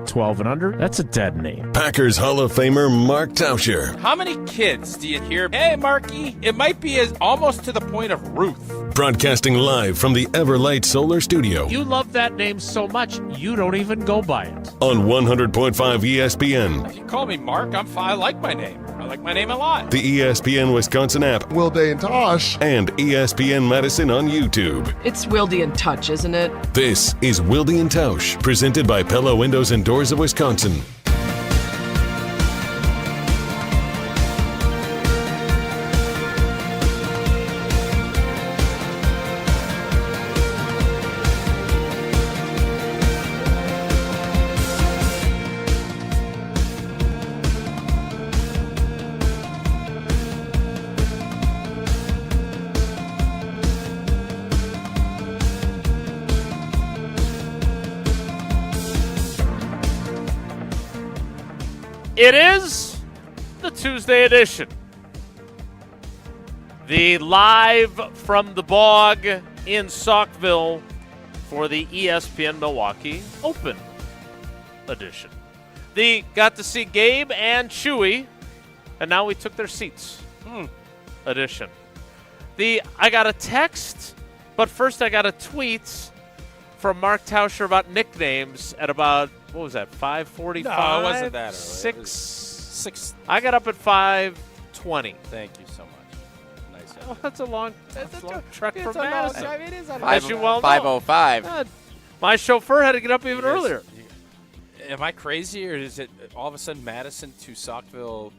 12 and under, that's a dead name. Packers Hall of Famer Mark Tauscher. How many kids do you hear, hey, Marky? It might be almost to the point of Ruth. Broadcasting live from the Everlight Solar Studio. You love that name so much, you don't even go by it. On 100.5 ESPN. If you call me Mark, I like my name. I like my name a lot. The ESPN Wisconsin app. Wilde and Tausch. And ESPN Madison on YouTube. It's Wilde and Touch, isn't it? This is Wilde and Tausch, presented by Pella Windows and Doors of Wisconsin. It is the Tuesday edition. The live from the bog in Saukville for the ESPN Milwaukee Open edition. Got to see Gabe and Chewy, and now we took their seats edition. I got a text, but first I got a tweet from Mark Tauscher about nicknames at about, what was that, 5:45? No, it wasn't that early. 6. I got up at 5:20. Thank you so much. Nice. Oh, that's a long trek from Madison. It is As you well know. 5:05. My chauffeur had to get up even earlier. Am I crazy, or is it all of a sudden Madison to Saukville,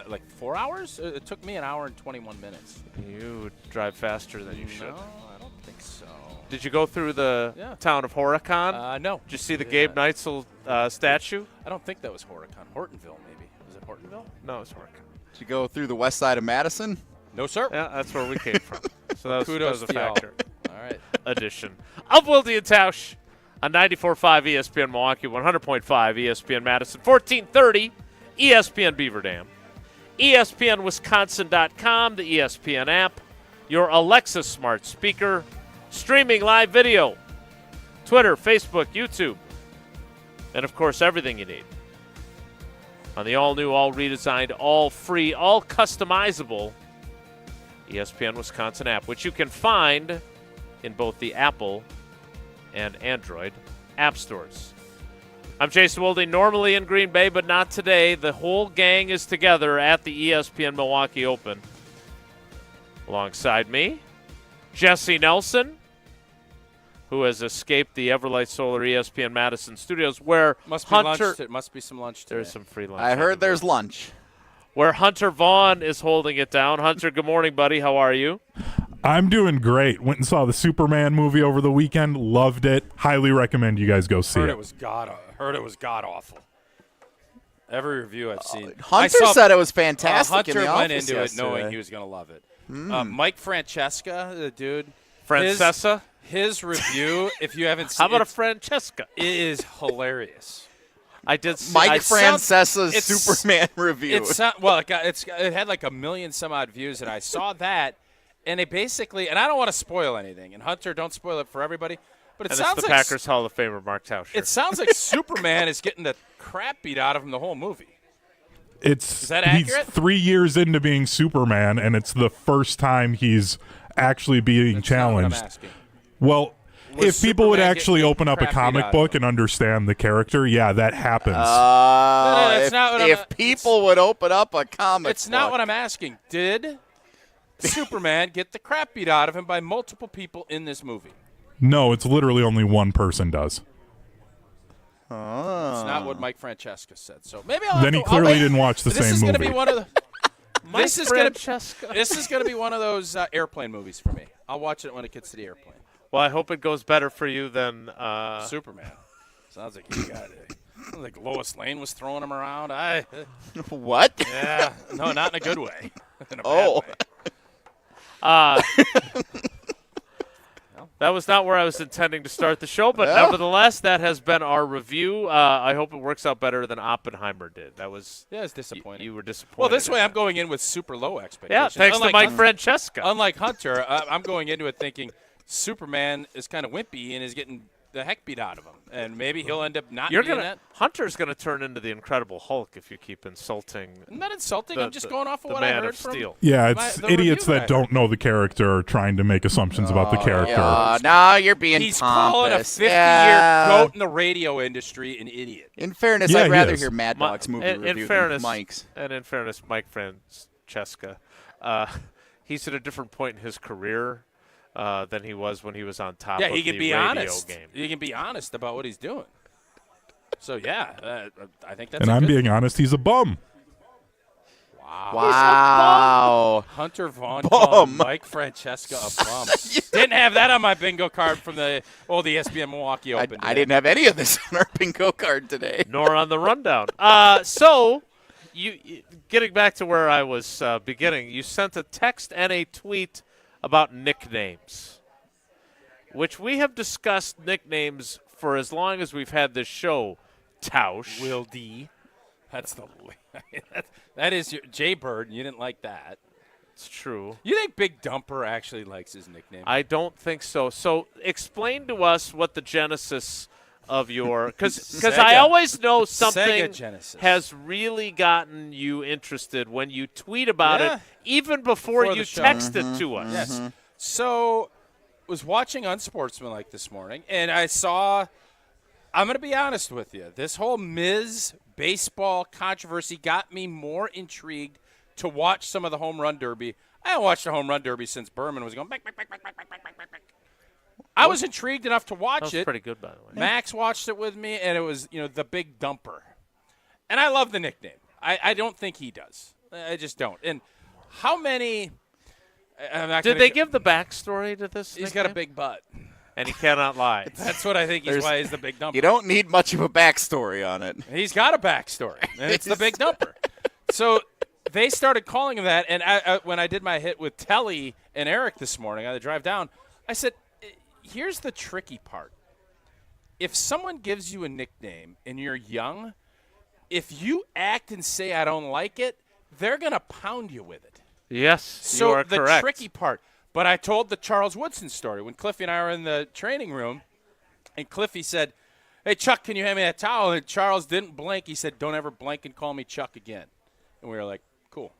like 4 hours? It took me an hour and 21 minutes. You drive faster than you should. No, I don't think so. Did you go through the town of Horicon? No. Did you see the Gabe Neitzel statue? I don't think that was Horicon. Hortonville, maybe. Was it Hortonville? No, it's Horicon. Did you go through the west side of Madison? No, sir. Yeah, that's where we came from. So that was, Kudos a to y'all. factor. All right. Edition of Wilde and Tausch on 94.5 ESPN Milwaukee, 100.5 ESPN Madison, 1430 ESPN Beaver Dam, ESPNWisconsin.com, the ESPN app, your Alexa smart speaker, streaming live video, Twitter, Facebook, YouTube, and, of course, everything you need on the all-new, all-redesigned, all-free, all-customizable ESPN Wisconsin app, which you can find in both the Apple and Android app stores. I'm Jason Wilde, normally in Green Bay, but not today. The whole gang is together at the ESPN Milwaukee Open. Alongside me, Jesse Nelson, who has escaped the Everlight Solar ESPN Madison studios, where Must be some lunch today. There's some free lunch. I heard there's lunch. Where Hunter Vaughn is holding it down. Hunter, good morning, buddy. How are you? I'm doing great. Went and saw the Superman movie over the weekend. Loved it. Highly recommend you guys go see it. Heard it was god awful. Every review I've seen. Hunter said it was fantastic. Hunter in the went office into yesterday. it knowing he was going to love it. Mike Francesca, the dude. Francesca? His review, if you haven't seen How about a Francesca? It is hilarious. I did see Mike Francesa's Superman review. It had like 1 million some odd views, and I saw that, and they basically, and I don't want to spoil anything, and Hunter, don't spoil it for everybody, but It's the Packers Hall of Famer, Mark Tauscher. It sounds like Superman is getting the crap beat out of him the whole movie. Is that accurate? He's 3 years into being Superman, and it's the first time he's actually being challenged. Not what I'm asking. Well, if people would Superman actually getting open up a crap beat out comic of book him? and understand the character, yeah, that happens. That's not what if people would open up a comic It's not book. what I'm asking. Did Superman get the crap beat out of him by multiple people in this movie? No, it's literally only one person does. It's not what Mike Francesca said. So maybe I'll Then he clearly didn't watch the This same is going to movie. be one of the. This is going Francesca. to be one of those airplane movies for me. I'll watch it when it gets to the airplane. Well, I hope it goes better for you than Superman. Sounds like you got it. Sounds like Lois Lane was throwing him around. What? Yeah, no, not in a good way. In a bad way. That was not where I was intending to start the show, but nevertheless, that has been our review. I hope it works out better than Oppenheimer did. That was it's disappointing. You were disappointed. Well, this way in I'm that. going in with super low Yeah, expectations. thanks to Mike Francesca. Unlike Hunter, I'm going into it thinking Superman is kind of wimpy and is getting the heck beat out of him, and maybe he'll end up not You're being gonna that. Hunter's gonna turn into the Incredible Hulk if you keep insulting. I'm not insulting. I'm just going off of the what I Man heard of from. Steel. Yeah, it's the idiots review that that I don't know the character are trying to make assumptions about the character. No, you're being He's pompous. calling a 50-year Yeah. goat in the radio industry an idiot. In fairness, Yeah, I'd he rather is. hear Mad Dog's movie in review fairness, than Mike's. And in fairness, Mike Francesca, he's at a different point in his career than he was when he was on top Yeah, of he can the be radio honest. game. He can be honest about what he's doing. So yeah, I think that's. And a I'm good being honest, he's a bum. Wow. Hunter Vaughn Bum. calling Mike Francesca a bum. Didn't have that on my bingo card from the Espn Milwaukee Open. I didn't have any of this on our bingo card today. Nor on the rundown. So, you getting back to where I was beginning, you sent a text and a tweet about nicknames, which we have discussed nicknames for as long as we've had this show. Tausch. Wilde. That's the. that is your Jaybird. You didn't like that. It's true. You think Big Dumper actually likes his nickname? I don't think so. So explain to us what the genesis of your because I Sega. always know something Sega Genesis. has really gotten you interested when you tweet about Yeah. it, even before Before you the show. text it to us. Yes. So, was watching Unsportsmanlike this morning, and I saw. I'm going to be honest with you. This whole Miz baseball controversy got me more intrigued to watch some of the home run derby. I haven't watched a home run derby since Berman was going back. I was intrigued enough to watch That was it. pretty good, by the way. Max watched it with me, and it was, the Big Dumper. And I love the nickname. I don't think he does. I just don't. And how many I'm not Did gonna they go- give the backstory to this? He's got a nickname? big butt. and he cannot lie. That's what I think is There's- why he's the Big Dumper. You don't need much of a backstory on it. He's got a backstory, and it's the Big Dumper. So they started calling him that, and when I did my hit with Telly and Eric this morning on the drive down, I said, here's the tricky part. If someone gives you a nickname and you're young, if you act and say I don't like it, they're going to pound you with it. Yes, So you are the correct. tricky part. But I told the Charles Woodson story when Cliffy and I were in the training room, and Cliffy said, "Hey, Chuck, can you hand me that towel?" And Charles didn't blink. He said, "Don't ever blink and call me Chuck again." And we were like, cool.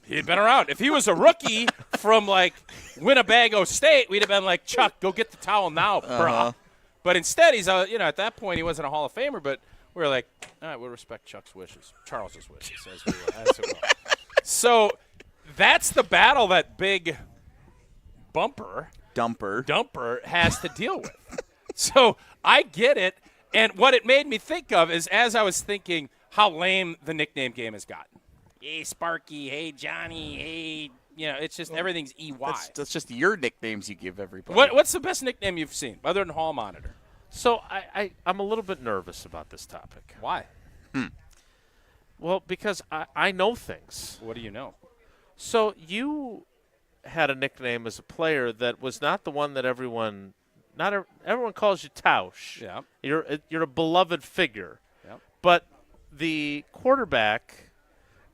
He had been around. If he was a rookie from, like, Winnebago State, we'd have been like, "Chuck, go get the towel now, bro." But instead, he's, at that point, he wasn't a Hall of Famer, but we were like, all right, we'll respect Chuck's wishes, Charles's wishes, as it will. So that's the battle that Big Dumper has to deal with. So I get it. And what it made me think of is as I was thinking how lame the nickname game has gotten. Hey, Sparky. Hey, Johnny. Hey, it's just everything's EY. That's just your nicknames you give everybody. What's the best nickname you've seen other than Hall Monitor? So I'm a little bit nervous about this topic. Why? Well, because I know things. What do you know? So you had a nickname as a player that was not the one that everyone calls you Tausch. Yeah. You're a beloved figure. Yeah. But the quarterback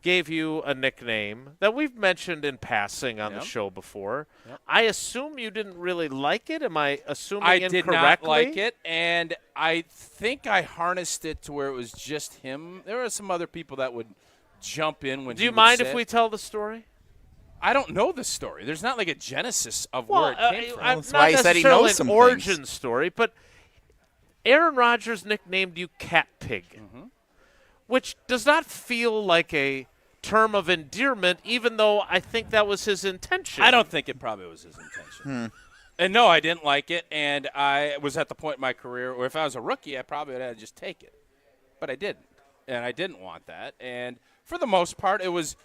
gave you a nickname that we've mentioned in passing on the show before. Yep. I assume you didn't really like it. Am I assuming I incorrectly? did not like it, and I think I harnessed it to where it was just him. There were some other people that would jump in when. Do you mind if we tell the story? I don't know the story. There's not like a genesis of where it came from. I'm That's not why he said he necessarily knows some an origin things. story, but Aaron Rodgers nicknamed you Cat Pig, which does not feel like a term of endearment, even though I think that was his intention. I don't think it probably was his intention. And no, I didn't like it, and I was at the point in my career where if I was a rookie, I probably would have just take it. But I didn't, and I didn't want that. And for the most part, it was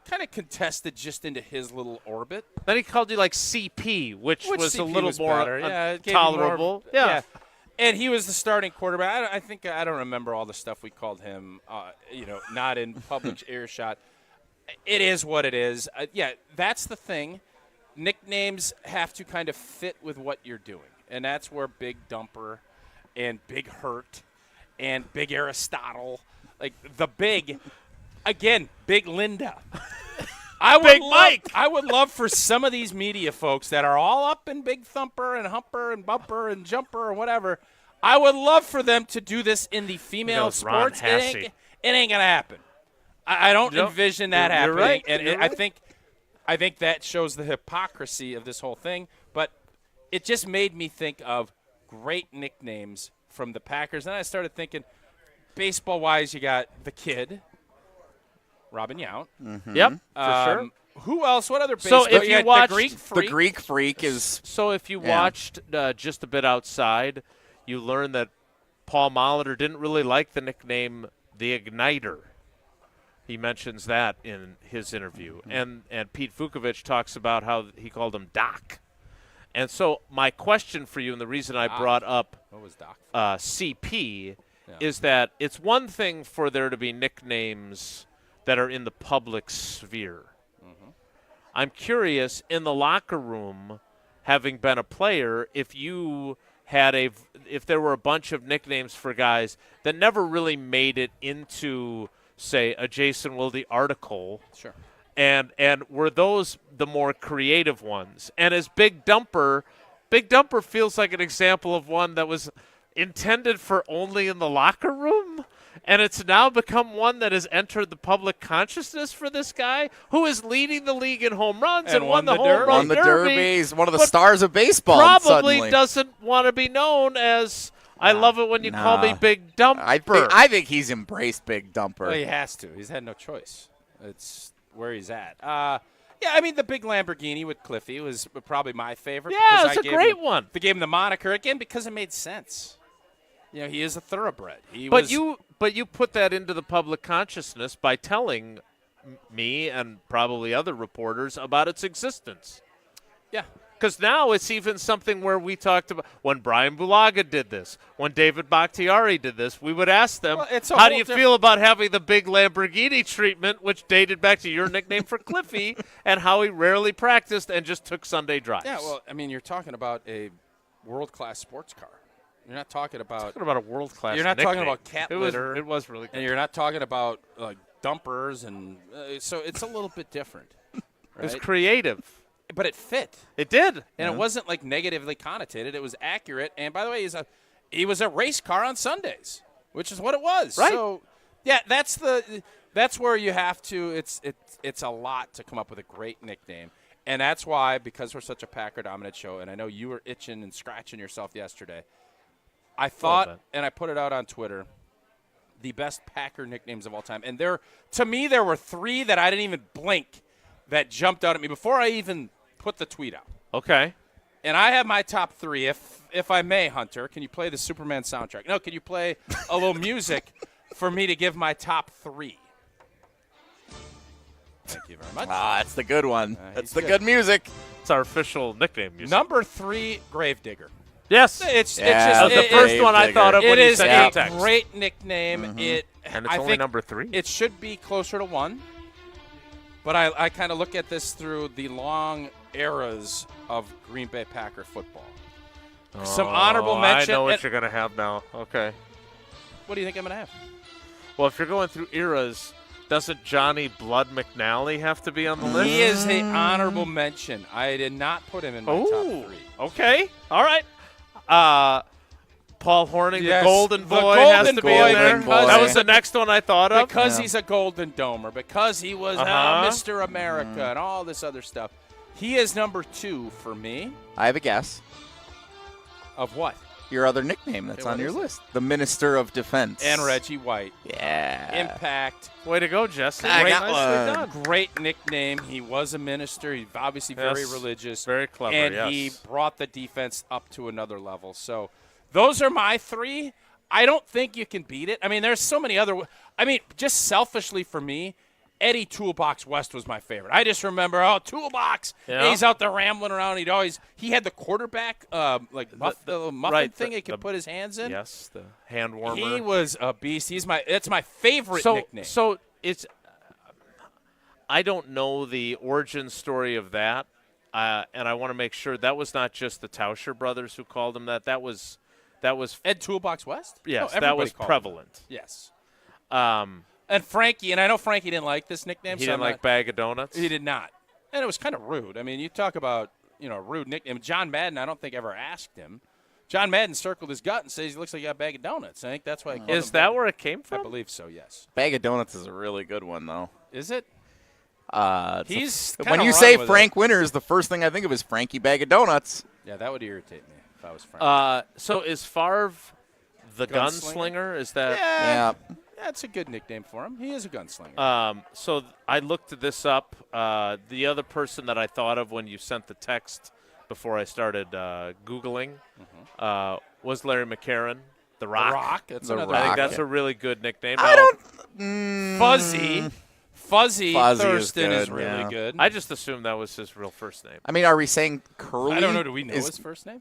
kind of contested just into his little orbit. Then he called you like CP, which was a CP little was more better. Yeah, it gave you more- tolerable. Yeah. And he was the starting quarterback. I don't remember all the stuff we called him, not in public earshot. It is what it is. That's the thing. Nicknames have to kind of fit with what you're doing. And that's where Big Dumper and Big Hurt and Big Aristotle, like the big, again, Big Linda. Big Mike. I would love for some of these media folks that are all up in Big Thumper and Humper and Bumper and Jumper or whatever. I would love for them to do this in the female Goes Ron sports. Hassey. It ain't gonna happen. I don't envision that You're happening. right. And You're I right. think that shows the hypocrisy of this whole thing. But it just made me think of great nicknames from the Packers. And I started thinking, baseball-wise, you got the Kid, Robin Yount. Yep, for sure. Who else? What other So baseball? if you got watched the Greek The Freak. Greek Freak is So if you Yeah. watched just a bit outside, you learned that Paul Molitor didn't really like the nickname the Igniter. He mentions that in his interview. And Pete Vukovich talks about how he called him Doc. And so my question for you, and the reason I brought up What was Doc? CP, is that it's one thing for there to be nicknames that are in the public sphere. I'm curious, in the locker room, having been a player, if there were a bunch of nicknames for guys that never really made it into, say, a Jason Wilde article. Sure. And were those the more creative ones? And as Big Dumper feels like an example of one that was intended for only in the locker room, and it's now become one that has entered the public consciousness for this guy who is leading the league in home runs and won the home Derby. run on the derby. derbies, one of the but stars of baseball. Probably suddenly. doesn't want to be known as. I love it when you call me Nah. Big Dumper. I think he's embraced Big Dumper. Well, he has to. He's had no choice. It's where he's at. Yeah, I mean, the big Lamborghini with Cliffy was probably my favorite. Yeah, because it's I a gave great him- one. They gave him the moniker, again, because it made sense. You know, he is a thoroughbred. But you put that into the public consciousness by telling me and probably other reporters about its existence. Yeah. Because now it's even something where we talked about when Brian Bulaga did this, when David Bakhtiari did this, we would ask them, Well, it's a how whole do you diff- feel about having the big Lamborghini treatment, which dated back to your nickname for Cliffy, and how he rarely practiced and just took Sunday drives? Yeah, well, I mean, you're talking about a world-class sports car. You're not talking about Talking about a world-class You're not talking nickname. about cat litter. It was really good. and you're not talking about like dumpers, and so it's a little bit different. It was right? creative. But it fit. It did. And it wasn't like negatively connotated. It was accurate. And by the way, he was a race car on Sundays, which is what it was. Right. So, yeah, that's where you have to. It's a lot to come up with a great nickname, and that's why, because we're such a Packer dominant show, and I know you were itching and scratching yourself yesterday. I thought, and I put it out on Twitter, the best Packer nicknames of all time. And to me, there were three that I didn't even blink that jumped out at me before I even put the tweet out. Okay. And I have my top three. If I may, Hunter, can you play the Superman soundtrack? No, can you play a little music for me to give my top three? Thank you very much. That's the good one. That's he's the good. good music. It's our official nickname music. Number three, Gravedigger. Yes. It's Yeah, just That was the first one I thought of It when you is sent a the text. great nickname. And it's I only think number three. It should be closer to one. But I kind of look at this through the long eras of Green Bay Packer football. Some honorable mention. I know what and- you're going to have now. Okay. What do you think I'm going to have? Well, if you're going through eras, doesn't Johnny Blood McNally have to be on the list? He is an honorable mention. I did not put him in my top three. Okay. All right. Paul Horning, Yes, the Golden the Boy, Golden has to be Boy, in there. because- That was the next one I thought of. Because he's a Golden Domer, because he was Mr. America and all this other stuff. He is number two for me. I have a guess. Of what? Your other nickname that's Okay, what on your is it? list. The Minister of Defense. And Reggie White. Yeah. Impact. Way to go, Jesse. I Great, got nicely one. done. Great nickname. He was a minister. He's obviously very Yes. religious. Very clever, And yes. he brought the defense up to another level. So those are my three. I don't think you can beat it. I mean, there's so many other – I mean, just selfishly for me, Eddie Toolbox West was my favorite. I just remember, Toolbox. Yeah. He's out there rambling around. He had the quarterback muffin right, thing he could put his hands in. Yes, the hand warmer. He was a beast. That's my favorite nickname. So it's I don't know the origin story of that, and I want to make sure that was not just the Tauscher brothers who called him that. That was Ed Toolbox West? yes, No, that was everybody called him prevalent. Yes. And Frankie, and I know Frankie didn't like this nickname. He so didn't like Bag of Donuts? He did not. And it was kind of rude. I mean, you talk about, rude nickname. John Madden, I don't think ever asked him. John Madden circled his gut and says he looks like he got a bag of donuts. I think that's why he called Is him that Bag- where it came I from? believe so, yes. Bag of Donuts is a really good one, though. Is it? He's when kinda you run say with Frank Winters, the first thing I think of is Frankie Bag of Donuts. it. Yeah, that would irritate me if I was Frank. So is Favre the Gunslinger? gunslinger? Is that? Yeah. That's a good nickname for him. He is a gunslinger. I looked this up. The other person that I thought of when you sent the text before I started Googling was Larry McCarron, The Rock. The Rock. That's The another I think Rock. that's a really good nickname. I don't. Fuzzy Fuzzy is Thurston is good, really yeah. good. I just assumed that was his real first name. I mean, are we saying Curly? I don't know. Do we know is, his first name?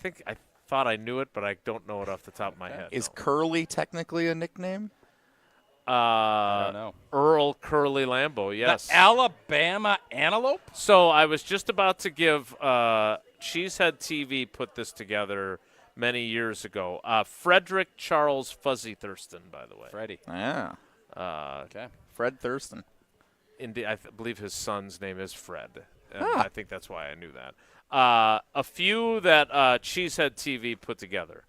I thought I knew it, but I don't know it off the top of my head. Is no. Curly technically a nickname? I don't know. Earl Curly Lambeau, yes. The Alabama Antelope? So I was just about to give Cheesehead TV put this together many years ago. Frederick Charles Fuzzy Thurston, by the way. Freddie. Yeah. Okay. Fred Thurston. Indeed, I believe his son's name is Fred. And Ah. I think that's why I knew that. A few that Cheesehead TV put together.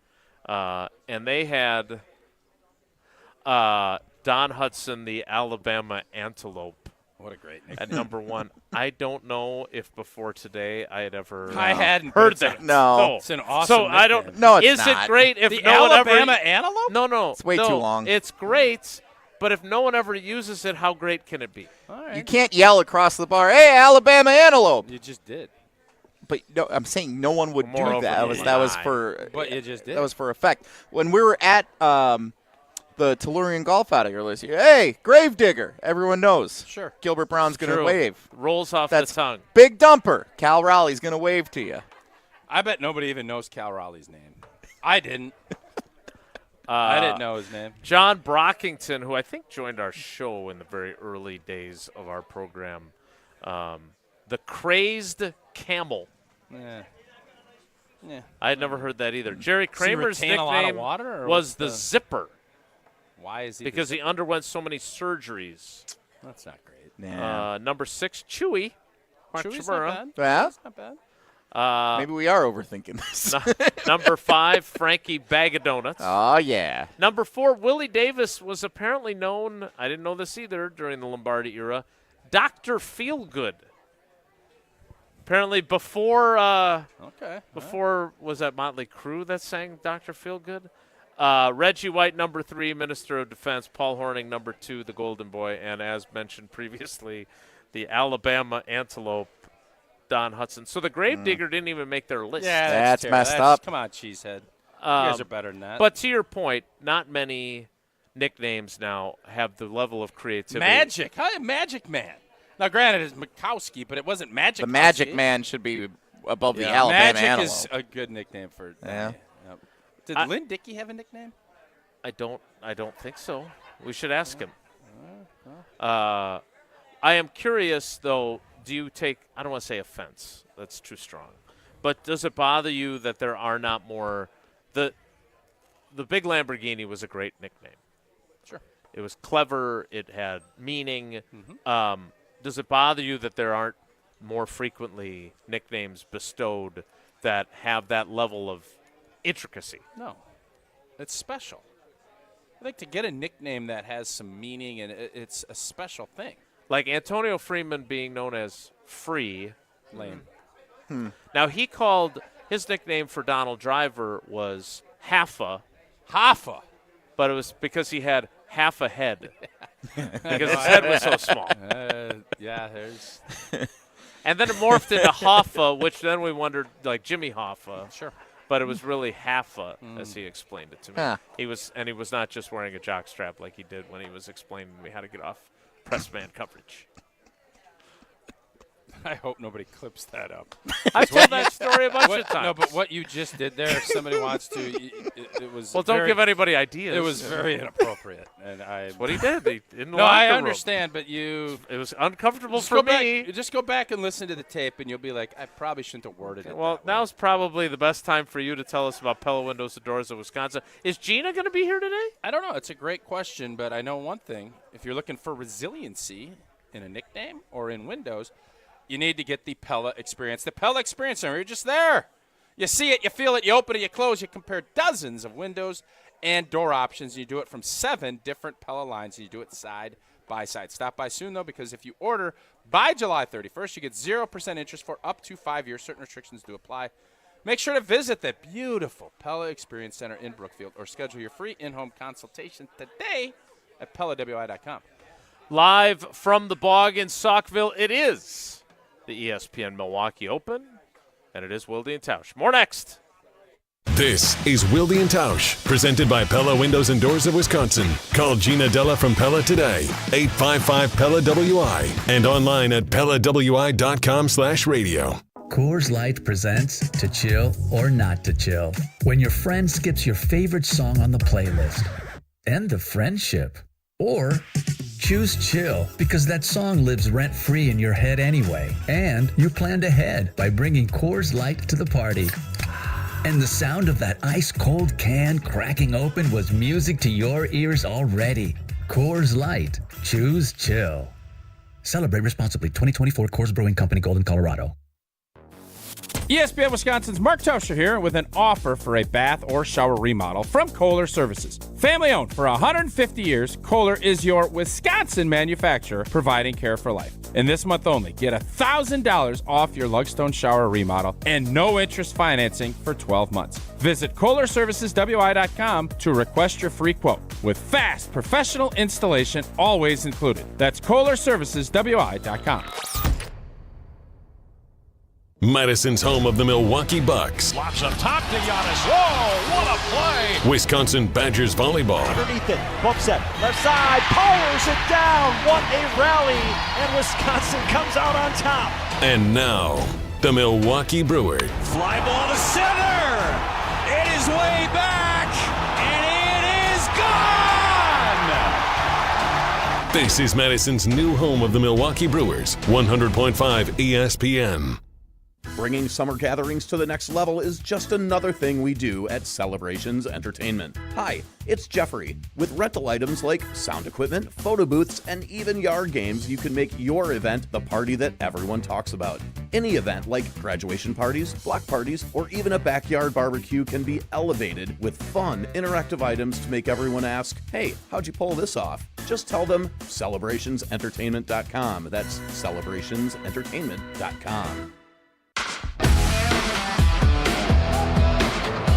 And they had Don Hudson, the Alabama Antelope, What a great nickname. at number one. I don't know if before today I had ever I hadn't heard but it's that. No. It's an awesome So I don't. nickname. No, it's is not. it great if The no Alabama one ever? Antelope? No. It's way too long. It's great, but if no one ever uses it, how great can it be? All right. You can't yell across the bar, "Hey, Alabama Antelope!" You just did. But no, I'm saying no one would do Moreover, that. you That was lie. for. But you just did. That was for effect. When we were at the Tellurian Golf out here last year, hey, Gravedigger, everyone knows. Sure. Gilbert Brown's going to True. wave. Rolls off That's the tongue. Big Dumper. Cal Raleigh's going to wave to you. I bet nobody even knows Cal Raleigh's name. I didn't. I didn't know his name. John Brockington, who I think joined our show in the very early days of our program, the Crazed Camel. Yeah. Yeah. I had never heard that either. Jerry Does he Kramer's retain a lot of nickname water, or was what's the the- Zipper Why is he? because he underwent so many surgeries. That's not great. Number 6, Chewy. Mark Chewy's Chimura. not bad. Yeah? That's not bad. Maybe we are overthinking this. Number 5, Frankie Bag of Donuts. Oh, yeah. Number 4, Willie Davis was apparently known, I didn't know this either, during the Lombardi era, Dr. Feelgood. Apparently before Okay. was that Motley Crue that sang Dr. Feelgood? Reggie White, number 3, Minister of Defense. Paul Horning, number 2, the Golden Boy. And as mentioned previously, the Alabama Antelope, Don Hudson. So the Gravedigger didn't even make their list. Yeah, That's terrible. messed up. Come on, Cheesehead. You guys are better than that. But to your point, not many nicknames now have the level of creativity. Magic. Hi, Magic Man. Now, granted, it's Mikowski, but it wasn't Magic. The Magic Man should be above the Alabama Magic Antelope. is a good nickname for. Yeah. Yep. Did Lynn Dickey have a nickname? I don't think so. We should ask him. I am curious, though. Do you take? I don't want to say offense. That's too strong. But does it bother you that there are not more? The big Lamborghini was a great nickname. Sure. It was clever. It had meaning. Does it bother you that there aren't more frequently nicknames bestowed that have that level of intricacy? No. It's special. I think to get a nickname that has some meaning and it's a special thing. Like Antonio Freeman being known as Free. Lame. Now, he called his nickname for Donald Driver was Haffa, Hoffa. but it was because he had half a head. Because his head was so small. Yeah, there's. And then it morphed into Hoffa, which then we wondered, like Jimmy Hoffa. Sure. But it was really Haffa, as he explained it to me. Huh. He was not just wearing a jockstrap like he did when he was explaining to me how to get off press man coverage. I hope nobody clips that up. I've told that story a bunch of times. No, but what you just did there, if somebody wants to, it was well, don't give anybody ideas. It was very inappropriate. And what he did. He in the no, locker I room. understand, but it was uncomfortable for me. Just go back and listen to the tape, and you'll be like, I probably shouldn't have worded it. Well, now's probably the best time for you to tell us about Pella Windows and Doors of Wisconsin. Is Gina going to be here today? I don't know. It's a great question, but I know one thing. If you're looking for resiliency in a nickname or in windows, you need to get the Pella experience. The Pella experience center, you're just there. You see it, you feel it, you open it, you close. You compare dozens of windows and door options. You do it from 7 different Pella lines, and you do it side by side. Stop by soon, though, because if you order by July 31st, you get 0% interest for up to 5 years. Certain restrictions do apply. Make sure to visit the beautiful Pella Experience Center in Brookfield or schedule your free in-home consultation today at PellaWI.com. Live from the Bog in Saukville, it is the ESPN Milwaukee Open, and it is Wilde and Tausch. More next. This is Wilde and Tausch, presented by Pella Windows and Doors of Wisconsin. Call Gina Della from Pella today, 855-PELLA-WI, and online at PellaWI.com/radio. Coors Light presents To Chill or Not to Chill. When your friend skips your favorite song on the playlist. End the friendship. Or choose chill because that song lives rent-free in your head anyway. And you planned ahead by bringing Coors Light to the party. And the sound of that ice-cold can cracking open was music to your ears already. Coors Light. Choose chill. Celebrate responsibly. 2024 Coors Brewing Company, Golden, Colorado. ESPN Wisconsin's Mark Tauscher here with an offer for a bath or shower remodel from Kohler Services. Family owned for 150 years, Kohler is your Wisconsin manufacturer providing care for life. In this month only, get $1,000 off your Lugstone shower remodel and no interest financing for 12 months. Visit KohlerServicesWI.com to request your free quote with fast professional installation always included. That's KohlerServicesWI.com. Madison's home of the Milwaukee Bucks. Lots of top to Giannis. Whoa, what a play! Wisconsin Badgers volleyball. Underneath it, bump set, left side, powers it down. What a rally, and Wisconsin comes out on top. And now, the Milwaukee Brewers. Fly ball to center. It is way back, and it is gone! This is Madison's new home of the Milwaukee Brewers, 100.5 ESPN. Bringing summer gatherings to the next level is just another thing we do at Celebrations Entertainment. Hi, it's Jeffrey. With rental items like sound equipment, photo booths, and even yard games, you can make your event the party that everyone talks about. Any event like graduation parties, block parties, or even a backyard barbecue can be elevated with fun, interactive items to make everyone ask, hey, how'd you pull this off? Just tell them celebrationsentertainment.com. That's celebrationsentertainment.com.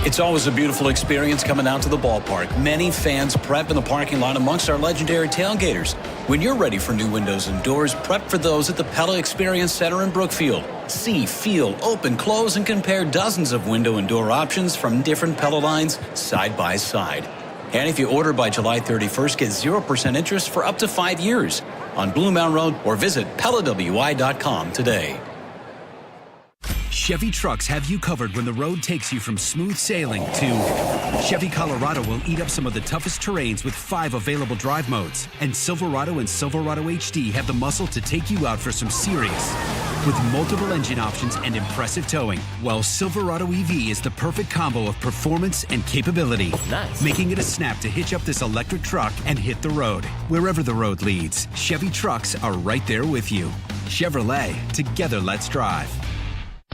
It's always a beautiful experience coming out to the ballpark. Many fans prep in the parking lot amongst our legendary tailgaters. When you're ready for new windows and doors, prep for those at the Pella Experience Center in Brookfield. See, feel, open, close, and compare dozens of window and door options from different Pella lines side by side. And if you order by July 31st, get 0% interest for up to 5 years on Blue Mountain Road or visit PellaWI.com today. Chevy trucks have you covered when the road takes you from smooth sailing to Chevy Colorado will eat up some of the toughest terrains with 5 available drive modes. And Silverado and Silverado HD have the muscle to take you out for some serious. With multiple engine options and impressive towing, while Silverado EV is the perfect combo of performance and capability. Nice. Making it a snap to hitch up this electric truck and hit the road. Wherever the road leads, Chevy trucks are right there with you. Chevrolet, together let's drive.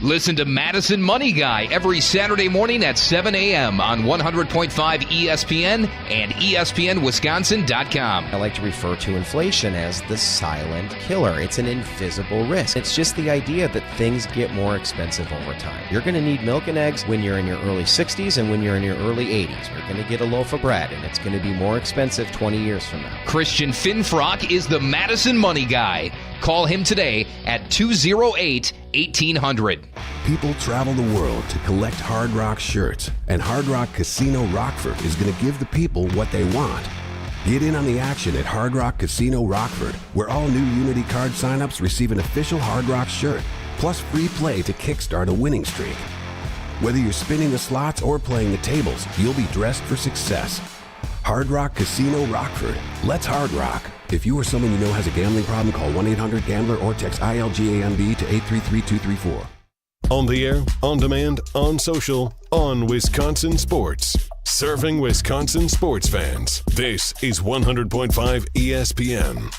Listen to Madison Money Guy every Saturday morning at 7 a.m. on 100.5 ESPN and ESPNWisconsin.com. I like to refer to inflation as the silent killer. It's an invisible risk. It's just the idea that things get more expensive over time. You're going to need milk and eggs when you're in your early 60s and when you're in your early 80s. You're going to get a loaf of bread, and it's going to be more expensive 20 years from now. Christian Finfrock is the Madison Money Guy. Call him today at 208-1800. People travel the world to collect Hard Rock shirts, and Hard Rock Casino Rockford is going to give the people what they want. Get in on the action at Hard Rock Casino Rockford, where all new Unity card signups receive an official Hard Rock shirt, plus free play to kickstart a winning streak. Whether you're spinning the slots or playing the tables, you'll be dressed for success. Hard Rock Casino Rockford. Let's Hard Rock. If you or someone you know has a gambling problem, call 1-800-GAMBLER or text ILGAMB to 833-234. On the air, on demand, on social, on Wisconsin Sports. Serving Wisconsin sports fans. This is 100.5 ESPN.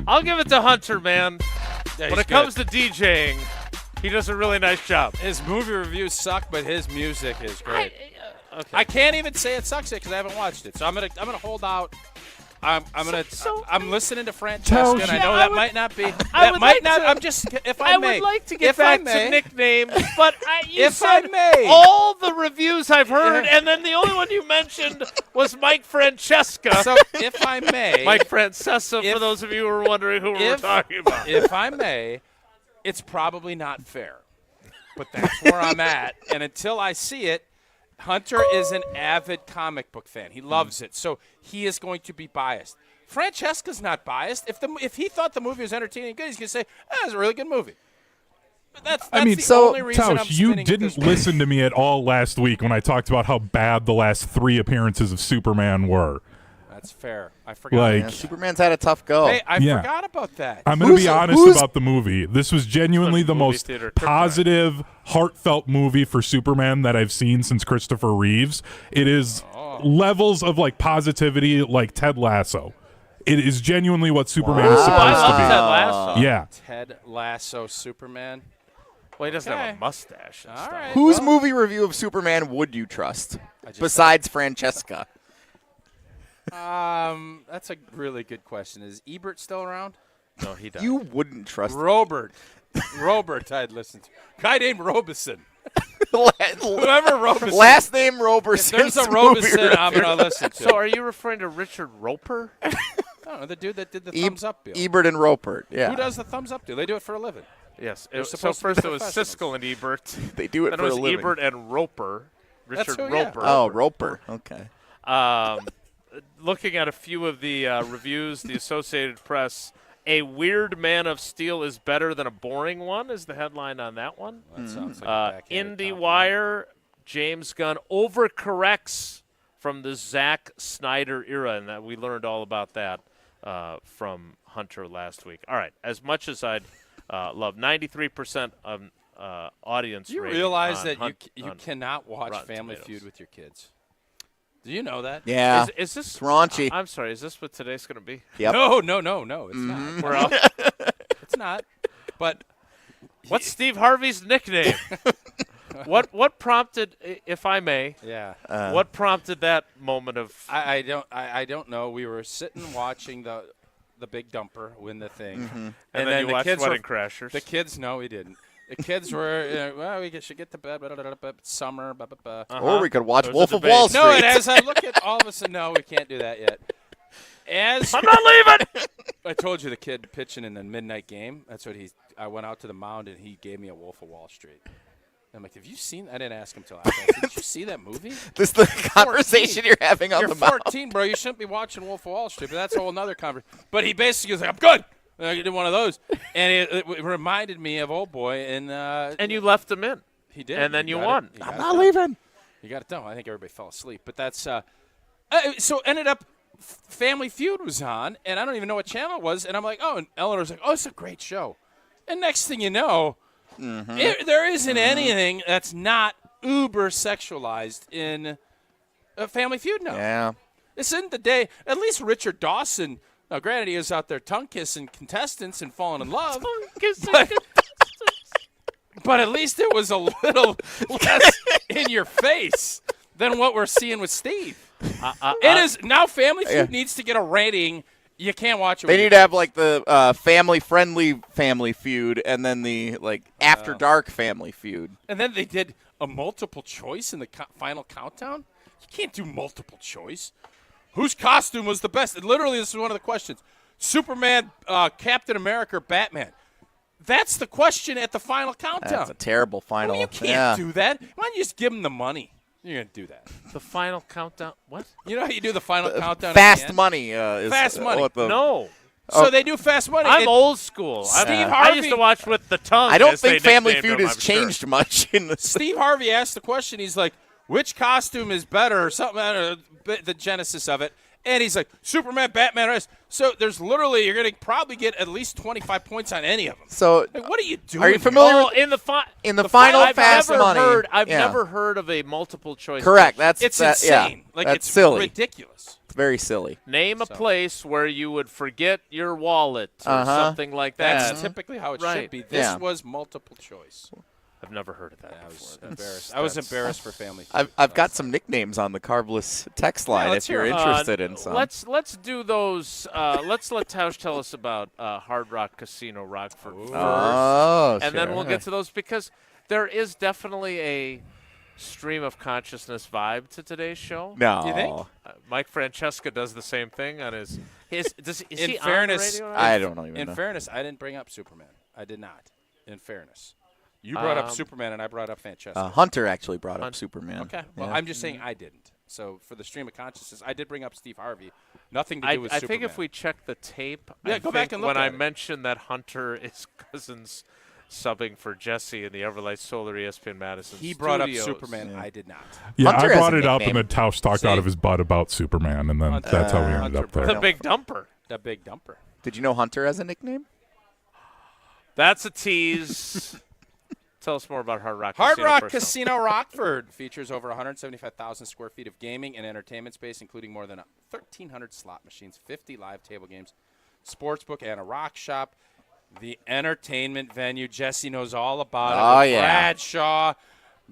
I'll give it to Hunter, man. Yeah, when it comes to DJing, he does a really nice job. His movie reviews suck, but his music is great. Okay. I can't even say it sucks yet because I haven't watched it, so I'm gonna hold out. I'm listening to Francesca, and I know that might not be. That might not. I'm just if I may. I would like to get back to nicknames, but you if said I may. all the reviews I've heard, and then the only one you mentioned was Mike Francesca. So if I may, Mike Francesca, for those of you who are wondering who we're talking about. If I may, it's probably not fair, but that's where I'm at, and until I see it. Hunter is an avid comic book fan. He loves it, so he is going to be biased. Francesca's not biased. If he thought the movie was entertaining and good, he's going to say, "It's a really good movie." That's the only reason I'm Tausch, you spinning didn't listen to me at all last week when I talked about how bad the last 3 appearances of Superman were. That's fair. I forgot. Yeah, Superman's had a tough go. Hey, I forgot about that. I'm going to be honest about the movie. This was genuinely the most positive, heartfelt movie for Superman that I've seen since Christopher Reeves. It is levels of positivity like Ted Lasso. It is genuinely what Superman is supposed to be. Ted Lasso. Yeah. Ted Lasso Superman. Well, he doesn't have a mustache. And stuff. Right, Whose movie review of Superman would you trust besides Francesca? That's a really good question. Is Ebert still around? No, he doesn't. You wouldn't trust Robert, I'd listen to. Guy named Robeson. Whoever Robeson. Last name Roberson. If there's a Robeson, I'm going to listen to. So are you referring to Richard Roper? No, the dude that did the thumbs up deal. Ebert and Roper, yeah. Who does the thumbs up deal? They do it for a living. Yes. So first it was Siskel and Ebert. They do it then for a living. living. Ebert and Roper. Richard Roper. Oh, Roper. Okay. Looking at a few of the reviews, the Associated Press, "A weird Man of Steel is better than a boring one" is the headline on that one. That sounds like IndieWire, James Gunn overcorrects from the Zack Snyder era, and that we learned all about that from Hunter last week. All right, as much as I'd love 93% of audience Do you rating realize on that you cannot watch Rotten Family Tomatoes. Feud with your kids? Do you know that? Yeah. Is this it's raunchy? I'm sorry. Is this what today's going to be? Yep. No. It's not. We're out. It's not. But what's Steve Harvey's nickname? What prompted, if I may? Yeah. What prompted that moment of? I don't know. We were sitting watching the Big Dumper win the thing, And then you the watched kids Wedding Crashers. The kids, no, we didn't. The kids were, well, we should get to bed. Summer. Or we could watch Wolf of Wall Street. No, and as I look at all of us, no, we can't do that yet. I'm not leaving. I told you the kid pitching in the midnight game. That's what I went out to the mound and he gave me a Wolf of Wall Street. I'm like, have you seen? I didn't ask him till after. I said, did you see that movie? This is the conversation you're having on You're the mound. 14, bro. You shouldn't be watching Wolf of Wall Street. But that's a whole other conversation. But he basically was like, I'm good. And I did one of those, and it reminded me of Old Boy. And you left him in. He did. And then you won. I'm not leaving. You got it done. I think everybody fell asleep. But that's so ended up Family Feud was on, and I don't even know what channel it was. And I'm like, oh, and Eleanor's like, oh, it's a great show. And next thing you know, there isn't anything that's not uber sexualized in Family Feud now. Yeah. This isn't the day. At least Richard Dawson. Now, granted, he was out there tongue-kissing contestants and falling in love. But at least it was a little less in your face than what we're seeing with Steve. It is now Family Feud needs to get a rating You can't watch it. They need to have like the family-friendly Family Feud, and then the After Dark Family Feud. And then they did a multiple choice in the final countdown. You can't do multiple choice. Whose costume was the best? And literally, this is one of the questions: Superman, Captain America, or Batman. That's the question at the final countdown. That's a terrible final. You can't do that. Why don't you just give them the money? You're going to do that. The final countdown? What? You know how you do the final countdown? Fast Money. Is Fast Money. No. So they do Fast Money. I'm old school. Steve I Harvey. used to watch with the tongue. I don't think Family Feud has changed much. Steve Harvey asked the question. He's like, which costume is better or something? I don't know, the genesis of it. And he's like, Superman, Batman. So there's literally, you're going to probably get at least 25 points on any of them. So what are you doing? Are you familiar with in the final Fast Money? I've never heard of a multiple choice. Correct. It's insane. Yeah. It's silly. Ridiculous. It's very silly. Name a place where you would forget your wallet or something like that. That's typically how it should be. This was multiple choice. I've never heard of that before. I was embarrassed for Family. I've got some nicknames on the Carbless text line if you're interested in some. Let's do those. Let's let Tausch tell us about Hard Rock Casino Rockford first, and then we'll get to those because there is definitely a stream of consciousness vibe to today's show. No, you think? Mike Francesca does the same thing on his. Is he fairness, on the radio? I don't know. In fairness, I didn't bring up Superman. I did not. In fairness. You brought up Superman, and I brought up Francesca. Hunter actually brought up Superman. Okay. Well, I'm just saying I didn't. So for the stream of consciousness, I did bring up Steve Harvey. Nothing to do with Superman. I think if we check the tape, go back and look when at I it. mentioned that Hunter is Cousins subbing for Jesse in the Everlight Solar ESPN Madison He brought up studios. Superman. Yeah. I did not. Yeah, Hunter I brought has it a up, and nickname. then Tausch talked out of his butt about Superman, and then that's how we ended up there. The big dumper. The big dumper. Did you know Hunter has a nickname? That's a tease. Tell us more about Hard Rock Hard Casino. Rock Casino Rockford features over 175,000 square feet of gaming and entertainment space, including more than 1,300 slot machines, 50 live table games, sportsbook, and a rock shop. The entertainment venue, Jesse knows all about it. Oh, yeah. Bradshaw.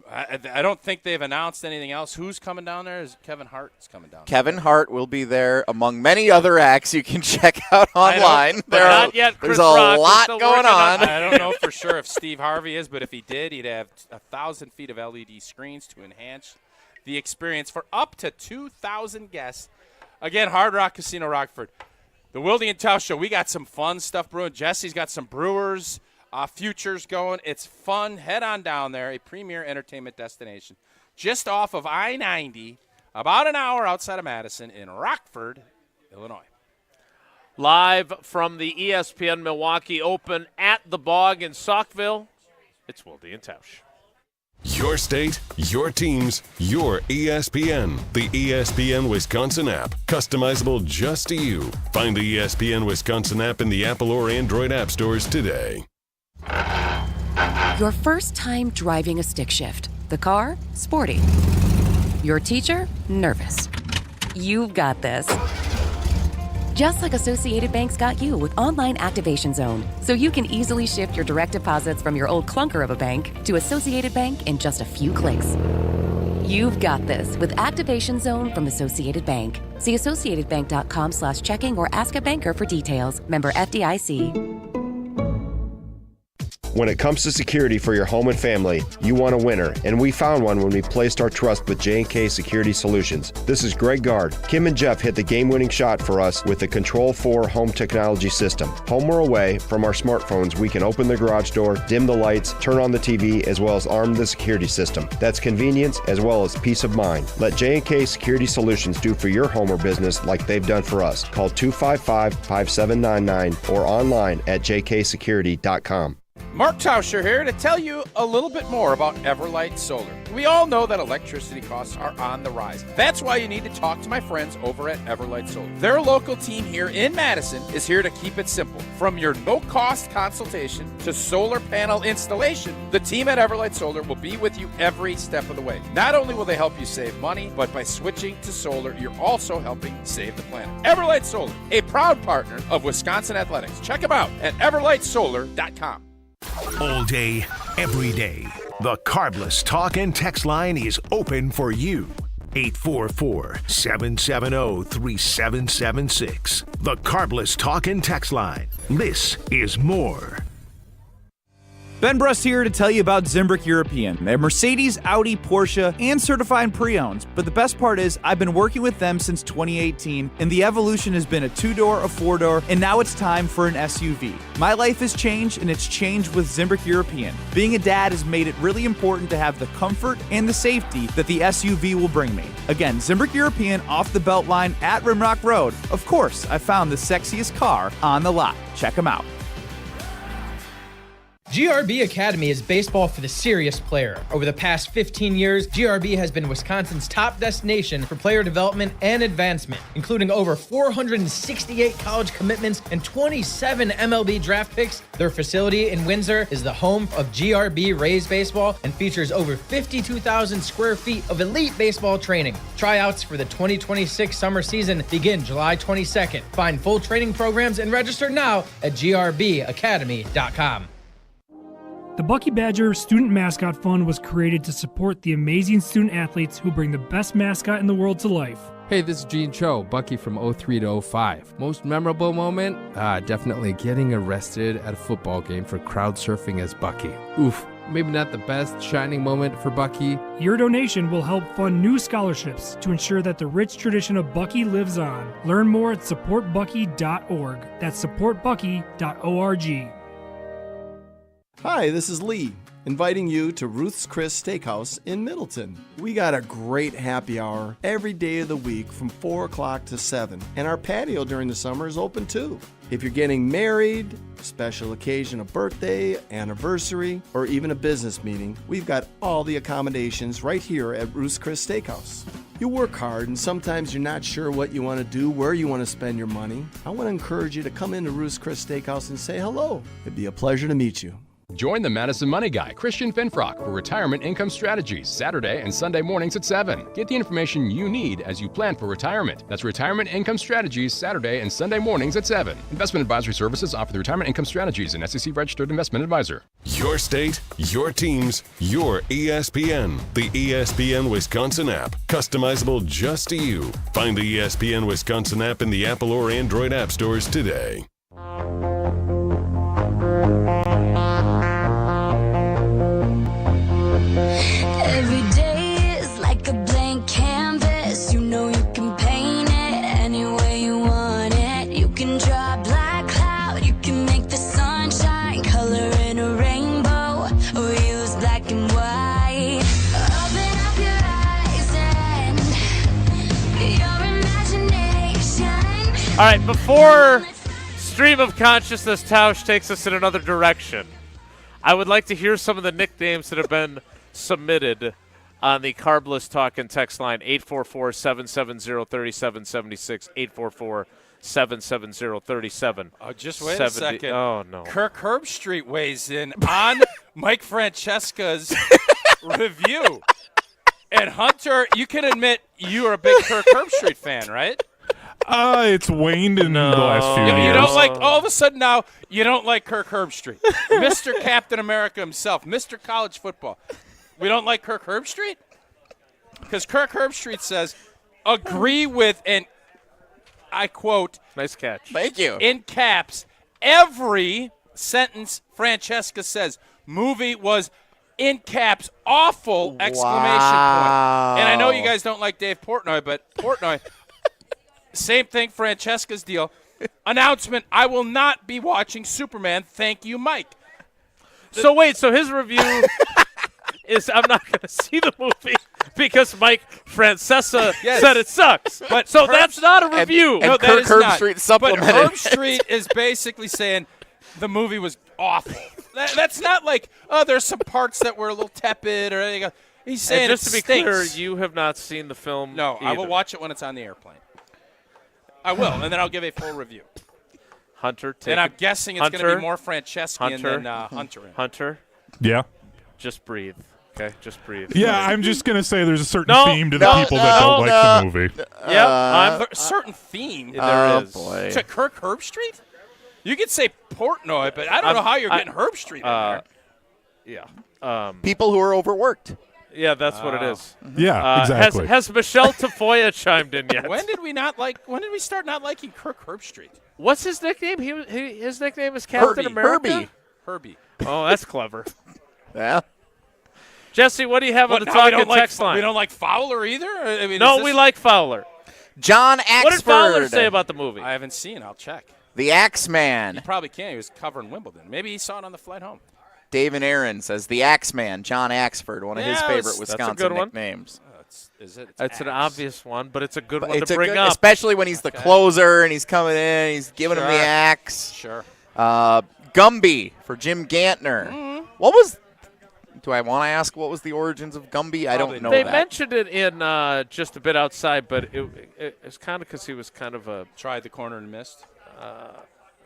I don't think they've announced anything else. Who's coming down there? Is Kevin Hart's coming down Kevin Hart will be there, among many other acts you can check out online. Not yet. There's Chris a Rock, lot going on. I don't know for sure if Steve Harvey is, but if he did, he'd have 1,000 feet of LED screens to enhance the experience for up to 2,000 guests. Again, Hard Rock Casino Rockford. The Wilde and Tausch Show, we got some fun stuff brewing. Jesse's got some Brewers futures going. It's fun. Head on down there, a premier entertainment destination just off of I-90, about an hour outside of Madison in Rockford, Illinois. Live from the ESPN Milwaukee Open at the Bog in Saukville, it's Wilde and Tausch. Your state, your teams, your ESPN. The ESPN Wisconsin app. Customizable just to you. Find the ESPN Wisconsin app in the Apple or Android app stores today. Your first time driving a stick shift. The car, sporty. Your teacher, nervous. You've got this. Just like Associated Bank's got you with Online Activation Zone, so you can easily shift your direct deposits from your old clunker of a bank to Associated Bank in just a few clicks. You've got this with Activation Zone from Associated Bank. See associatedbank.com/checking or ask a banker for details. Member FDIC. When it comes to security for your home and family, you want a winner, and we found one when we placed our trust with J&K Security Solutions. This is Greg Gard. Kim and Jeff hit the game-winning shot for us with the Control 4 home technology system. Home or away, from our smartphones, we can open the garage door, dim the lights, turn on the TV, as well as arm the security system. That's convenience as well as peace of mind. Let J&K Security Solutions do for your home or business like they've done for us. Call 255-5799 or online at jksecurity.com. Mark Tauscher here to tell you a little bit more about Everlight Solar. We all know that electricity costs are on the rise. That's why you need to talk to my friends over at Everlight Solar. Their local team here in Madison is here to keep it simple. From your no-cost consultation to solar panel installation, the team at Everlight Solar will be with you every step of the way. Not only will they help you save money, but by switching to solar, you're also helping save the planet. Everlight Solar, a proud partner of Wisconsin Athletics. Check them out at everlightsolar.com. All day, every day, the Carbless talk and text line is open for you. 844-770-3776. The Carbless Talk and Text Line. This is more. Ben Brust here to tell you about Zimbrick European. They're Mercedes, Audi, Porsche, and certified pre-owned. But the best part is I've been working with them since 2018, and the evolution has been a 2-door, a 4-door, and now it's time for an SUV. My life has changed, and it's changed with Zimbrick European. Being a dad has made it really important to have the comfort and the safety that the SUV will bring me. Again, Zimbrick European off the Beltline at Rimrock Road. Of course, I found the sexiest car on the lot. Check them out. GRB Academy is baseball for the serious player. Over the past 15 years, GRB has been Wisconsin's top destination for player development and advancement, including over 468 college commitments and 27 MLB draft picks. Their facility in Windsor is the home of GRB Rays baseball and features over 52,000 square feet of elite baseball training. Tryouts for the 2026 summer season begin July 22nd. Find full training programs and register now at grbacademy.com. The Bucky Badger Student Mascot Fund was created to support the amazing student athletes who bring the best mascot in the world to life. Hey, this is Gene Cho, Bucky from 03 to 05. Most memorable moment? Definitely getting arrested at a football game for crowd surfing as Bucky. Oof, maybe not the best shining moment for Bucky. Your donation will help fund new scholarships to ensure that the rich tradition of Bucky lives on. Learn more at supportbucky.org. That's supportbucky.org. Hi, this is Lee, inviting you to Ruth's Chris Steakhouse in Middleton. We got a great happy hour every day of the week from 4 o'clock to 7, and our patio during the summer is open too. If you're getting married, special occasion, a birthday, anniversary, or even a business meeting, we've got all the accommodations right here at Ruth's Chris Steakhouse. You work hard and sometimes you're not sure what you want to do, where you want to spend your money. I want to encourage you to come into Ruth's Chris Steakhouse and say hello. It'd be a pleasure to meet you. Join the Madison Money Guy, Christian Finfrock, for Retirement Income Strategies, Saturday and Sunday mornings at 7. Get the information you need as you plan for retirement. That's Retirement Income Strategies, Saturday and Sunday mornings at 7. Investment advisory services offered through Retirement Income Strategies, an SEC-registered investment advisor. Your state, your teams, your ESPN. The ESPN Wisconsin app, customizable just to you. Find the ESPN Wisconsin app in the Apple or Android app stores today. Every day is like a blank canvas. You know you can paint it any way you want it. You can draw a black cloud. You can make the sunshine color in a rainbow, or use black and white. Open up your eyes and your imagination. All right, before Stream of Consciousness Tausch takes us in another direction, I would like to hear some of the nicknames that have been submitted on the Carbless Talk and Text line, 844-770-3776, 844-770-3770. Oh, just wait a second. Oh, no. Kirk Herbstreit weighs in on Mike Francesca's review. And Hunter, you can admit you are a big Kirk Herbstreit fan, right? It's waned in the last few years. You don't like, all of a sudden now, you don't like Kirk Herbstreit. Mr. Captain America himself, Mr. College Football. We don't like Kirk Herbstreit? Because Kirk Herbstreit says, agree with, and I quote. Nice catch. Thank you. In caps, every sentence Francesca says. Movie was, in caps, awful, exclamation point. And I know you guys don't like Dave Portnoy, but Portnoy, same thing, Francesca's deal. Announcement, I will not be watching Superman. Thank you, Mike. So wait, so his review is I'm not going to see the movie because Mike Francesa said it sucks. But so that's not a review. And Kirk Herbstreit supplemented. But Herbstreit is basically saying the movie was awful. That's not like, oh, there's some parts that were a little tepid or anything. He's saying and just to be stinks. clear, you have not seen the film. No, either. I will watch it when it's on the airplane. I will, and then I'll give a full review. Hunter, and I'm guessing it's going to be more Francescan than Hunter. Hunter. Yeah. Just breathe. Okay, just breathe. Yeah, I'm just going to say there's a certain theme to the people that don't like the movie. Yeah, a certain theme. There is. Boy. To Kirk Herbstreit? You could say Portnoy, but I don't know how you're getting Herbstreit in there. Yeah. People who are overworked. Yeah, that's what it is. Yeah, exactly. Has Michelle Tafoya chimed in yet? When did we start not liking Kirk Herbstreit? What's his nickname? His nickname is Captain America? Herbie. Oh, that's clever. Yeah. Jesse, what do you have on the talking text line? We don't like Fowler either? I mean, no, we like Fowler. John Axford. What did Fowler say about the movie? I haven't seen. I'll check. The Axeman. You probably can't. He was covering Wimbledon. Maybe he saw it on the flight home. David Aaron says the Axeman, John Axford, one of his favorite Wisconsin nicknames. Is it? It's an obvious one, but it's a good one It's to bring up. especially when he's the closer and he's coming in, he's giving him the axe. Sure. Gumby for Jim Gantner. What was? Do I want to ask what was the origins of Gumby? I don't know. They that. mentioned it in just a bit outside, but it's kind of because he was kind of a tried the corner and missed.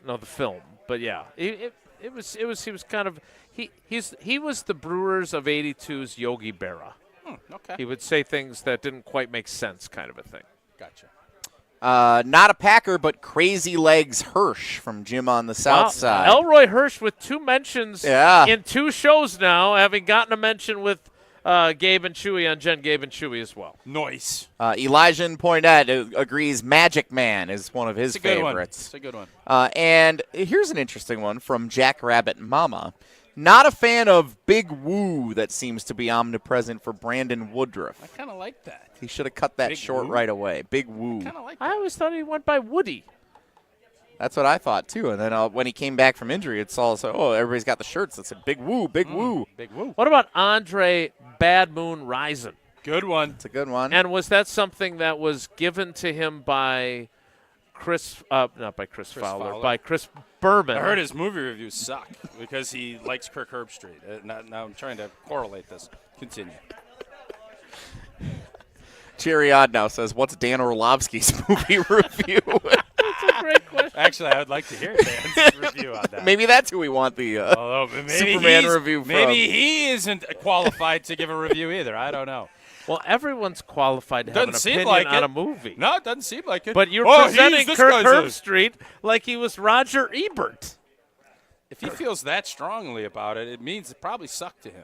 No, the film, but yeah, he was kind of he was the Brewers of '82's Yogi Berra. Okay. He would say things that didn't quite make sense, kind of a thing. Gotcha. Not a Packer, but Crazy Legs Hirsch from Jim on the South Side. Elroy Hirsch with 2 mentions in 2 shows now, having gotten a mention with Gabe and Chewy on Jen, Gabe and Chewy as well. Nice. Elijah Poindette agrees Magic Man is one of his favorites. It's a good one. And here's an interesting one from Jackrabbit Mama. Not a fan of Big Woo that seems to be omnipresent for Brandon Woodruff. I kind of like that. He should have cut that Big short Woo? right away. Big Woo. I always thought he went by Woody. That's what I thought, too. And then when he came back from injury, it's all so, everybody's got the shirts that said Big Woo, Big Woo. Big Woo. What about Andre Bad Moon Rison? Good one. It's a good one. And was that something that was given to him by not by Chris Fowler, by Chris Berman? I heard his movie reviews suck because he likes Kirk Herbstreit. Now I'm trying to correlate this. Continue. Jerry Odd says, what's Dan Orlovsky's movie review? That's a great question. Actually, I would like to hear Dan's review on that. Maybe that's who we want the Superman review from. Maybe he isn't qualified to give a review either. I don't know. Well, everyone's qualified to have an opinion on a movie. No, it doesn't seem like it. But you're presenting Kirk Herbstreit like he was Roger Ebert. If he feels that strongly about it, it means it probably sucked to him.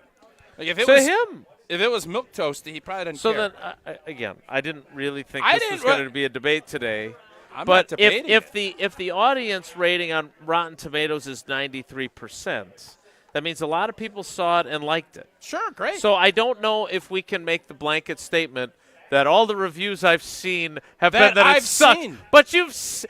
Like if it to was him. If it was milk toasty, he probably didn't care. So then, again, I didn't really think this was going to be a debate today. I'm but not debating if the audience rating on Rotten Tomatoes is 93%, that means a lot of people saw it and liked it. Sure, great. So I don't know if we can make the blanket statement that all the reviews I've seen have been that it sucked. But you've still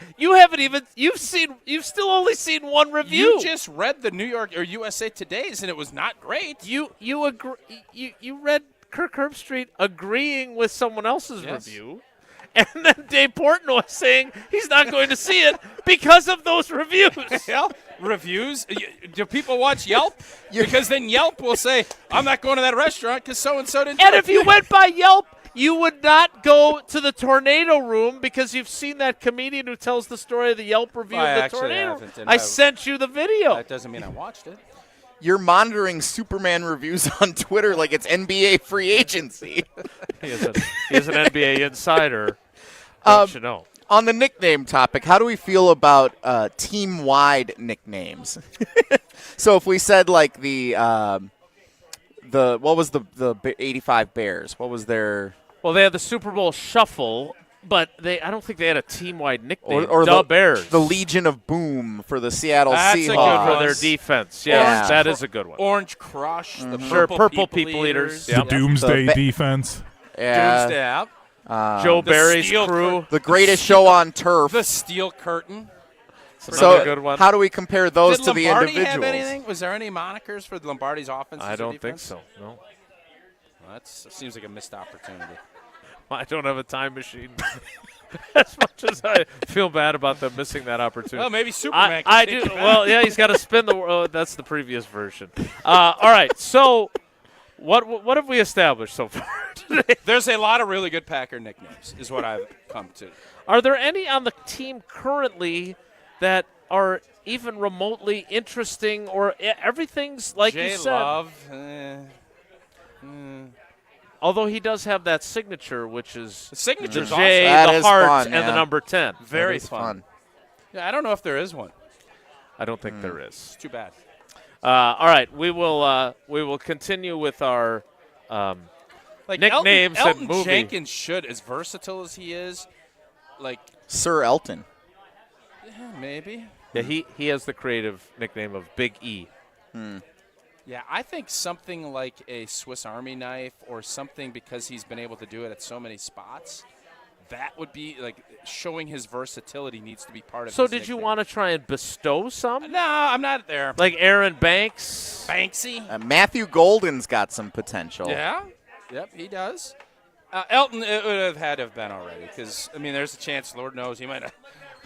only seen one review. You just read the New York or USA Today's and it was not great. You read Kirk Herbstreit agreeing with someone else's review. And then Dave Portnoy saying he's not going to see it because of those reviews. Yeah, reviews? Do people watch Yelp? Because then Yelp will say, I'm not going to that restaurant because so-and-so didn't. And if you went by Yelp, you would not go to the tornado room because you've seen that comedian who tells the story of the Yelp review of the tornado. I sent you the video. That doesn't mean I watched it. You're monitoring Superman reviews on Twitter like it's NBA free agency. He is an NBA insider. Don't you know? On the nickname topic, how do we feel about team-wide nicknames? So if we said like the what was the 85 Bears? What was their? Well, they had the Super Bowl Shuffle, but I don't think they had a team-wide nickname. Or the Bears. The Legion of Boom for the Seattle Seahawks. Seahawks. That's a good for their defense. Yes, that is a good one. Orange Crush. The Purple People Eaters. The Doomsday Defense. Yeah. Doomsday App. Joe Barry's crew. The greatest show on turf. The Steel Curtain. So good one. How do we compare those Did to the Lombardi individuals? have anything? Was there any monikers for Lombardi's offense? I don't think so. No. Well, that seems like a missed opportunity. I don't have a time machine. As much as I feel bad about them missing that opportunity. Well, maybe Superman can I take do. it back. Well, yeah, he's got to spin the world. That's the previous version. All right, so what have we established so far today? There's a lot of really good Packer nicknames, is what I've come to. Are there any on the team currently that are even remotely interesting, or everything's like you said? Love. Although he does have that signature, which is The signature's the awesome. J, That the is heart, fun, and yeah. the number 10. Very That is fun. Yeah, I don't know if there is one. I don't think there is. It's too bad. All right, we will continue with our Like Nicknames Elton and movie. Jenkins should, as versatile as he is, like Sir Elton. Maybe. Yeah, he has the creative nickname of Big E. Yeah, I think something like a Swiss Army knife or something, because he's been able to do it at so many spots. That would be like showing his versatility needs to be part of. So his did you nickname. want to try and bestow some? No, I'm not there. Like Aaron Banks? Banksy? Matthew Golden's got some potential. Yeah. Yep, he does. Elton, it would have had to have been already, because I mean, there's a chance. Lord knows he might.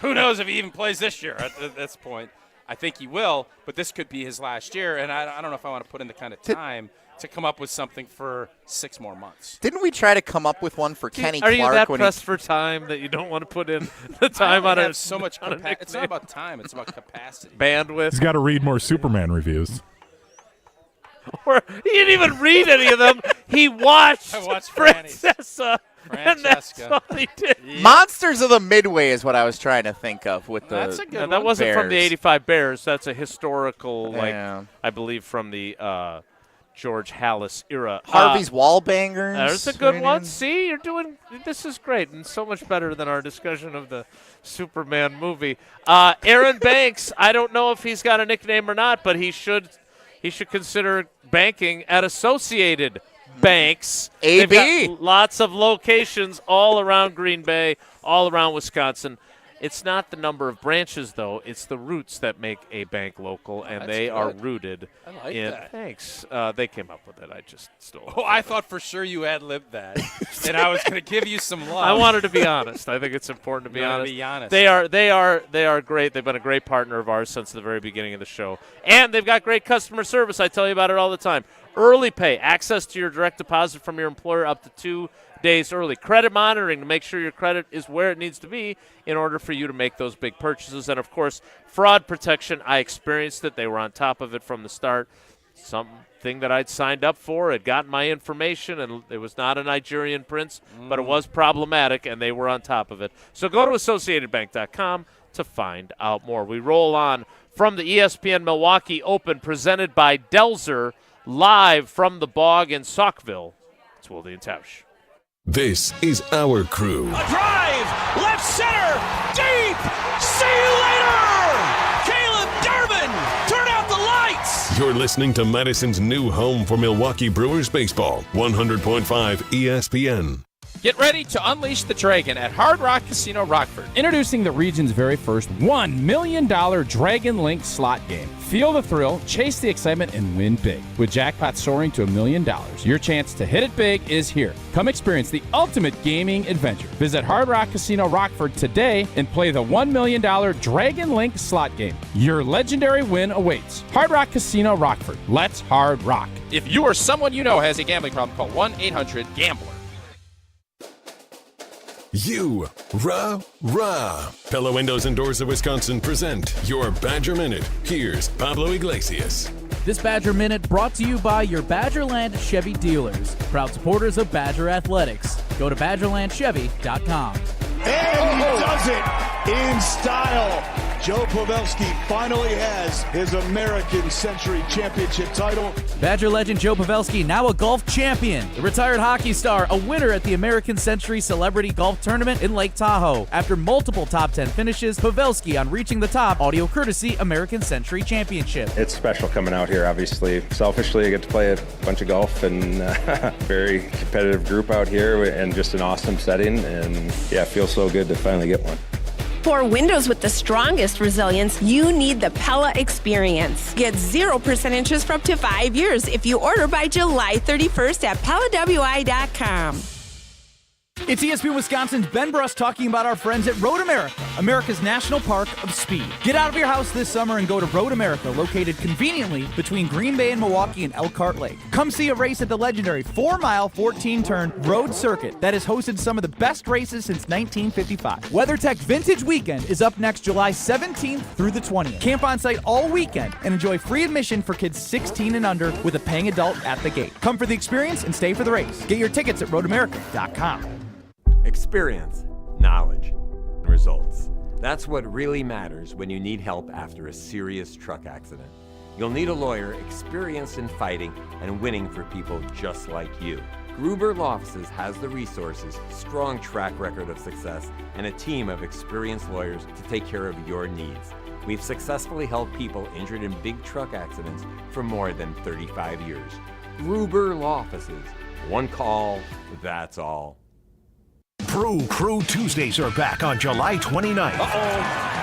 Who knows if he even plays this year at this point? I think he will, but this could be his last year, and I don't know if I want to put in the kind of time to come up with something for 6 more months. Didn't we try to come up with one for Kenny Are Clark? you that when pressed for time that you don't want to put in the time on have so much on a it's not nickname? about time, it's about capacity. Bandwidth? He's got to read more Superman reviews. Or he didn't even read any of them. He watched, I watched Franny's. Francesca, and that's Francesca. all he did. Monsters of the Midway is what I was trying to think of with the That's a good Yeah, one. that wasn't from the Bears. 85 Bears. That's a historical, Yeah. I believe, from the George Halas era. Harvey's Wallbangers. There's a good right one. in. See, you're doing this is great and so much better than our discussion of the Superman movie. Aaron Banks, I don't know if he's got a nickname or not, but he should consider banking at Associated Banks. AB. They've got lots of locations all around Green Bay, all around Wisconsin. It's not the number of branches, though. It's the roots that make a bank local, and That's they are good. rooted I like in. that. Thanks. They came up with it. I just stole it. Oh, I thought for sure you ad-libbed that, and I was going to give you some love. I wanted to be honest. I think it's important to be You wanna honest. be honest. They are great. They've been a great partner of ours since the very beginning of the show, and they've got great customer service. I tell you about it all the time. Early pay, access to your direct deposit from your employer up to 2 days early. Credit monitoring to make sure your credit is where it needs to be in order for you to make those big purchases, and of course, fraud protection. I experienced it. They were on top of it from the start. Something that I'd signed up for, had gotten my information, and it was not a Nigerian prince, but it was problematic, and they were on top of it. So go to AssociatedBank.com to find out more. We roll on from the ESPN Milwaukee Open, presented by Delzer, live from the Bog in Saukville. It's Wilde and Tausch. This is our crew. A drive, left center, deep. See you later. Caleb Durbin, turn out the lights. You're listening to Madison's new home for Milwaukee Brewers baseball, 100.5 ESPN. Get ready to unleash the dragon at Hard Rock Casino Rockford. Introducing the region's very first $1 million Dragon Link slot game. Feel the thrill, chase the excitement, and win big. With jackpot soaring to $1 million, your chance to hit it big is here. Come experience the ultimate gaming adventure. Visit Hard Rock Casino Rockford today and play the $1 million Dragon Link slot game. Your legendary win awaits. Hard Rock Casino Rockford. Let's hard rock. If you or someone you know has a gambling problem, call 1-800-GAMBLER. You, rah. Pella Windows and Doors of Wisconsin present your Badger Minute. Here's Pablo Iglesias. This Badger Minute brought to you by your Badgerland Chevy dealers, proud supporters of Badger Athletics. Go to BadgerlandChevy.com. And he does it in style. Joe Pavelski finally has his American Century Championship title. Badger legend Joe Pavelski, now a golf champion. The retired hockey star, a winner at the American Century Celebrity Golf Tournament in Lake Tahoe. After multiple top 10 finishes, Pavelski on Reaching the Top, audio courtesy American Century Championship. It's special coming out here, obviously. Selfishly, I get to play a bunch of golf and very competitive group out here and just an awesome setting. And yeah, it feels so good to finally get one. For windows with the strongest resilience, you need the Pella experience. Get 0% interest for up to 5 years if you order by July 31st at PellaWI.com. It's ESPN Wisconsin's Ben Bruss talking about our friends at Road America, America's National Park of Speed. Get out of your house this summer and go to Road America, located conveniently between Green Bay and Milwaukee and Elkhart Lake. Come see a race at the legendary 4-mile, 14-turn road circuit that has hosted some of the best races since 1955. WeatherTech Vintage Weekend is up next July 17th through the 20th. Camp on site all weekend and enjoy free admission for kids 16 and under with a paying adult at the gate. Come for the experience and stay for the race. Get your tickets at roadamerica.com. Experience, knowledge, and results. That's what really matters when you need help after a serious truck accident. You'll need a lawyer experienced in fighting and winning for people just like you. Gruber Law Offices has the resources, strong track record of success, and a team of experienced lawyers to take care of your needs. We've successfully helped people injured in big truck accidents for more than 35 years. Gruber Law Offices. One call, that's all. Brew Crew Tuesdays are back on July 29th.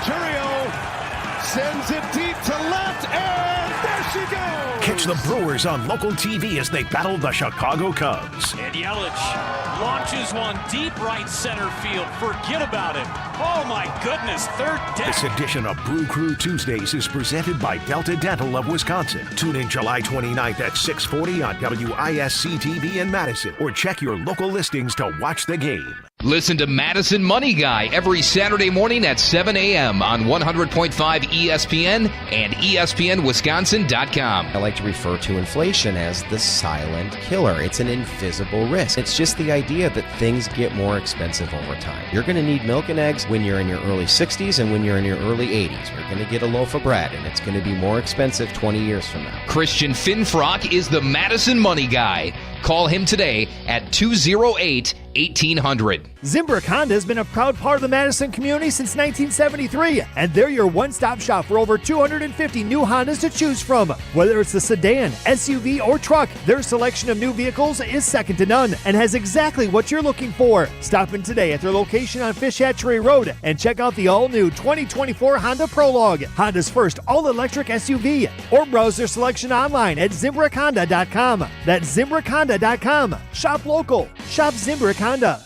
Turio sends it deep to left, and there she goes. Catch the Brewers on local TV as they battle the Chicago Cubs. And Yelich launches one deep right center field. Forget about it. Oh, my goodness. Third down. This edition of Brew Crew Tuesdays is presented by Delta Dental of Wisconsin. Tune in July 29th at 6:40 on WISC TV in Madison, or check your local listings to watch the game. Listen to Madison Money Guy every Saturday morning at 7 a.m. on 100.5 ESPN and ESPNWisconsin.com. I like to refer to inflation as the silent killer. It's an invisible risk. It's just the idea that things get more expensive over time. You're going to need milk and eggs when you're in your early 60s and when you're in your early 80s. You're going to get a loaf of bread, and it's going to be more expensive 20 years from now. Christian Finfrock is the Madison Money Guy. Call him today at 208-1800. Zimbrick Honda has been a proud part of the Madison community since 1973, and they're your one-stop shop for over 250 new Hondas to choose from. Whether it's the sedan, SUV, or truck, their selection of new vehicles is second to none and has exactly what you're looking for. Stop in today at their location on Fish Hatchery Road and check out the all-new 2024 Honda Prologue, Honda's first all-electric SUV, or browse their selection online at ZimbrickHonda.com. That's ZimbrickHonda.com. Shop local. Shop Zimbrick Honda.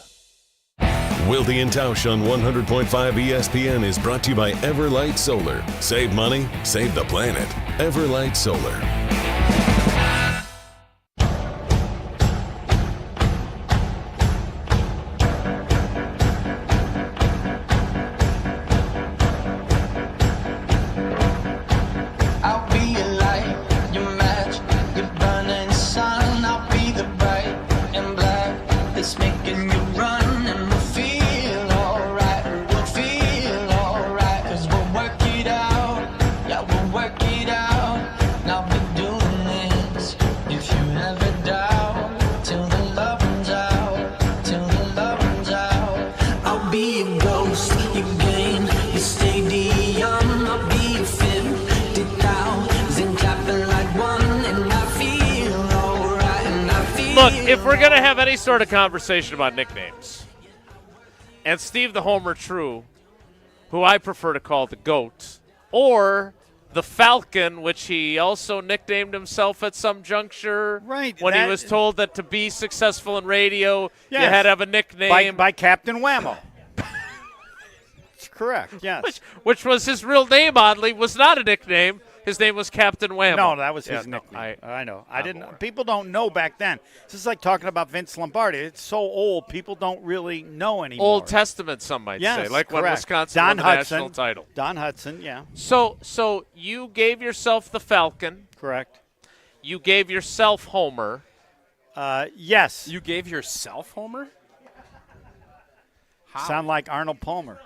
Wilde and Tausch on 100.5 ESPN is brought to you by Everlight Solar. Save money, save the planet. Everlight Solar. I'll be your light, your match, your burning sun. I'll be the bright and black that's making you run. And we'll feel alright, we'll feel alright. 'Cause we'll work it out, yeah, we'll work it out. Now we're doing this, if you ever doubt. Till the love runs out, till the love runs out. I'll be a ghost, your game, your stadium. I'll be your fit. Look, if we're going to have any sort of conversation about nicknames, and Steve the Homer True, who I prefer to call the GOAT, or the Falcon, which he also nicknamed himself at some juncture, right? When he was told that to be successful in radio, yes, you had to have a nickname. By Captain Whammo. That's correct, yes. Which was his real name, oddly, was not a nickname. His name was Captain Whammo. No, that was his nickname. I know. I didn't. People don't know back then. This is like talking about Vince Lombardi. It's so old, people don't really know anymore. Old Testament, some might say, like when Wisconsin won the national title. Don Hudson, yeah. So you gave yourself the Falcon. Correct. You gave yourself Homer. Yes. You gave yourself Homer? How? Sound like Arnold Palmer.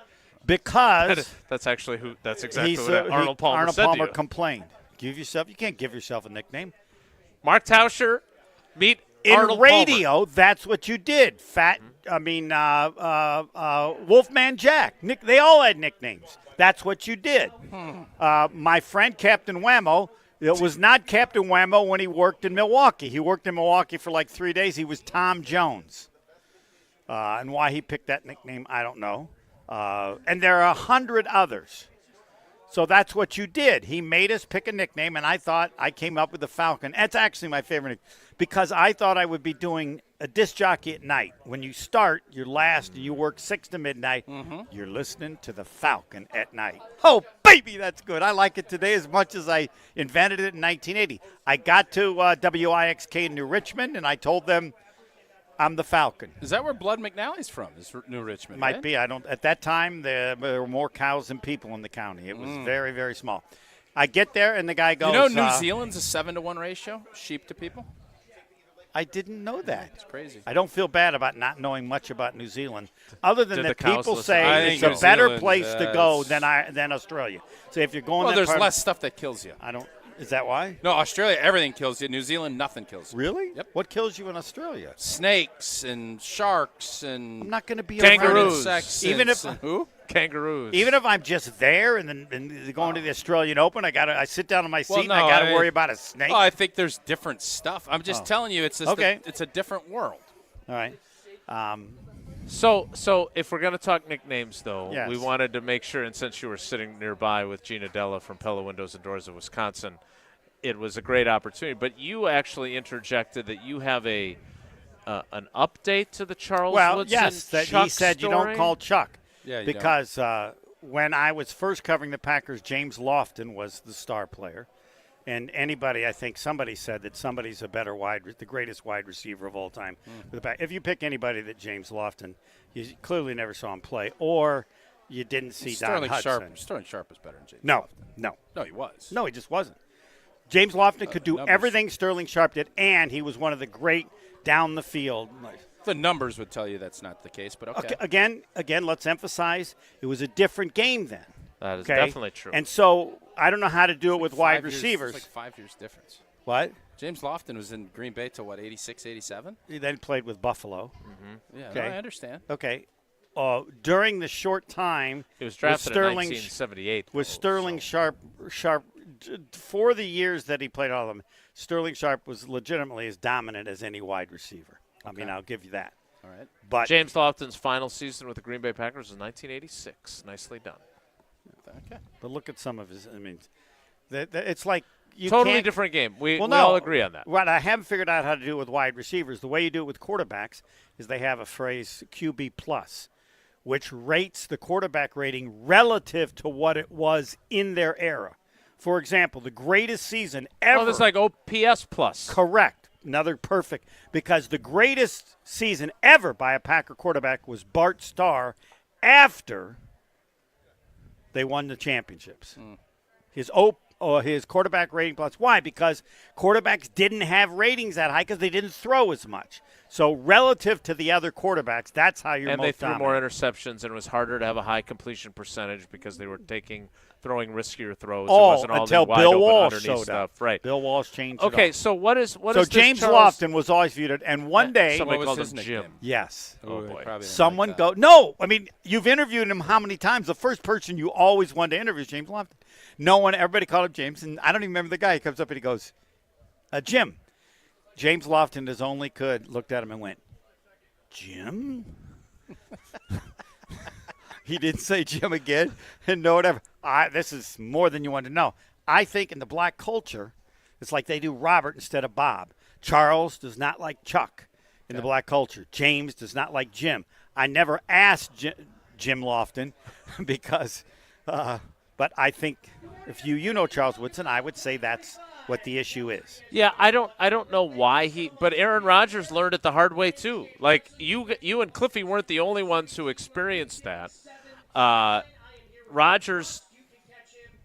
Because that's actually that's exactly what Arnold Palmer said to you. Complained. You can't give yourself a nickname. Mark Tauscher, meet in Arnold radio. Palmer. That's what you did. Wolfman Jack. They all had nicknames. That's what you did. My friend Captain Whammo. It was not Captain Whammo when he worked in Milwaukee. He worked in Milwaukee for like 3 days. He was Tom Jones. And why he picked that nickname, I don't know. And there are 100 others. So that's what you did. He made us pick a nickname, and I thought I came up with the Falcon. That's actually my favorite nickname because I thought I would be doing a disc jockey at night. When you start, you're last, and you work 6 to midnight. You're listening to the Falcon at night. Oh, baby, that's good. I like it today as much as I invented it in 1980. I got to WIXK in New Richmond, and I told them, I'm the Falcon. Is that where Blood McNally's from? Is New Richmond? Might right? be. I don't. At that time, there were more cows than people in the county. It was very, very small. I get there, and the guy goes, You know, New Zealand's a 7-to-1 ratio, sheep to people. I didn't know that. It's crazy. I don't feel bad about not knowing much about New Zealand, other than that people listen? say it's a better place to go than Australia. So if you're going, there's less stuff that kills you. I don't. Is that why? No, Australia, everything kills you. New Zealand, nothing kills you. Really? Yep. What kills you in Australia? Snakes and sharks and I'm not going to be kangaroos. Even if who? Kangaroos. Even if I'm just there and then going to the Australian Open, I sit down in my seat and I got to worry about a snake. Oh, I think there's different stuff. I'm just telling you, it's just it's a different world. All right. So if we're going to talk nicknames, though, Yes. we wanted to make sure, and since you were sitting nearby with Gina Della from Pella Windows and Doors of Wisconsin, it was a great opportunity. But you actually interjected that you have an update to the Charles Woodson yes, that Chuck he said story? you don't call Chuck. Yeah, you because when I was first covering the Packers, James Lofton was the star player. And I think somebody said that somebody's the greatest wide receiver of all time. If you pick anybody that James Lofton, you clearly never saw him play, or you didn't see Don Hudson. Sterling Sharp was better than James No, Lofton. No, he was. No, he just wasn't. James Lofton could do everything Sterling Sharp did, and he was one of the great down the field. The numbers would tell you that's not the case, but okay. Again, let's emphasize it was a different game then. That is definitely true. And so I don't know how to do it with wide receivers. It's like 5 years difference. What? James Lofton was in Green Bay till, 86, 87? He then played with Buffalo. Mm-hmm. Yeah, okay. no, I understand. Okay. During the short time, he was drafted in 1978. Was Sterling Sharp, for the years that he played all of them, Sterling Sharp was legitimately as dominant as any wide receiver. I mean, I'll give you that. All right. But James Lofton's final season with the Green Bay Packers was 1986. Nicely done. Okay. But look at some of his. I mean, it's like you totally can't, different game. We no, all agree on that. What I haven't figured out how to do it with wide receivers. The way you do it with quarterbacks is they have a phrase QB plus, which rates the quarterback rating relative to what it was in their era. For example, the greatest season ever. Oh, it's like OPS plus. Correct. Another perfect. Because the greatest season ever by a Packer quarterback was Bart Starr after they won the championships. His quarterback rating plus. Why? Because quarterbacks didn't have ratings that high because they didn't throw as much. So relative to the other quarterbacks, that's how you're and most they threw dominant. more interceptions, and it was harder to have a high completion percentage because they were throwing riskier throws. It wasn't all until wide Bill open Walsh underneath showed stuff. up. Right. Bill Walsh changed Okay, it up. so what is So James Lofton was always viewed, and one day somebody called him Jim. Yes. Oh boy. Someone go. No, I mean you've interviewed him how many times? The first person you always wanted to interview is James Lofton. No one, everybody called him James, and I don't even remember the guy. He comes up and he goes, Jim. James Lofton, as only could, looked at him and went, Jim? He didn't say Jim again, and no whatever. This is more than you want to know. I think in the black culture, it's like they do Robert instead of Bob. Charles does not like Chuck in the black culture. James does not like Jim. I never asked Jim Lofton because, but I think if you know Charles Woodson, I would say that's what the issue is. Yeah, I don't know why but Aaron Rodgers learned it the hard way too. Like you and Cliffy weren't the only ones who experienced that. Rodgers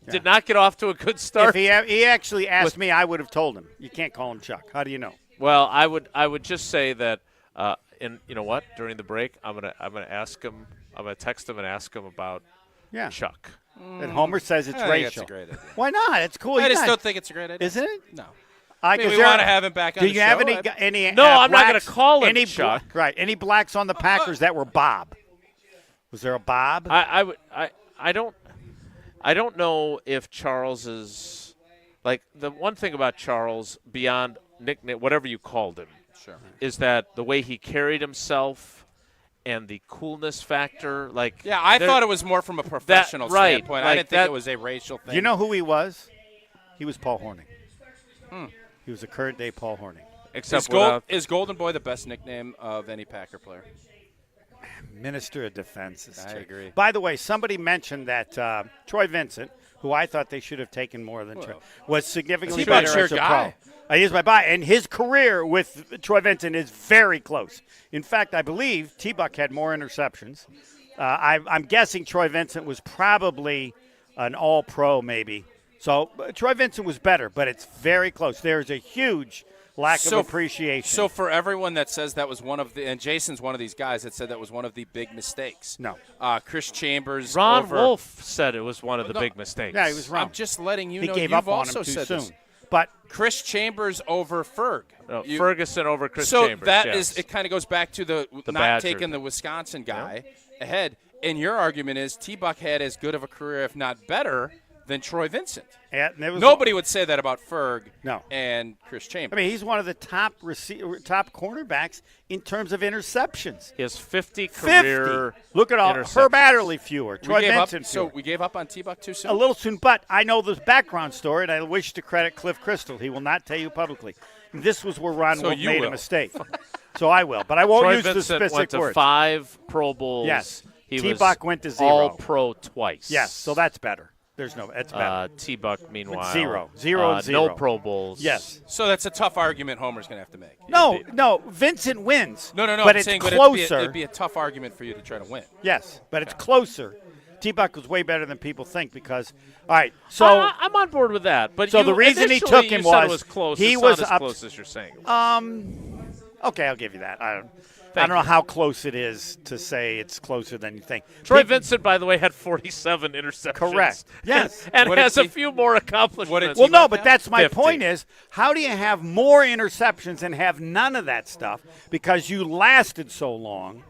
did not get off to a good start. If he actually asked me, I would have told him. You can't call him Chuck. How do you know? Well, I would just say that and you know what? During the break, I'm gonna ask him. I'm gonna text him and ask him about Chuck. And Homer says it's I think racial. that's a great idea. Why not? It's cool. I just don't think it's a great idea. Isn't it? No. I mean, we want to have him back on Do the you show. have any? No, I'm not blacks- gonna call him any Chuck. Right. Any blacks on the Packers that were Bob? Was there a Bob? I don't know if Charles is like the one thing about Charles beyond nickname, whatever you called him, is that the way he carried himself and the coolness factor. Like, yeah, I thought it was more from a professional standpoint. I didn't think it was a racial thing. Do you know who he was? He was Paul Hornung. He was a current day Paul Hornung. Except is Golden Boy the best nickname of any Packer player? Minister of Defense. I agree. By the way, somebody mentioned that Troy Vincent, who I thought they should have taken more than Troy, was significantly better as a pro. He is my buy, and his career with Troy Vincent is very close. In fact, I believe T-Buck had more interceptions. I'm guessing Troy Vincent was probably an all-pro maybe. So Troy Vincent was better, but it's very close. There's a huge lack of appreciation. So for everyone that says that was one of the – and Jason's one of these guys that said that was one of the big mistakes. No. Chris Chambers. Ron Wolf said it was one of the big mistakes. Yeah, he was wrong. I'm just letting you know he gave you've up on also him too said soon. this. But Chris Chambers over Ferg. No, Ferguson over Chris so Chambers. So that yes. is, it kind of goes back to the not Badger. taking the Wisconsin guy ahead. And your argument is T-Buck had as good of a career, if not better, than Troy Vincent. Nobody would say that about Ferg and Chris Chambers. I mean, he's one of the top cornerbacks in terms of interceptions. He has 50 career. Look at all Herb Adderley fewer. Troy Vincent fewer. So we gave up on T-Buck too soon? A little soon, but I know the background story, and I wish to credit Cliff Crystal. He will not tell you publicly. This was where Ron Wolf made a mistake. So I will, but I won't use the specific went to words. 5 Pro Bowls. Yes. He T-Buck went to 0. All-Pro twice. Yes, so that's better. That's better. T-Buck, meanwhile. 0 and 0. No Pro Bowls. Yes. So that's a tough argument Homer's going to have to make. No, Vincent wins. No. But I'm it's saying, closer. it'd be a tough argument for you to try to win. Yes, but it's closer. T-Buck was way better than people think because, all right, so. I'm on board with that. But so the reason he took him was close. He it's was not as close as you're saying. Okay, I'll give you that. I don't know how close it is to say it's closer than you think. Troy Vincent, by the way, had 47 interceptions. Correct. Yes. and has a few more accomplishments. Well, no, but that's my 50. point is, how do you have more interceptions and have none of that stuff because you lasted so long?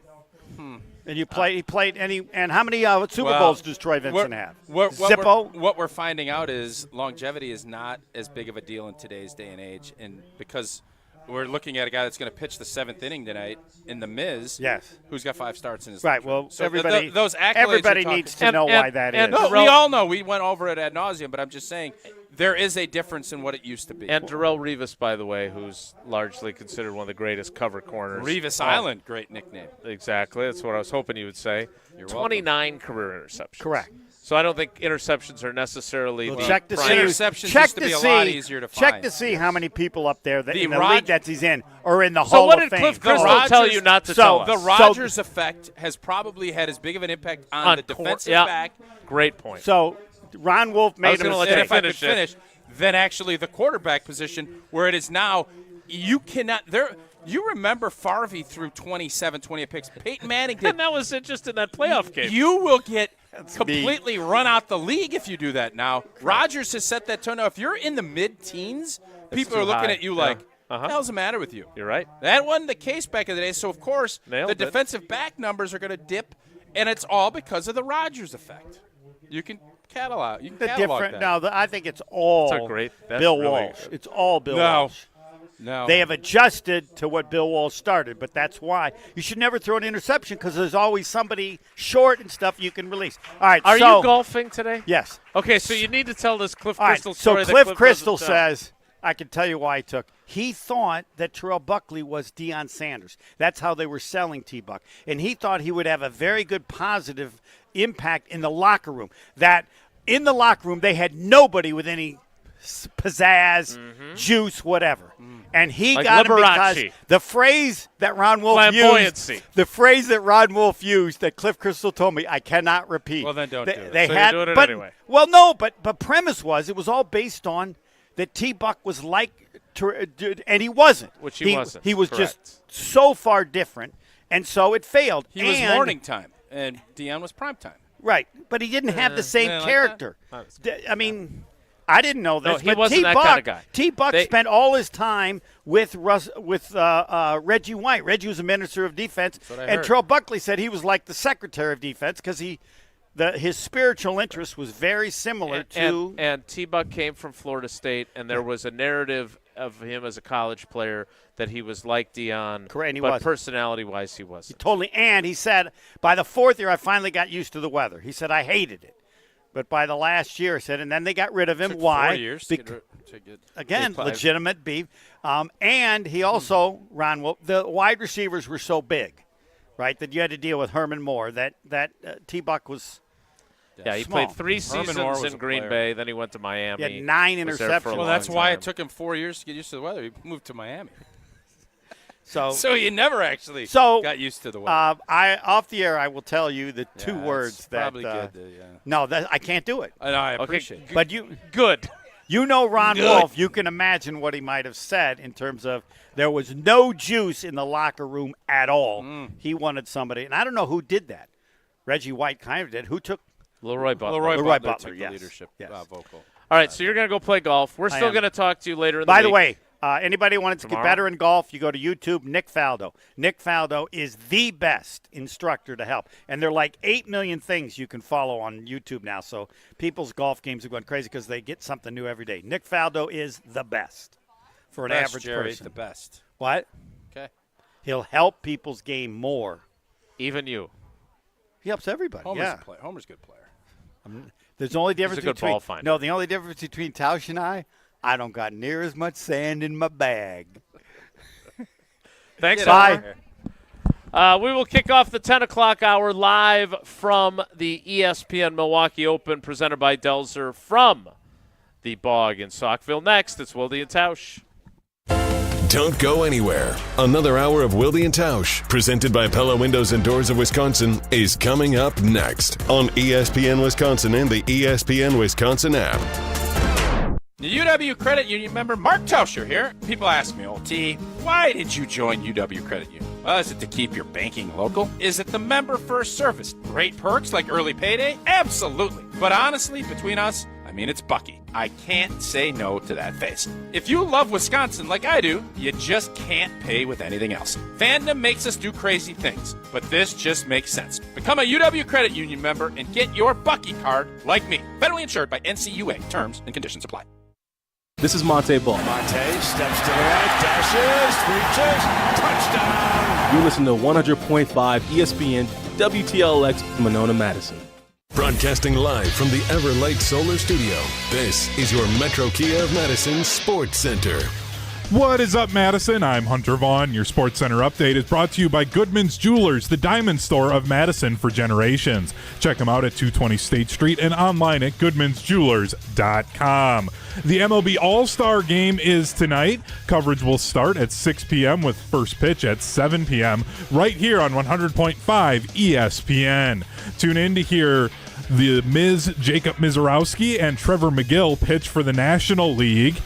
And he played, and how many Super Bowls does Troy Vincent have? Zippo? What we're finding out is longevity is not as big of a deal in today's day and age, and because we're looking at a guy that's going to pitch the 7th inning tonight in the Miz. Yes. Who's got 5 starts in his right. career. Well, so everybody, those accolades everybody needs to know why that is. No, we all know. We went over it ad nauseum, but I'm just saying there is a difference in what it used to be. And Darrelle Revis, by the way, who's largely considered one of the greatest cover corners. Revis Island, great nickname. Exactly. That's what I was hoping you would say. You're 29 career interceptions. Correct. So I don't think interceptions are necessarily check to see. Interceptions check used to be a lot easier to check find. to see how many people up there that The in the league that he's in are in the So Hall what of did Fame. Cliff Crystal tell you not to tell us? The Rodgers effect has probably had as big of an impact on the defensive back. Great point. So Ron Wolf made a mistake. If I could finish, then actually the quarterback position, where it is now, you cannot – there. You remember Favre threw 27, 28 picks. Peyton Manning did. And that was it just in that playoff game. You will get completely run out the league if you do that now. Rodgers has set that tone. Now, if you're in the mid-teens, people are looking at you like, what the hell's the matter with you? You're right. That wasn't the case back in the day. So, of course, the defensive back numbers are going to dip, and it's all because of the Rodgers effect. You can catalog that. No, I think it's all Bill Walsh. It's all Bill Walsh. No. They have adjusted to what Bill Walsh started, but that's why you should never throw an interception because there's always somebody short and stuff you can release. All right, Are you golfing today? Yes. Okay, so you need to tell this Cliff All right, Crystal story. So Cliff Crystal says, I can tell you why he took. He thought that Terrell Buckley was Deion Sanders. That's how they were selling T-Buck. And he thought he would have a very good positive impact in the locker room. That in the locker room they had nobody with any pizzazz, juice, whatever. And he got him because the phrase that Ron Wolf used, that Cliff Crystal told me, I cannot repeat. Well, then don't do it. They So had, you're doing it but, anyway. Well, no, but premise was it was all based on that T-Buck was like, and he wasn't. Which he wasn't. He was Correct. just so far different, and so it failed. He was morning time, and Deion was prime time. Right, but he didn't have the same like character. I mean, I didn't know this, he but wasn't that kind of guy. T-Buck spent all his time with Reggie White. Reggie was a minister of defense, and Terrell Buckley said he was like the secretary of defense because his spiritual interest was very similar to. And T-Buck came from Florida State, and there was a narrative of him as a college player that he was like Deion. Correct, but personality-wise, he wasn't. Totally. And he said, by the 4th year, I finally got used to the weather. He said, I hated it. But by the last year, he said, and then they got rid of him. Took Why? 4 years to get Again, legitimate beef. And he also, Ron Wolf, the wide receivers were so big, right, that you had to deal with Herman Moore, that T-Buck was Yeah, he small. played 3 seasons in Green Bay. Then he went to Miami. He had 9 was there for a interceptions. Well, that's long why time. it took him 4 years to get used to the weather. He moved to Miami. So you never actually got used to the weather. Off the air, I will tell you the two words that. Probably good. No, I can't do it. I know, I appreciate it. But you good. You know Ron Wolf. You can imagine what he might have said in terms of there was no juice in the locker room at all. He wanted somebody, and I don't know who did that. Reggie White kind of did. Who took? Leroy Butler. Leroy Butler took yes. the leadership yes. vocal. All right, so you're going to go play golf. We're I still am. going to talk to you later in the week. By the way, anybody wanting to get Tomorrow? better in golf, you go to YouTube, Nick Faldo. Nick Faldo is the best instructor to help. And there are like 8 million things you can follow on YouTube now. So people's golf games are going crazy because they get something new every day. Nick Faldo is the best for an Best, average Jerry, person. the best. What? Okay. He'll help people's game more. Even you. He helps everybody. Homer's a player. Homer's a good player. There's only difference He's a good between ball finder. No, the only difference between Tausch and I don't got near as much sand in my bag. Thanks, Bye. We will kick off the 10 o'clock hour live from the ESPN Milwaukee Open presented by Delzer from the Bog in Saukville. Next, it's Wilde and Tausch. Don't go anywhere. Another hour of Wilde and Tausch, presented by Pella Windows and Doors of Wisconsin, is coming up next on ESPN Wisconsin and the ESPN Wisconsin app. The UW Credit Union member Mark Tauscher here. People ask me, T, why did you join UW Credit Union? Well, is it to keep your banking local? Is it the member first service? Great perks like early payday? Absolutely. But honestly, between us, it's Bucky. I can't say no to that face. If you love Wisconsin like I do, you just can't pay with anything else. Fandom makes us do crazy things, but this just makes sense. Become a UW Credit Union member and get your Bucky card like me. Federally insured by NCUA. Terms and conditions apply. This is Monte Ball. Monte steps to the right, dashes, reaches, touchdown. You listen to 100.5 ESPN WTLX Monona, Madison. Broadcasting live from the Everlight Solar Studio, this is your Metro Kia of Madison Sports Center. What is up, Madison? I'm Hunter Vaughn. Your Sports Center update is brought to you by Goodman's Jewelers, the diamond store of Madison for generations. Check them out at 220 State Street and online at goodmansjewelers.com. The MLB All-Star Game is tonight. Coverage will start at 6 p.m. with first pitch at 7 p.m. right here on 100.5 ESPN. Tune in to hear the Miz Jacob Mizorowski and Trevor McGill pitch for the National League.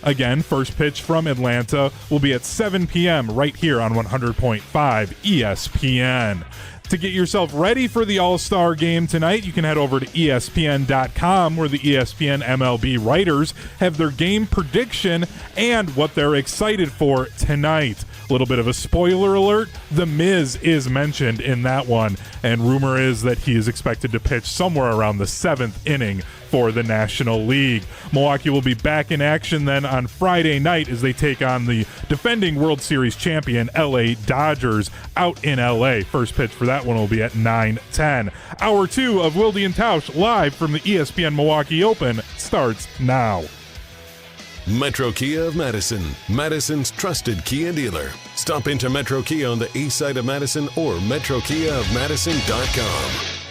Again, first pitch from Atlanta will be at 7 p.m. right here on 100.5 ESPN. To get yourself ready for the All-Star Game tonight, you can head over to ESPN.com where the ESPN MLB writers have their game prediction and what they're excited for tonight. A little bit of a spoiler alert, The Miz is mentioned in that one, and rumor is that he is expected to pitch somewhere around the 7th inning for the National League. Milwaukee will be back in action then on Friday night as they take on the defending World Series champion LA Dodgers out in LA. First pitch for that one will be at 9:10. Hour 2 of Wilde and Tausch live from the ESPN Milwaukee Open starts now. Metro Kia of Madison, Madison's trusted Kia dealer. Stop into Metro Kia on the east side of Madison or metrokiaofmadison.com.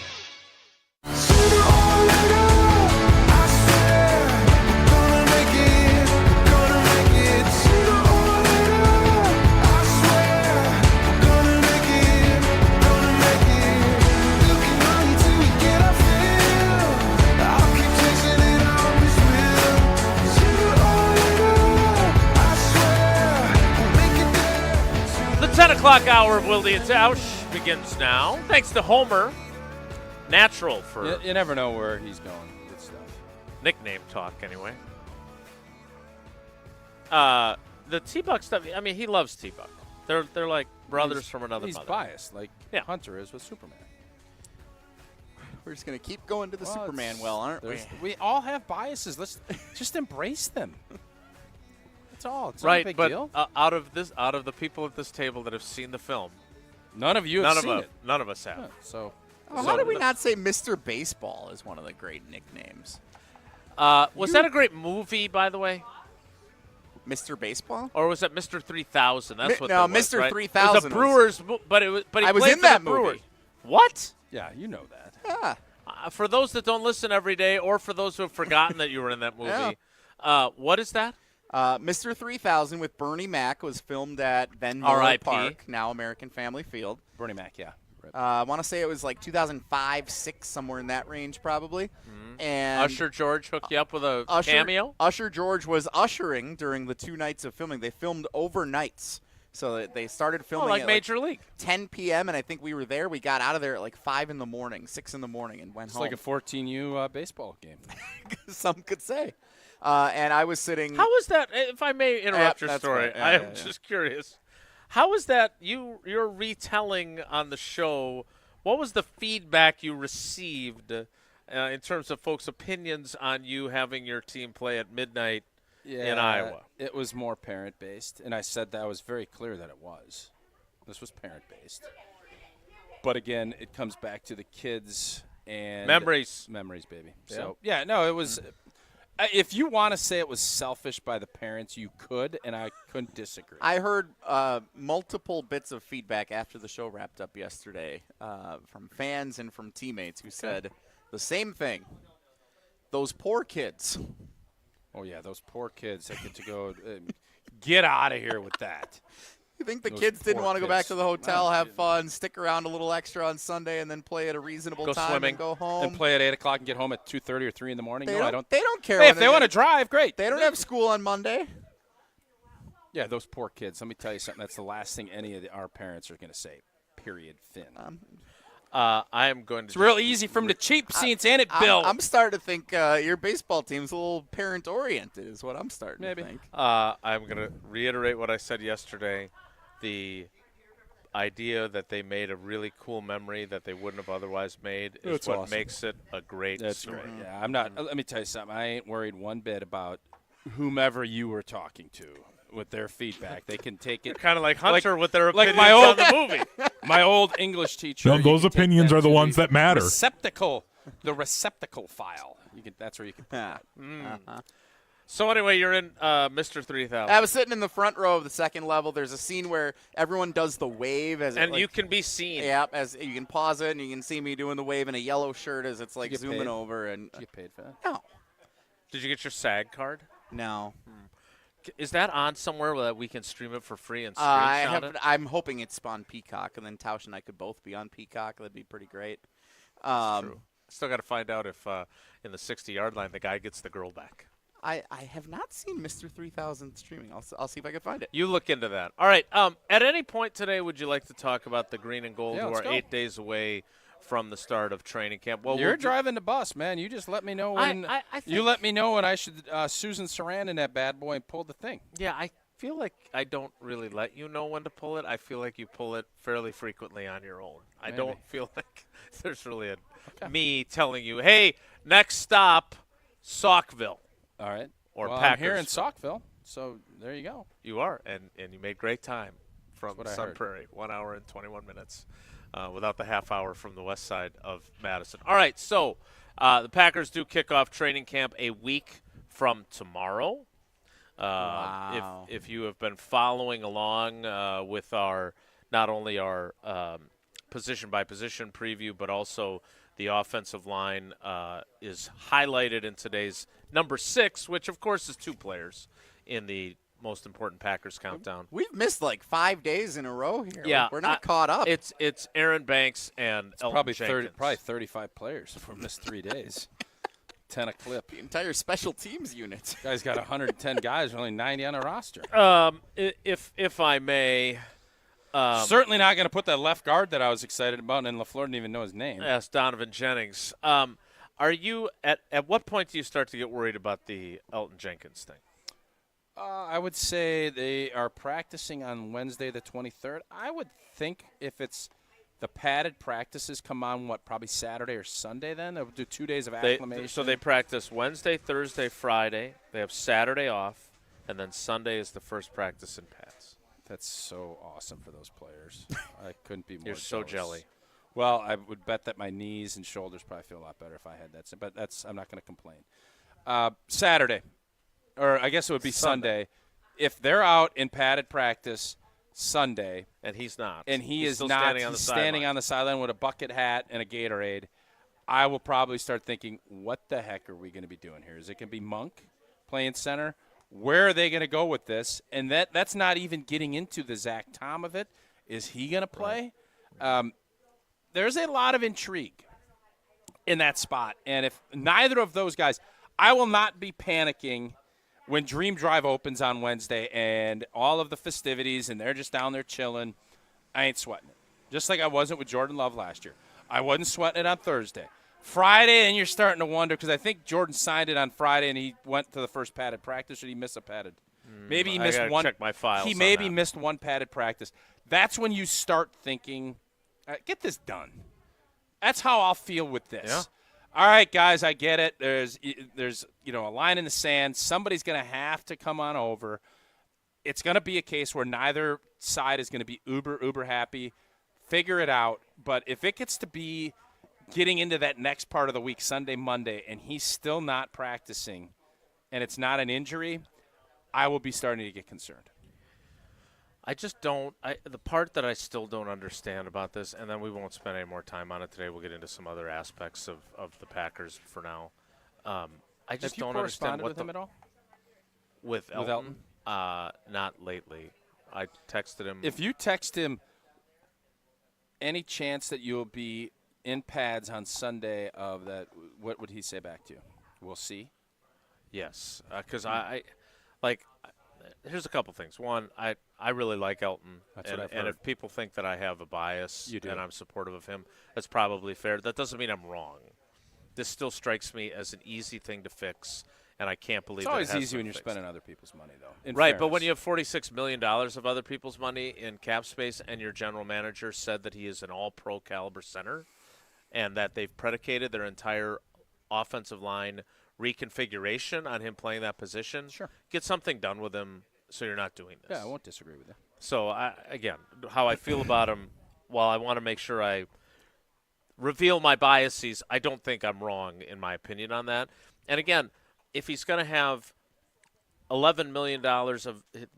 The 10 o'clock hour of Wilde and Tausch begins now. Thanks to Homer. Natural for You never know where he's going. Good stuff. nickname talk, anyway. The T-Buck stuff, he loves T-Buck. They're like brothers from another He's mother. biased, like Hunter is with Superman. We're just going to keep going to the Superman well, aren't we? We all have biases. Let's just embrace them. That's all. It's Right, not a big but deal. out of the people at this table that have seen the film, None of you have seen it. None of us have. Yeah, so How did we not say Mr. Baseball is one of the great nicknames? Was that a great movie, by the way? Mr. Baseball? Or was it Mr. 3000? That's what no, that was, Mr. right? 3000 It was a Brewers, but he I was played in for that the Brewers. movie. What? Yeah, you know that. Yeah. For those that don't listen every day, or for those who have forgotten that you were in that movie, what is that? Mr. 3000 with Bernie Mac was filmed at then Miller R.I.P. Park, now American Family Field. Bernie Mac, yeah. I want to say it was like 2005, 6, somewhere in that range probably. And Usher George hooked you up with a cameo? Usher George was ushering during the 2 nights of filming. They filmed overnights. So they started filming like at Major League. 10 p.m., and I think we were there. We got out of there at like 5 in the morning, 6 in the morning, and went It's home. like a 14U baseball game. Some could say. And I was sitting. How was that? If I may interrupt your that's story, fine. I am just curious. How was that? You're retelling on the show. What was the feedback you received in terms of folks' opinions on you having your team play at midnight in Iowa? It was more parent-based, and I said that I was very clear that it was. This was parent-based. But, again, it comes back to the kids and – Memories. Memories, baby. Yeah. So, yeah, no, it was if you want to say it was selfish by the parents, you could, and I couldn't disagree. I heard multiple bits of feedback after the show wrapped up yesterday from fans and from teammates who said the same thing. Those poor kids. Oh, yeah, those poor kids that get to go get out of here with that. You think the Those kids didn't poor want to go back kids. to the hotel, No, have fun, stick around a little extra on Sunday, and then play at a reasonable go time swimming and go home? and play at 8 o'clock and get home at 2:30 or 3 in the morning? They No, I don't- don't. they don't care Hey, when if they they want to get- drive, great. They don't have school on Monday. Yeah, those poor kids. Let me tell you something. That's the last thing any of our parents are going to say. Period. Finn. I am going to. It's real easy for them to cheap seats and it bill. I'm starting to think your baseball team's a little parent-oriented is what I'm starting to think. I'm going to reiterate what I said yesterday. The idea that they made a really cool memory that they wouldn't have otherwise made is That's what awesome. makes it a great That's story. great. Yeah, I'm not. Let me tell you something. I ain't worried one bit about whomever you were talking to with their feedback. They can take it. Kind of like Hunter with their like opinions my old, on the movie. My old English teacher. No, you those can take opinions that are the to ones that matter. The receptacle file. You can. That's where you can. So anyway, you're in Mr. 3000. I was sitting in the front row of the second level. There's a scene where everyone does the wave as And you can be seen. Yeah, as you can pause it and you can see me doing the wave in a yellow shirt as it's like Did you get zooming paid? over. And Did you get paid for that? No. Did you get your SAG card? No. Is that on somewhere that we can stream it for free and screenshot it? I'm hoping it's on Peacock, and then Tausch and I could both be on Peacock. That'd be pretty great. True. Still got to find out if in the 60-yard line the guy gets the girl back. I have not seen Mr. 3000 streaming. I'll see if I can find it. You look into that. All right. At any point today, would you like to talk about the green and gold, Yeah, who let's are go. 8 days away from the start of training camp? Well, You're driving the bus, man. You just let me know when. I you let me know when I should Susan Sarandon that bad boy and pull the thing. Yeah, I feel like I don't really let you know when to pull it. I feel like you pull it fairly frequently on your own. I Maybe. don't feel like there's really me telling you, hey, next stop, Saukville. All right. Or well, Packers. I'm here in Saukville, so there you go. You are, and you made great time from what I Sun heard. Prairie, 1 hour and 21 minutes, without the half hour from the west side of Madison. All right, so the Packers do kick off training camp a week from tomorrow. Wow. If you have been following along with our not only our position by position preview, but also the offensive line is highlighted in today's number 6, which of course is 2 players in the most important Packers countdown. We've missed like 5 days in a row here. Yeah, We're not caught up. It's Aaron Banks and It's Elton probably Jenkins. 35 players if we missed 3 days. 10 a clip. The entire special teams unit. Guy's got 110 guys, only 90 on a roster. If I may. Certainly not going to put that left guard that I was excited about, and LaFleur didn't even know his name. Yes, Donovan Jennings. Are you at what point do you start to get worried about the Elton Jenkins thing? I would say they are practicing on Wednesday the 23rd. I would think if it's the padded practices come on, probably Saturday or Sunday then? They'll do 2 days of acclimation. So they practice Wednesday, Thursday, Friday. They have Saturday off, and then Sunday is the first practice in pads. That's so awesome for those players. I couldn't be more You're so jealous. jelly. Well, I would bet that my knees and shoulders probably feel a lot better if I had that. But I'm not going to complain. Saturday, or I guess it would be Sunday. If they're out in padded practice Sunday, and he's not, and He's is still not, standing on he's the standing sideline. on the sideline with a bucket hat and a Gatorade, I will probably start thinking, what the heck are we going to be doing here? Is it going to be Monk playing center? Where are they going to go with this? And that's not even getting into the Zach Tom of it. Is he going to play? There's a lot of intrigue in that spot. And if neither of those guys, I will not be panicking when Dream Drive opens on Wednesday and all of the festivities and they're just down there chilling, I ain't sweating it. Just like I wasn't with Jordan Love last year. I wasn't sweating it on Thursday. Friday, and you're starting to wonder, because I think Jordan signed it on Friday and he went to the first padded practice, or did he miss a padded? Maybe he missed one. Check my files. He maybe missed one padded practice. That's when you start thinking, get this done. That's how I'll feel with this. Yeah. All right, guys, I get it. There's a line in the sand. Somebody's going to have to come on over. It's going to be a case where neither side is going to be uber happy. Figure it out. But if it gets to be getting into that next part of the week, Sunday, Monday, and he's still not practicing, and it's not an injury, I will be starting to get concerned. I just don't. The part that I still don't understand about this, and then we won't spend any more time on it today. We'll get into some other aspects of the Packers for now. I just don't understand what with him at all. With Elton? Not lately. I texted him. If you text him, any chance that you'll be in pads on Sunday of that, what would he say back to you? We'll see. Yes, because here's a couple things. One, I really like Elton. That's what I've and heard. if people think that I have a bias You do. and I'm supportive of him, that's probably fair. That doesn't mean I'm wrong. This still strikes me as an easy thing to fix, and I can't believe It's always that it has easy been when you're fixed. spending other people's money, though. Right, but when you have $46 million of other people's money in cap space and your general manager said that he is an all-pro caliber center and that they've predicated their entire offensive line reconfiguration on him playing that position, sure, get something done with him so you're not doing this. Yeah, I won't disagree with you. So, again, how I feel about him, while I want to make sure I reveal my biases, I don't think I'm wrong in my opinion on that. And, again, if he's going to have $11 million,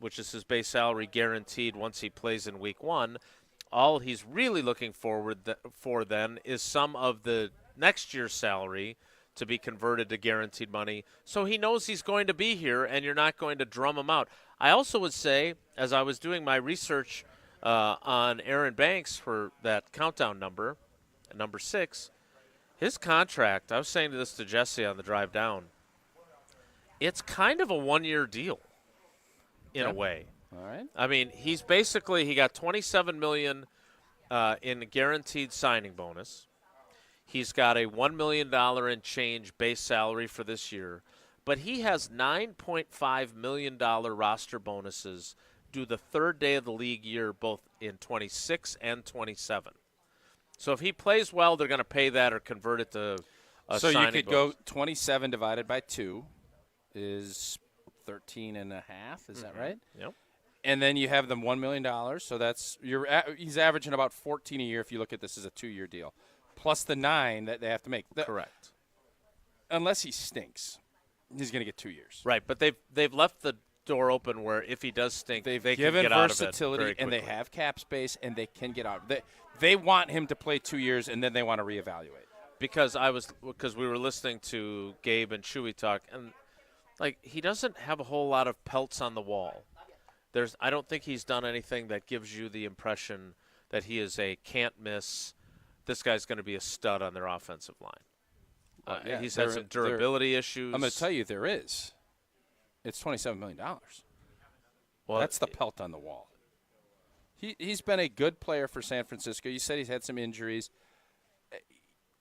which is his base salary, guaranteed once he plays in week 1, all he's really looking forward for then is some of the next year's salary to be converted to guaranteed money, so he knows he's going to be here and you're not going to drum him out. I also would say, as I was doing my research on Aaron Banks for that countdown number 6, his contract, I was saying this to Jesse on the drive down, it's kind of a one-year deal in a way. All right. I mean, he got $27 million in guaranteed signing bonus. He's got a $1 million in change base salary for this year, but he has $9.5 million roster bonuses due the third day of the league year, both in 26 and 27. So if he plays well, they're going to pay that or convert it to a So signing you could bonus. go 27 divided by 2 is 13 and a half. Is that right? Yep. And then you have them $1 million. So that's he's averaging about 14 a year if you look at this as a 2-year deal, plus the 9 that they have to make. Correct. Unless he stinks, he's going to get 2 years. Right, but they've left the door open where if he does stink, they can Given get out of it versatility, very and they quickly. have cap space, and they can get out. They want him to play 2 years, and then they want to reevaluate. Because we were listening to Gabe and Chewy talk, and he doesn't have a whole lot of pelts on the wall. I don't think he's done anything that gives you the impression that he is a can't miss. This guy's going to be a stud on their offensive line. He's had some durability issues. I'm going to tell you, there is. It's $27 million. Well, that's the pelt on the wall. He's been a good player for San Francisco. You said he's had some injuries.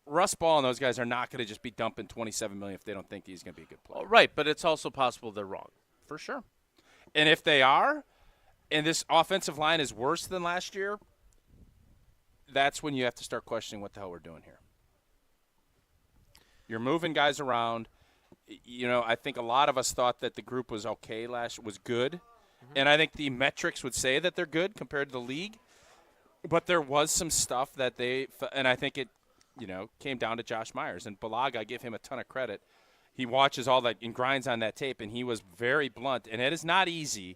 Russ Ball and those guys are not going to just be dumping $27 million if they don't think he's going to be a good player. Right, but it's also possible they're wrong. For sure. And if they are, and this offensive line is worse than last year, that's when you have to start questioning what the hell we're doing here. You're moving guys around. I think a lot of us thought that the group was okay was good. Mm-hmm. And I think the metrics would say that they're good compared to the league. But there was some stuff that and I think it, came down to Josh Myers. And Balaga, I give him a ton of credit. He watches all that and grinds on that tape, and he was very blunt. And it is not easy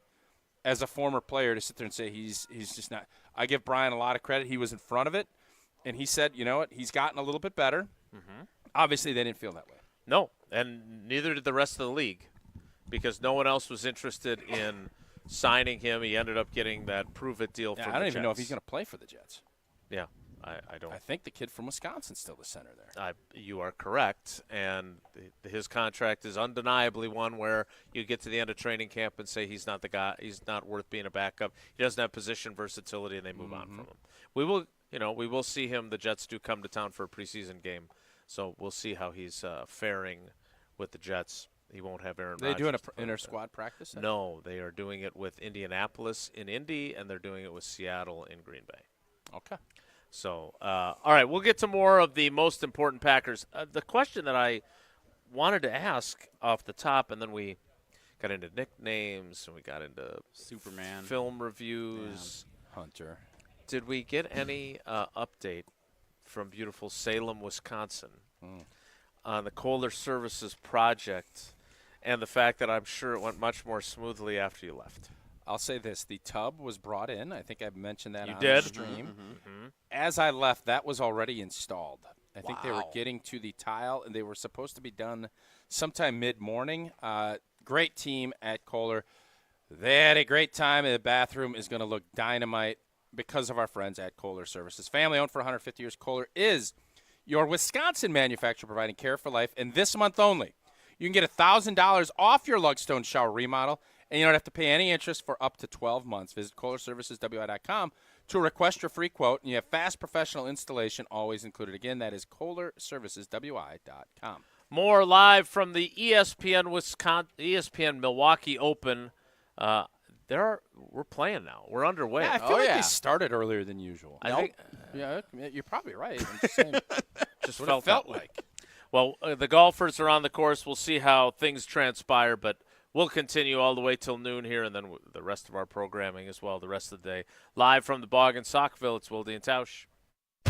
as a former player to sit there and say he's just not. I give Brian a lot of credit. He was in front of it, and he said, you know what, he's gotten a little bit better. Mm-hmm. Obviously, they didn't feel that way. No, and neither did the rest of the league because no one else was interested in signing him. He ended up getting that prove-it deal for the Jets. I don't even know if he's going to play for the Jets. Yeah. I don't. I think the kid from Wisconsin's still the center there. You are correct, and his contract is undeniably one where you get to the end of training camp and say he's not the guy. He's not worth being a backup. He doesn't have position versatility, and they move on from him. We will see him. The Jets do come to town for a preseason game, so we'll see how he's faring with the Jets. He won't have Aaron Rodgers. They doing an inter-squad practice? No, they are doing it with Indianapolis in Indy, and they're doing it with Seattle in Green Bay. Okay. So, all right, we'll get to more of the most important Packers. The question that I wanted to ask off the top, and then we got into nicknames, and we got into Superman film reviews. Yeah. Hunter. Did we get any update from beautiful Salem, Wisconsin on the Kohler Services project and the fact that I'm sure it went much more smoothly after you left? I'll say this. The tub was brought in. I think I mentioned that on did? the stream. As I left, that was already installed. I think they were getting to the tile, and they were supposed to be done sometime mid-morning. Great team at Kohler. They had a great time, and the bathroom is going to look dynamite because of our friends at Kohler Services. Family-owned for 150 years, Kohler is your Wisconsin manufacturer providing care for life, and this month only, you can get $1,000 off your Lugstone shower remodel, and you don't have to pay any interest for up to 12 months. Visit KohlerServicesWI.com to request your free quote, and you have fast professional installation always included. Again, that is KohlerServicesWI.com. More live from the ESPN Milwaukee Open. We're playing now. We're underway. Yeah, I feel like they started earlier than usual. I think, yeah, you're probably right. I'm just saying. just what it felt like. Well, the golfers are on the course. We'll see how things transpire, but we'll continue all the way till noon here, and then the rest of our programming as well, the rest of the day. Live from the Bog in Saukville, it's Wilde and Tausch.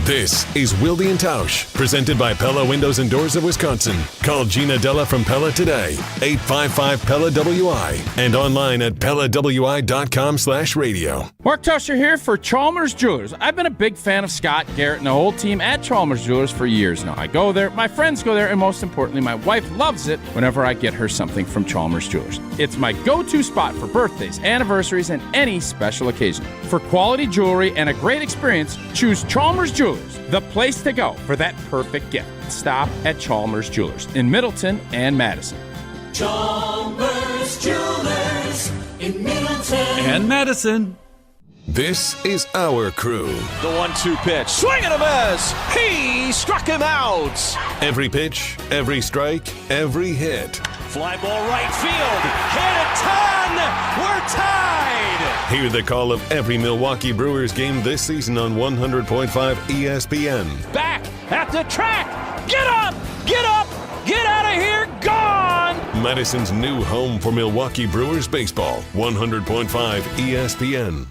This is Wilde and Tausch, presented by Pella Windows and Doors of Wisconsin. Call Gina Della from Pella today, 855-PELLA-WI, and online at PellaWI.com/radio. Mark Tauscher here for Chalmers Jewelers. I've been a big fan of Scott, Garrett, and the whole team at Chalmers Jewelers for years now. I go there, my friends go there, and most importantly, my wife loves it whenever I get her something from Chalmers Jewelers. It's my go-to spot for birthdays, anniversaries, and any special occasion. For quality jewelry and a great experience, choose Chalmers Jewelers, the place to go for that perfect gift. Stop at Chalmers Jewelers in Middleton and Madison. Chalmers Jewelers in Middleton and Madison. This is our crew. The 1-2 pitch. Swing and a miss. He struck him out. Every pitch, every strike, every hit. Fly ball right field. Hit a ton. We're tied. Hear the call of every Milwaukee Brewers game this season on 100.5 ESPN. Back at the track. Get up. Get up. Get out of here. Gone. Madison's new home for Milwaukee Brewers baseball. 100.5 ESPN.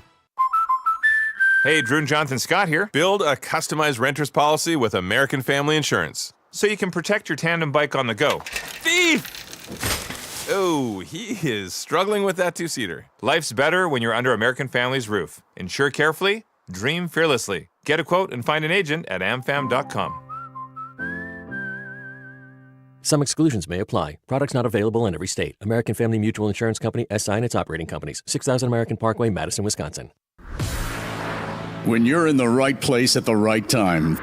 Hey, Drew and Jonathan Scott here. Build a customized renter's policy with American Family Insurance so you can protect your tandem bike on the go. Thief! Oh, he is struggling with that two-seater. Life's better when you're under American Family's roof. Insure carefully, dream fearlessly. Get a quote and find an agent at amfam.com. Some exclusions may apply. Products not available in every state. American Family Mutual Insurance Company, SI and its operating companies. 6000 American Parkway, Madison, Wisconsin. When you're in the right place at the right time,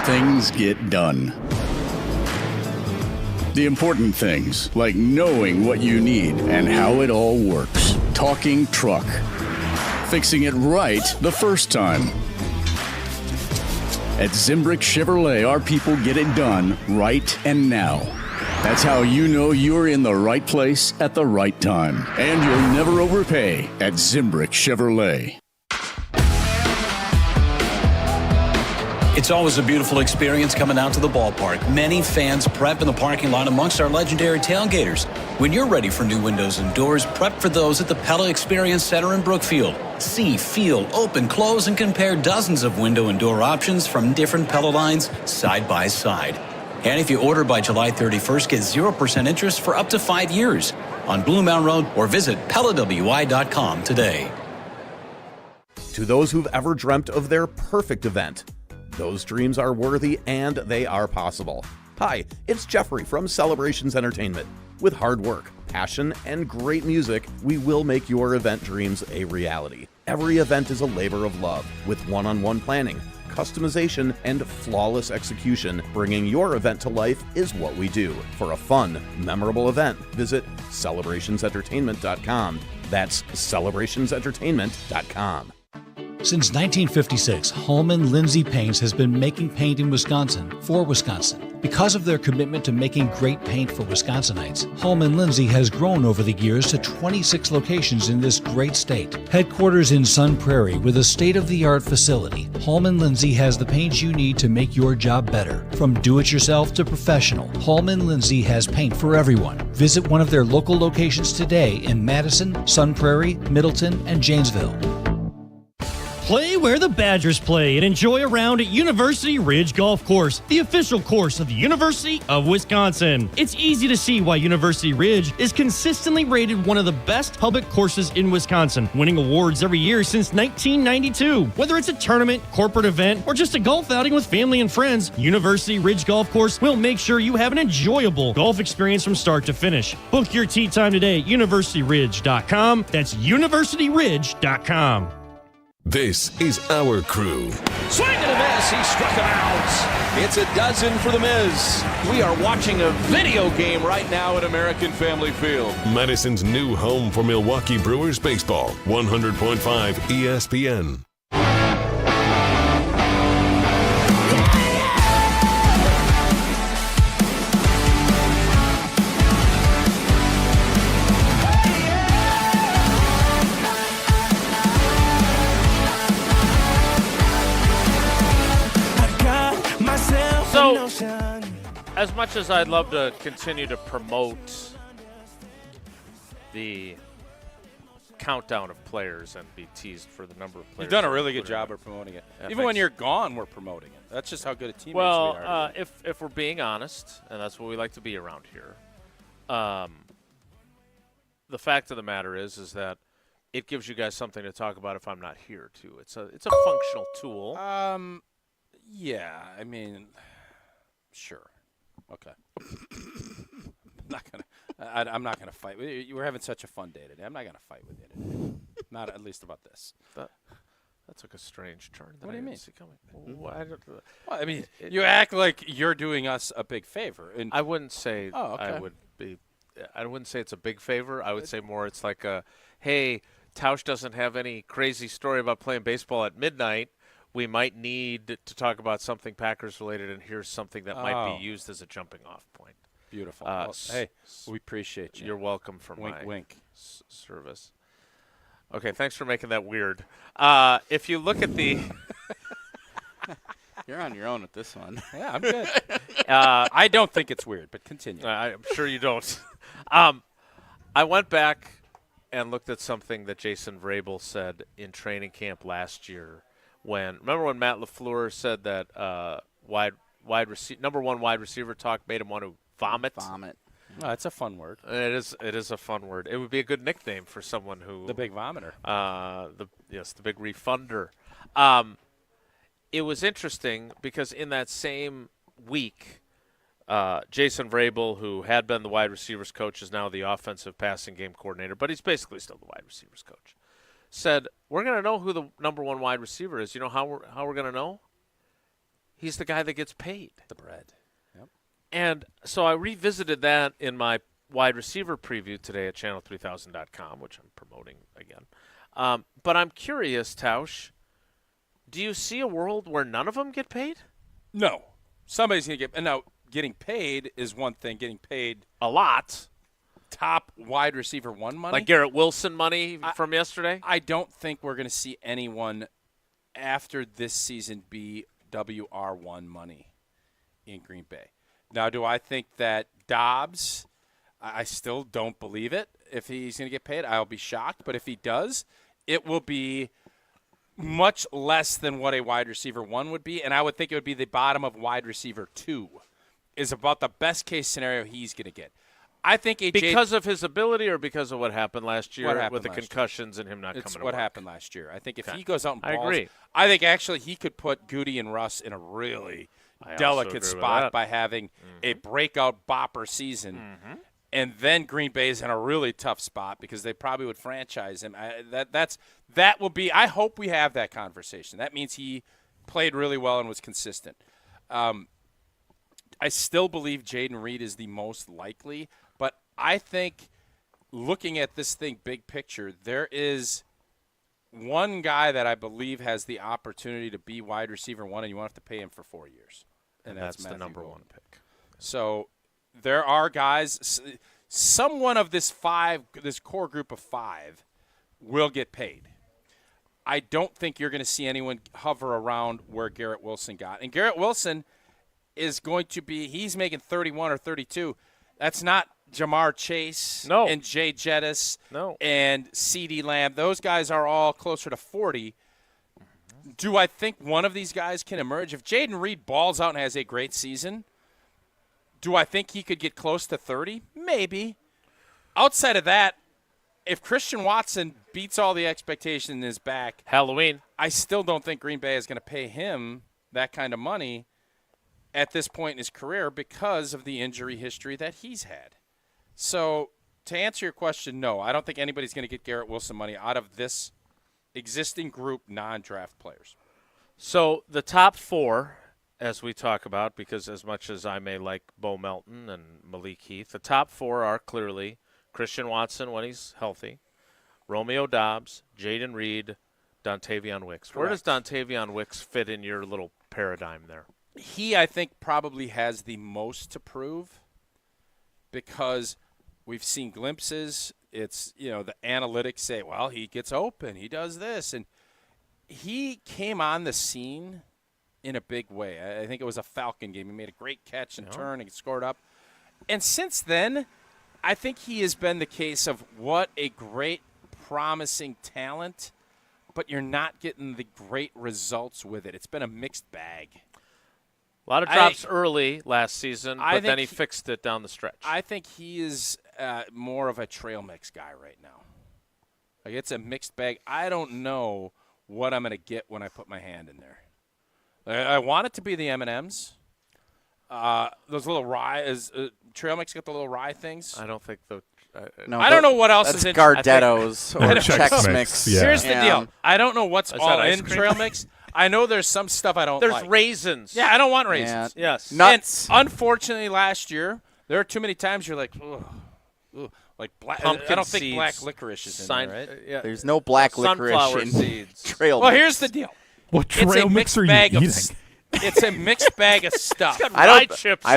things get done. The important things, like knowing what you need and how it all works. Talking truck. Fixing it right the first time. At Zimbrick Chevrolet, our people get it done right and now. That's how you know you're in the right place at the right time. And you'll never overpay at Zimbrick Chevrolet. It's always a beautiful experience coming out to the ballpark. Many fans prep in the parking lot amongst our legendary tailgaters. When you're ready for new windows and doors, prep for those at the Pella Experience Center in Brookfield. See, feel, open, close, and compare dozens of window and door options from different Pella lines side by side. And if you order by July 31st, get 0% interest for up to 5 years on Blue Mountain Road or visit PellaWI.com today. To those who've ever dreamt of their perfect event, those dreams are worthy and they are possible. Hi, it's Jeffrey from Celebrations Entertainment. With hard work, passion, and great music, we will make your event dreams a reality. Every event is a labor of love with one-on-one planning, customization, and flawless execution. Bringing your event to life is what we do. For a fun, memorable event, visit celebrationsentertainment.com. That's celebrationsentertainment.com. Since 1956, Holman Lindsay Paints has been making paint in Wisconsin for Wisconsin. Because of their commitment to making great paint for Wisconsinites, Holman Lindsay has grown over the years to 26 locations in this great state. Headquarters in Sun Prairie with a state-of-the-art facility, Holman Lindsay has the paint you need to make your job better. From do-it-yourself to professional, Holman Lindsay has paint for everyone. Visit one of their local locations today in Madison, Sun Prairie, Middleton, and Janesville. Play where the Badgers play and enjoy a round at University Ridge Golf Course, the official course of the University of Wisconsin. It's easy to see why University Ridge is consistently rated one of the best public courses in Wisconsin, winning awards every year since 1992. Whether it's a tournament, corporate event, or just a golf outing with family and friends, University Ridge Golf Course will make sure you have an enjoyable golf experience from start to finish. Book your tee time today at universityridge.com. That's universityridge.com. This is our crew. Swing and a miss. He struck him out. It's a dozen for the Miz. We are watching a video game right now at American Family Field. Madison's new home for Milwaukee Brewers baseball. 100.5 ESPN. So, as much as I'd love to continue to promote the countdown of players and be teased for the number of players. You've done a really good job of promoting it. Even when you're gone, we're promoting it. That's just how good a teammates we are. If we're being honest, and that's what we like to be around here, the fact of the matter is that it gives you guys something to talk about if I'm not here too. It's a functional tool. Yeah, I mean, sure, okay. I'm not gonna fight. We're having such a fun day today. I'm not gonna fight with you today. Not at least about this. That took a strange turn. What do you mean? Well, I mean, you act like you're doing us a big favor. And I wouldn't say. Oh, okay. I wouldn't say it's a big favor. I would say more it's like hey, Tausch doesn't have any crazy story about playing baseball at midnight. We might need to talk about something Packers related, and here's something that might be used as a jumping off point. Beautiful. Well, hey, we appreciate you. You're welcome for wink, my wink. Service. Okay, thanks for making that weird. If you look at the You're on your own with this one. Yeah, I'm good. I don't think it's weird, but continue. I'm sure you don't. I went back and looked at something that Jason Vrabel said in training camp last year. Remember when Matt LaFleur said that number one wide receiver talk made him want to vomit? Vomit. Oh, that's a fun word. It is a fun word. It would be a good nickname for someone who the big vomiter. The big refunder. It was interesting because in that same week, Jason Vrabel, who had been the wide receivers coach, is now the offensive passing game coordinator, but he's basically still the wide receivers coach. Said, we're going to know who the number one wide receiver is. You know how we're going to know? He's the guy that gets paid. The bread. Yep. And so I revisited that in my wide receiver preview today at channel3000.com, which I'm promoting again. But I'm curious, Tausch, do you see a world where none of them get paid? No. Somebody's going to get – now, getting paid is one thing. Getting paid a lot. Top wide receiver one money? Like Garrett Wilson money from yesterday? I don't think we're going to see anyone after this season be WR1 money in Green Bay. Now, do I think that Dobbs, I still don't believe it. If he's going to get paid, I'll be shocked. But if he does, it will be much less than what a wide receiver one would be. And I would think it would be the bottom of wide receiver two is about the best case scenario he's going to get. I think because of his ability or because of what happened last year with the concussions and him not coming to work? It's what happened last year. I think if he goes out and balls, I agree. I think actually he could put Goody and Russ in a really delicate spot by having a breakout bopper season. And then Green Bay's in a really tough spot because they probably would franchise him. That will be – I hope we have that conversation. That means he played really well and was consistent. I still believe Jaden Reed is the most likely, but I think looking at this thing big picture, there is one guy that I believe has the opportunity to be wide receiver 1, and you won't have to pay him for 4 years. And that's the number 1 pick. So there are guys, someone of this core group of 5 will get paid. I don't think you're going to see anyone hover around where Garrett Wilson got. And Garrett Wilson is going to be, he's making 31 or 32. That's not Jamar Chase and Jay Jettis and CeeDee Lamb. Those guys are all closer to 40. Do I think one of these guys can emerge? If Jaden Reed balls out and has a great season, do I think he could get close to 30? Maybe. Outside of that, if Christian Watson beats all the expectation in his back, Halloween, I still don't think Green Bay is going to pay him that kind of money at this point in his career because of the injury history that he's had. So to answer your question, no, I don't think anybody's going to get Garrett Wilson money out of this existing group, non-draft players. So the top 4, as we talk about, because as much as I may like Bo Melton and Malik Heath, the top 4 are clearly Christian Watson when he's healthy, Romeo Dobbs, Jaden Reed, Dontavion Wicks. Where does Dontavion Wicks fit in your little paradigm there? He, I think, probably has the most to prove because we've seen glimpses. It's, the analytics say, well, he gets open, he does this. And he came on the scene in a big way. I think it was a Falcon game. He made a great catch and turn and scored up. And since then, I think he has been the case of what a great, promising talent, but you're not getting the great results with it. It's been a mixed bag. A lot of drops early last season, but then he fixed it down the stretch. I think he is more of a trail mix guy right now. Like, it's a mixed bag. I don't know what I'm going to get when I put my hand in there. I want it to be the M&Ms. Those little rye trail mix got the little rye things. I don't think the. I don't know what else is in Gardettos or Chex Mix. Yeah. Here's the deal. I don't know what's all in trail mix. I know there's some stuff I don't like. There's raisins. Yeah, I don't want raisins. Yeah. Yes. Nuts. And unfortunately, last year, there are too many times you're like, ugh, like black. Pumpkin I don't seeds. think black licorice is in there, right? Yeah. There's no black Sunflower licorice in seeds. trail Well, mix. here's the deal. What trail mix are you eating? It's a mixed bag of stuff. I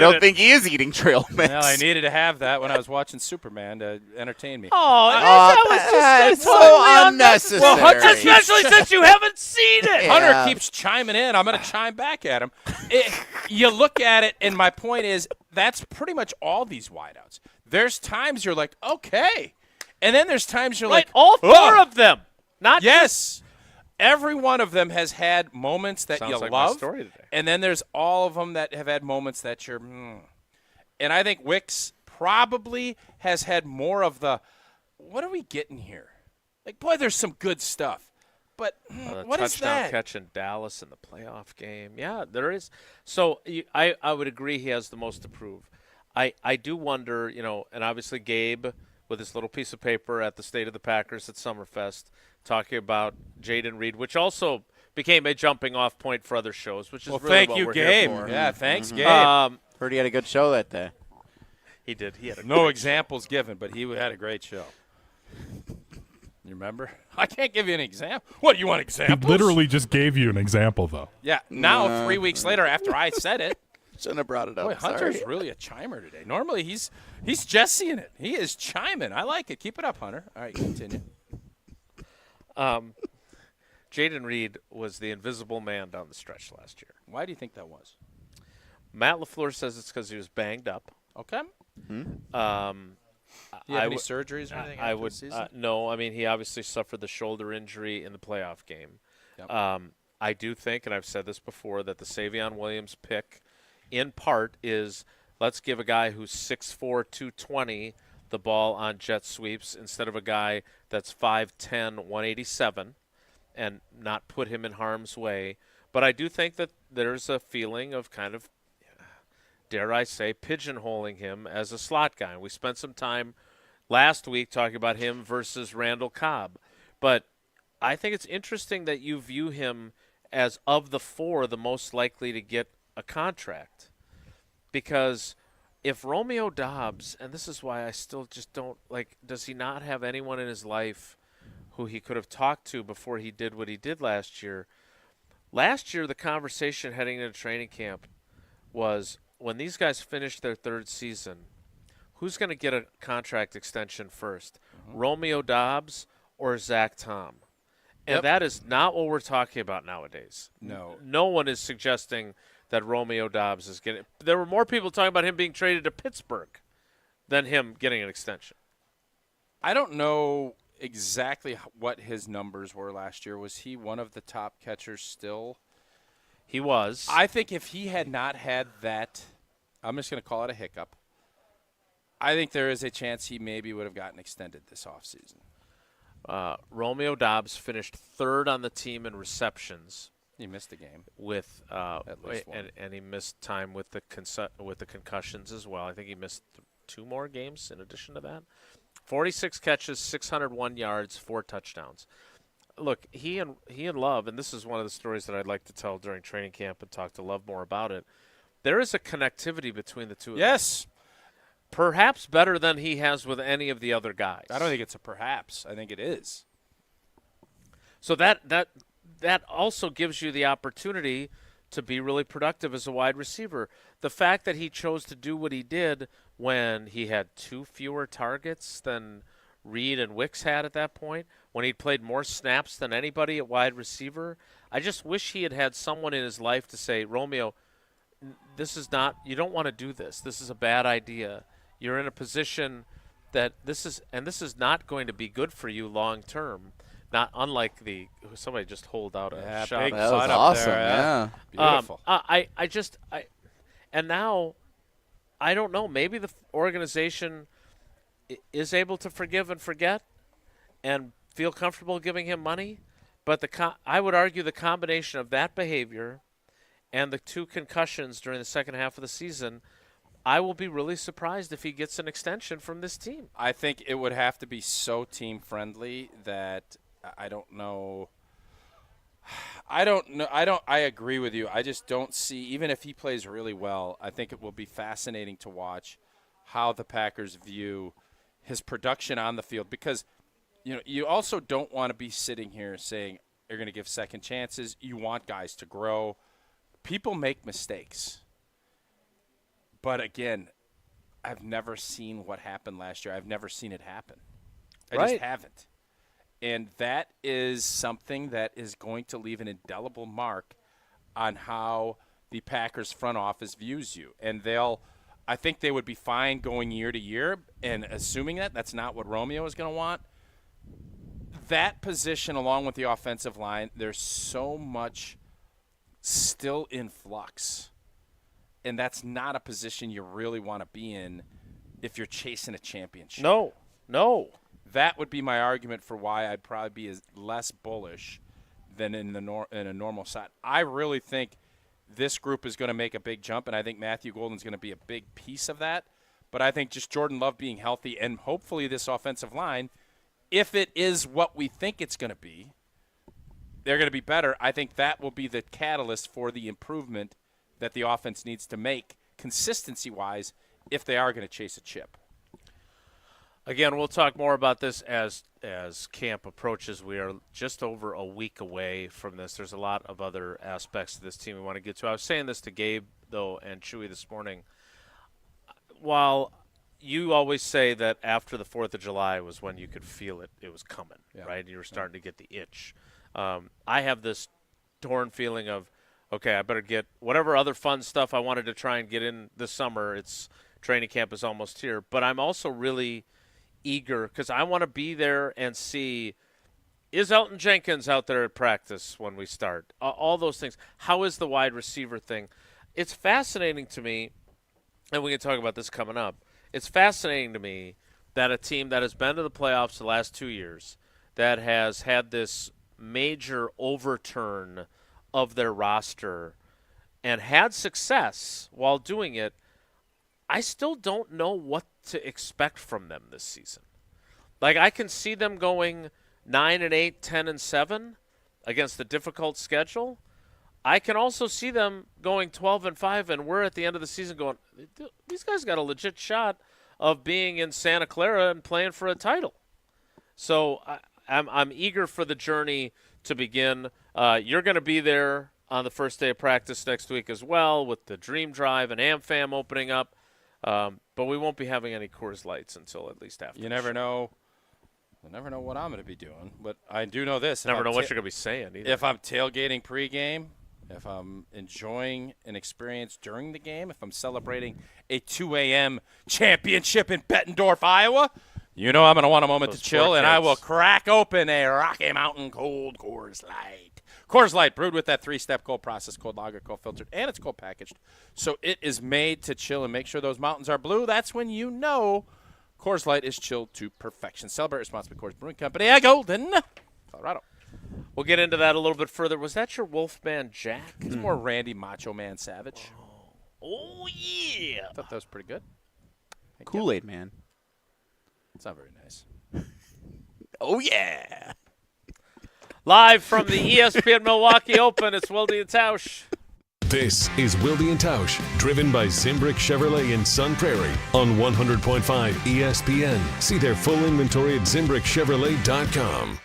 don't think he is eating trail mix. Well, I needed to have that when I was watching Superman to entertain me. That was just so unnecessary. Well, Hunter, especially since you haven't seen it. Hunter keeps chiming in. I'm going to chime back at him. You look at it, and my point is that's pretty much all these wideouts. There's times you're like, okay. And then there's times you're like, all 4 of them. Not yes. Every one of them has had moments that you like love, my story today. And then there's all of them that have had moments that you're, And I think Wicks probably has had more of the, what are we getting here? Like, boy, there's some good stuff. But what is touchdown that? catch in Dallas in the playoff game. Yeah, there is. So I would agree he has the most to prove. I do wonder, and obviously Gabe with his little piece of paper at the State of the Packers at Summerfest talking about Jaden Reed, which also became a jumping-off point for other shows, which is really thank what you, we're Gabe. here for. Yeah, thanks, Gabe. Heard he had a good show that day. He did. He had a no examples given, but he had a great show. You remember? I can't give you an example. What, you want examples? He literally just gave you an example, though. Yeah, now 3 weeks later after I said it. Shouldn't have brought it up. Boy, Hunter's really a chimer today. Normally he's Jesse-ing it. He is chiming. I like it. Keep it up, Hunter. All right, continue. Jaden Reed was the invisible man down the stretch last year. Why do you think that was? Matt LaFleur says it's because he was banged up. Okay. Do you have any surgeries or anything after the season? No. I mean, he obviously suffered the shoulder injury in the playoff game. Yep. I do think, and I've said this before, that the Savion Williams pick in part is let's give a guy who's 6'4", 220 the ball on jet sweeps instead of a guy that's 5'10", 187 and not put him in harm's way. But I do think that there's a feeling of kind of, dare I say, pigeonholing him as a slot guy. And we spent some time last week talking about him versus Randall Cobb. But I think it's interesting that you view him as of the four the most likely to get a contract. Because if Romeo Dobs, and this is why I still just don't, like, does he not have anyone in his life who he could have talked to before he did what he did last year? Last year, the conversation heading into training camp was, when these guys finish their third season, who's going to get a contract extension first, Romeo Dobs or Zach Tom? And that is not what we're talking about nowadays. No. No one is suggesting that Romeo Dobs is getting – there were more people talking about him being traded to Pittsburgh than him getting an extension. I don't know exactly what his numbers were last year. Was he one of the top catchers still? He was. I think if he had not had that, I'm just going to call it a hiccup, I think there is a chance he maybe would have gotten extended this offseason. Romeo Dobs finished third on the team in receptions. He missed a game with at least one. And he missed time with the concussions as well. I think he missed 2 more games in addition to that. 46 catches, 601 yards, 4 touchdowns. Look, he and Love, and this is one of the stories that I'd like to tell during training camp and talk to Love more about it. There is a connectivity between the two of them. Yes. Perhaps better than he has with any of the other guys. I don't think it's a perhaps. I think it is. So that also gives you the opportunity to be really productive as a wide receiver. The fact that he chose to do what he did when he had 2 fewer targets than Reed and Wicks had at that point, when he'd played more snaps than anybody at wide receiver, I just wish he had had someone in his life to say, Romeo, this is not – you don't want to do this. This is a bad idea. You're in a position that this is not going to be good for you long term. Not unlike somebody just hold out a shot. That was awesome. Yeah. Beautiful. And now, I don't know. Maybe the organization is able to forgive and forget, and feel comfortable giving him money. But I would argue the combination of that behavior and the 2 concussions during the second half of the season, I will be really surprised if he gets an extension from this team. I think it would have to be so team-friendly that I don't know. I agree with you. I just don't see, even if he plays really well, I think it will be fascinating to watch how the Packers view his production on the field, because you also don't want to be sitting here saying you're going to give second chances. You want guys to grow. People make mistakes. But again, I've never seen what happened last year. I've never seen it happen. I just haven't. And that is something that is going to leave an indelible mark on how the Packers front office views you. And I think they would be fine going year to year, and assuming that's not what Romeo is going to want. That position, along with the offensive line, there's so much still in flux. And that's not a position you really want to be in if you're chasing a championship. No. That would be my argument for why I'd probably be less bullish than in a normal side. I really think this group is going to make a big jump, and I think Matthew Golden's going to be a big piece of that. But I think just Jordan Love being healthy, and hopefully this offensive line, if it is what we think it's going to be, they're going to be better. I think that will be the catalyst for the improvement that the offense needs to make consistency-wise if they are going to chase a chip. Again, we'll talk more about this as camp approaches. We are just over a week away from this. There's a lot of other aspects of this team we want to get to. I was saying this to Gabe, though, and Chewy this morning. While you always say that after the 4th of July was when you could feel it was coming, right? You were starting to get the itch. I have this torn feeling of, okay, I better get whatever other fun stuff I wanted to try and get in this summer. Training camp is almost here. But I'm also really eager because I want to be there and see, is Elton Jenkins out there at practice when we start? All those things. How is the wide receiver thing? It's fascinating to me, and we can talk about this coming up. It's fascinating to me that a team that has been to the playoffs the last 2 years, that has had this major overturn of their roster and had success while doing it, I still don't know what to expect from them this season. Like, I can see them going 9-8, 10-7 against the difficult schedule, I can also see them going 12-5, and we're at the end of the season going, these guys got a legit shot of being in Santa Clara and playing for a title. So I'm eager for the journey to begin. You're going to be there on the first day of practice next week as well with the Dream Drive and AmFam opening up. But we won't be having any Coors Lights until at least after. You never know. I never know what I'm going to be doing, but I do know this. Never know what you're going to be saying either. If I'm tailgating pregame, if I'm enjoying an experience during the game, if I'm celebrating a 2 a.m. championship in Bettendorf, Iowa, you know I'm going to want a moment to chill, and I will crack open a Rocky Mountain cold Coors Light. Coors Light, brewed with that 3-step cold process, cold lager, cold filtered, and it's cold packaged. So it is made to chill and make sure those mountains are blue. That's when you know Coors Light is chilled to perfection. Celebrate responsibly. Coors Brewing Company, Golden, Colorado. We'll get into that a little bit further. Was that your Wolfman Jack? It's more Randy Macho Man Savage. Oh, yeah. I thought that was pretty good. Kool-Aid Man. It's not very nice. Oh, yeah. Live from the ESPN Milwaukee Open, it's Wilde and Tausch. This is Wilde and Tausch, driven by Zimbrick Chevrolet in Sun Prairie on 100.5 ESPN. See their full inventory at ZimbrickChevrolet.com.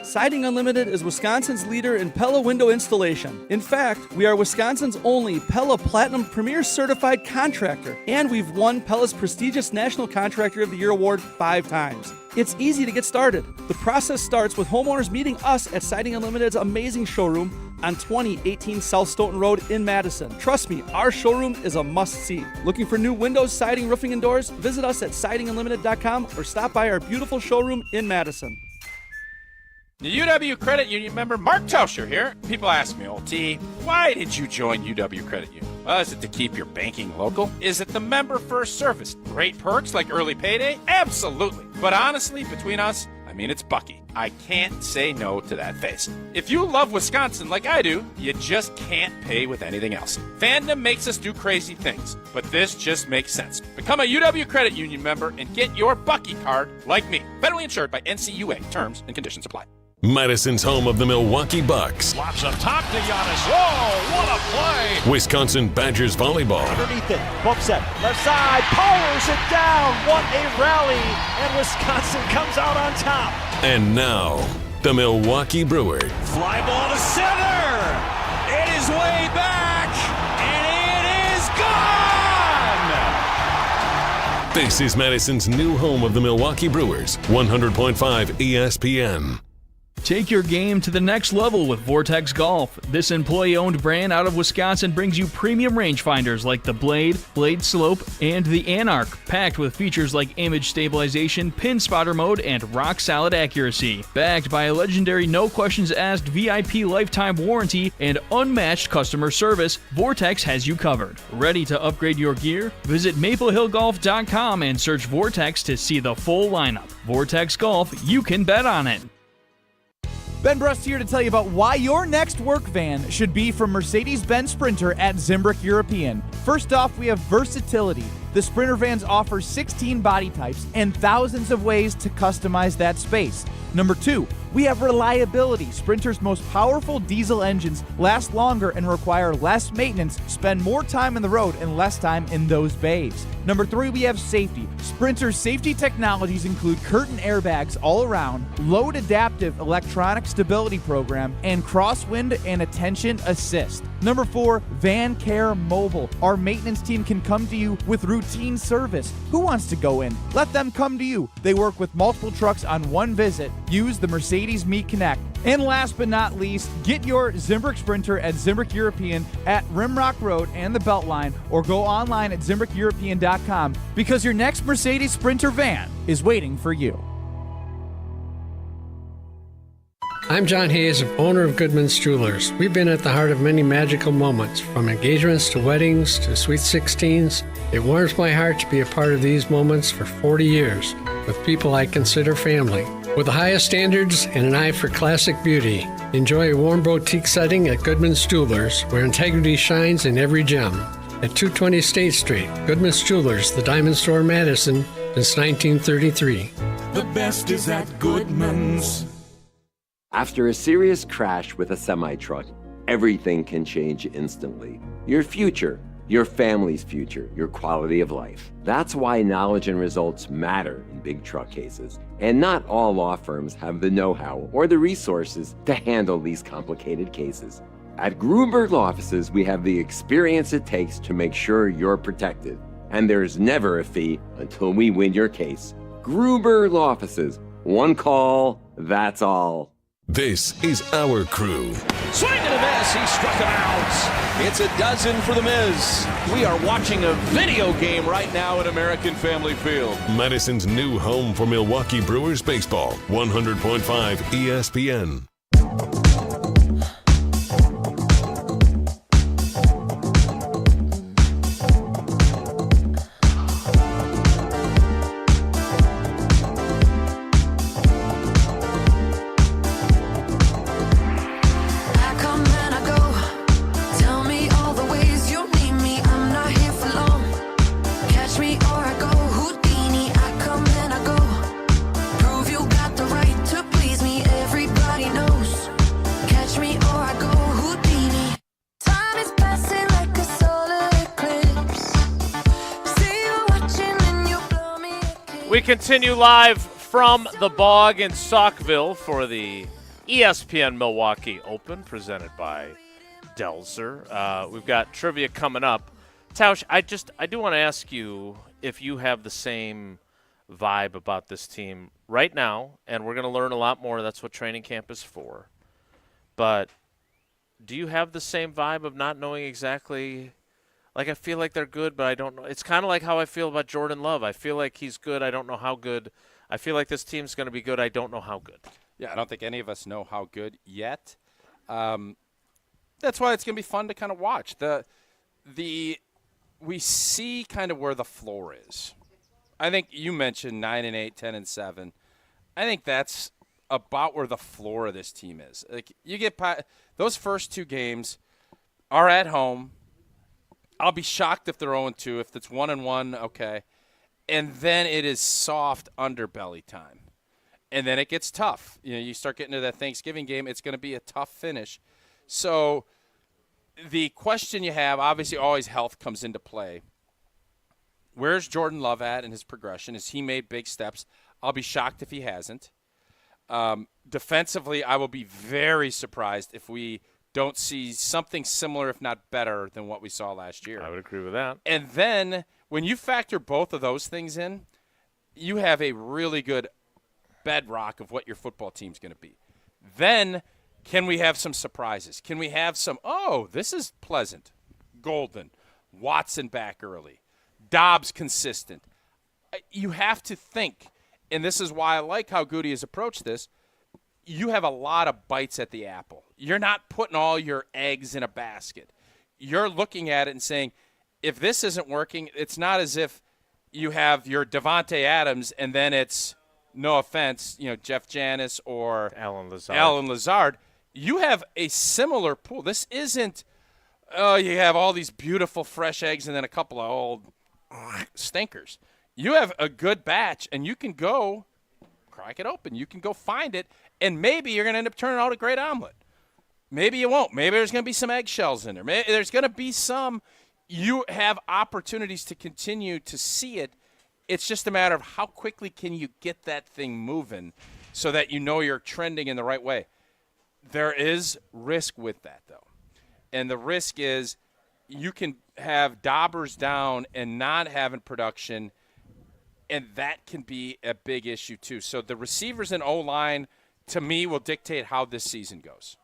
Siding Unlimited is Wisconsin's leader in Pella window installation. In fact, we are Wisconsin's only Pella Platinum Premier Certified contractor, and we've won Pella's prestigious National Contractor of the Year award 5 times. It's easy to get started. The process starts with homeowners meeting us at Siding Unlimited's amazing showroom on 2018 South Stoughton Road in Madison. Trust me, our showroom is a must-see. Looking for new windows, siding, roofing, and doors? Visit us at sidingunlimited.com or stop by our beautiful showroom in Madison. The UW Credit Union member Mark Tauscher here. People ask me, old T, why did you join UW Credit Union? Well, is it to keep your banking local? Is it the member first service? Great perks like early payday? Absolutely. But honestly, between us, I mean, it's Bucky. I can't say no to that face. If you love Wisconsin like I do, you just can't pay with anything else. Fandom makes us do crazy things, but this just makes sense. Become a UW Credit Union member and get your Bucky card like me. Federally insured by NCUA. Terms and conditions apply. Madison's home of the Milwaukee Bucks. Lots up top to Giannis. Whoa, what a play. Wisconsin Badgers volleyball. Underneath it, bump set, left side, powers it down. What a rally, and Wisconsin comes out on top. And now, the Milwaukee Brewers. Fly ball to center. It is way back, and it is gone. This is Madison's new home of the Milwaukee Brewers, 100.5 ESPN. Take your game to the next level with Vortex Golf. This employee-owned brand out of Wisconsin brings you premium rangefinders like the Blade, Blade Slope, and the Anarch, packed with features like image stabilization, pin spotter mode, and rock-solid accuracy. Backed by a legendary no-questions-asked VIP lifetime warranty and unmatched customer service, Vortex has you covered. Ready to upgrade your gear? Visit maplehillgolf.com and search Vortex to see the full lineup. Vortex Golf, you can bet on it. Ben Brust here to tell you about why your next work van should be from Mercedes-Benz Sprinter at Zimbrick European. First off, we have versatility. The Sprinter vans offer 16 body types and thousands of ways to customize that space. Number 2, we have reliability. Sprinter's most powerful diesel engines last longer and require less maintenance, spend more time on the road and less time in those bays. Number 3, we have safety. Sprinter's safety technologies include curtain airbags all around, load adaptive electronic stability program, and crosswind and attention assist. Number 4, Van Care Mobile. Our maintenance team can come to you with routine service. Who wants to go in? Let them come to you. They work with multiple trucks on one visit. Use the Mercedes Me Connect. And last but not least, get your Zimbrick Sprinter at Zimbrick European at Rimrock Road and the Beltline, or go online at ZimbrickEuropean.com, because your next Mercedes Sprinter van is waiting for you. I'm John Hayes, owner of Goodman's Jewelers. We've been at the heart of many magical moments, from engagements to weddings to sweet 16s. It warms my heart to be a part of these moments for 40 years with people I consider family. With the highest standards and an eye for classic beauty, enjoy a warm boutique setting at Goodman's Jewelers, where integrity shines in every gem. At 220 State Street, Goodman's Jewelers, the Diamond Store, Madison, since 1933. The best is at Goodman's. After a serious crash with a semi-truck, everything can change instantly. Your future, your family's future, your quality of life. That's why knowledge and results matter in big truck cases. And not all law firms have the know-how or the resources to handle these complicated cases. At Gruberg Law Offices, we have the experience it takes to make sure you're protected. And there's never a fee until we win your case. Gruberg Law Offices. One call, that's all. This is our crew. Swing and a miss. He struck him out. It's a dozen for the Miz. We are watching a video game right now at American Family Field. Madison's new home for Milwaukee Brewers baseball. 100.5 ESPN. We continue live from the Bog in Saukville for the ESPN Milwaukee Open, presented by Delzer. We've got trivia coming up. Tausch, I do want to ask you if you have the same vibe about this team right now, and we're going to learn a lot more. That's what training camp is for. But do you have the same vibe of not knowing exactly? Like, I feel like they're good, but I don't know. It's kind of like how I feel about Jordan Love. I feel like he's good. I don't know how good. I feel like this team's going to be good. I don't know how good. Yeah, I don't think any of us know how good yet. That's why it's going to be fun to kind of watch. We see kind of where the floor is. I think you mentioned 9-8, 10-7. I think that's about where the floor of this team is. Like, you get those first two games are at home. I'll be shocked if they're 0-2. If it's 1-1, okay. And then it is soft underbelly time. And then it gets tough. You know, you start getting to that Thanksgiving game, it's going to be a tough finish. So the question you have, obviously always health comes into play. Where's Jordan Love at in his progression? Has he made big steps? I'll be shocked if he hasn't. Defensively, I will be very surprised if we don't see something similar, if not better, than what we saw last year. I would agree with that. And then when you factor both of those things in, you have a really good bedrock of what your football team's going to be. Then can we have some surprises? Can we have some, oh, this is pleasant, golden, Watson back early, Dobbs consistent? You have to think, and this is why I like how Goody has approached this, you have a lot of bites at the apple. You're not putting all your eggs in a basket. You're looking at it and saying, if this isn't working, it's not as if you have your Devontae Adams and then it's, no offense, Jeff Janis or Alan Lazard. You have a similar pool. This isn't, you have all these beautiful fresh eggs and then a couple of old stinkers. You have a good batch, and you can go crack it open. You can go find it, and maybe you're going to end up turning out a great omelet. Maybe you won't. Maybe there's going to be some eggshells in there. Maybe there's going to be some. You have opportunities to continue to see it. It's just a matter of how quickly can you get that thing moving so that you know you're trending in the right way. There is risk with that, though. And the risk is you can have Dobbers down and not having production, and that can be a big issue too. So the receivers and O-line, to me, will dictate how this season goes.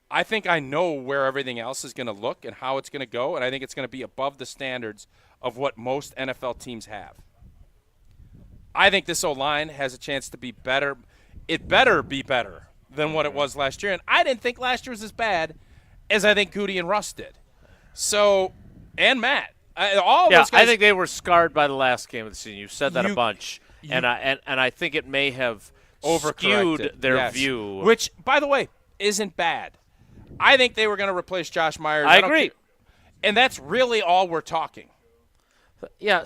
I think I know where everything else is going to look and how it's going to go, and I think it's going to be above the standards of what most NFL teams have. I think this O-line has a chance to be better. It better be better than what it was last year. And I didn't think last year was as bad as I think Goody and Russ did. So, and Matt. All those guys, I think they were scarred by the last game of the season. You've said that a bunch. And I think it may have skewed their view. Which, by the way, isn't bad. I think they were going to replace Josh Myers. I agree. And that's really all we're talking. Yeah,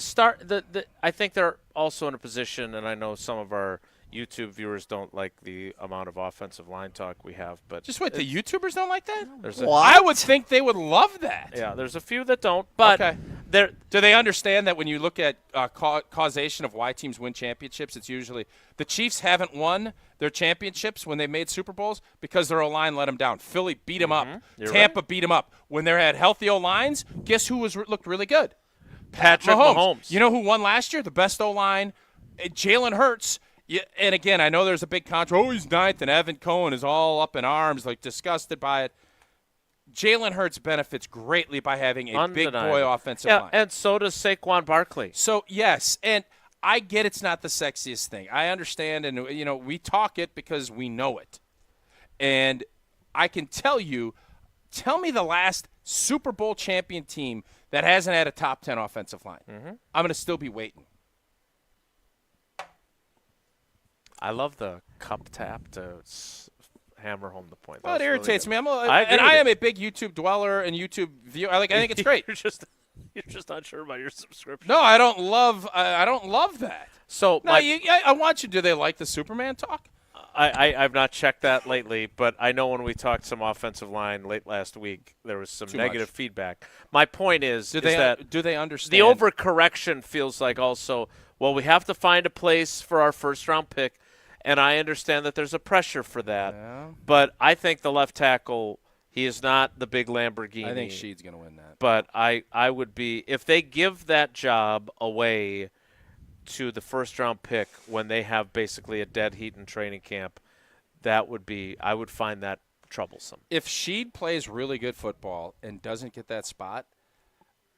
I think they're also in a position, and I know some of our YouTube viewers don't like the amount of offensive line talk we have. But just wait, the YouTubers don't like that? I would think they would love that. Yeah, there's a few that don't. But do they understand that when you look at causation of why teams win championships, it's usually the Chiefs haven't won their championships when they made Super Bowls because their O-line let them down. Philly beat them up. Tampa beat them up. When they had healthy O-lines, guess who looked really good? Patrick Mahomes. You know who won last year? The best O-line, Jalen Hurts. Yeah, and again, I know there's a big controversy. Oh, he's ninth, and Evan Cohen is all up in arms, like disgusted by it. Jalen Hurts benefits greatly by having a big boy offensive line. And so does Saquon Barkley. So, yes, and I get it's not the sexiest thing. I understand, and, we talk it because we know it. And I can tell me the last Super Bowl champion team that hasn't had a top 10 offensive line. I'm going to still be waiting. I love the cup tap to hammer home the point. Well, it irritates me. I am a big YouTube dweller and YouTube viewer. I think it's great. You're just not sure about your subscription. No, I don't love that. So I want you. Do they like the Superman talk? I've not checked that lately, but I know when we talked some offensive line late last week, there was some negative feedback. My point is, do they understand? The overcorrection feels like also, well, we have to find a place for our first-round pick, and I understand that there's a pressure for that. Yeah. But I think the left tackle, he is not the big Lamborghini. I think Sheed's going to win that. But I would be, if they give that job away to the first-round pick when they have basically a dead heat in training camp, I would find that troublesome. If Sheed plays really good football and doesn't get that spot,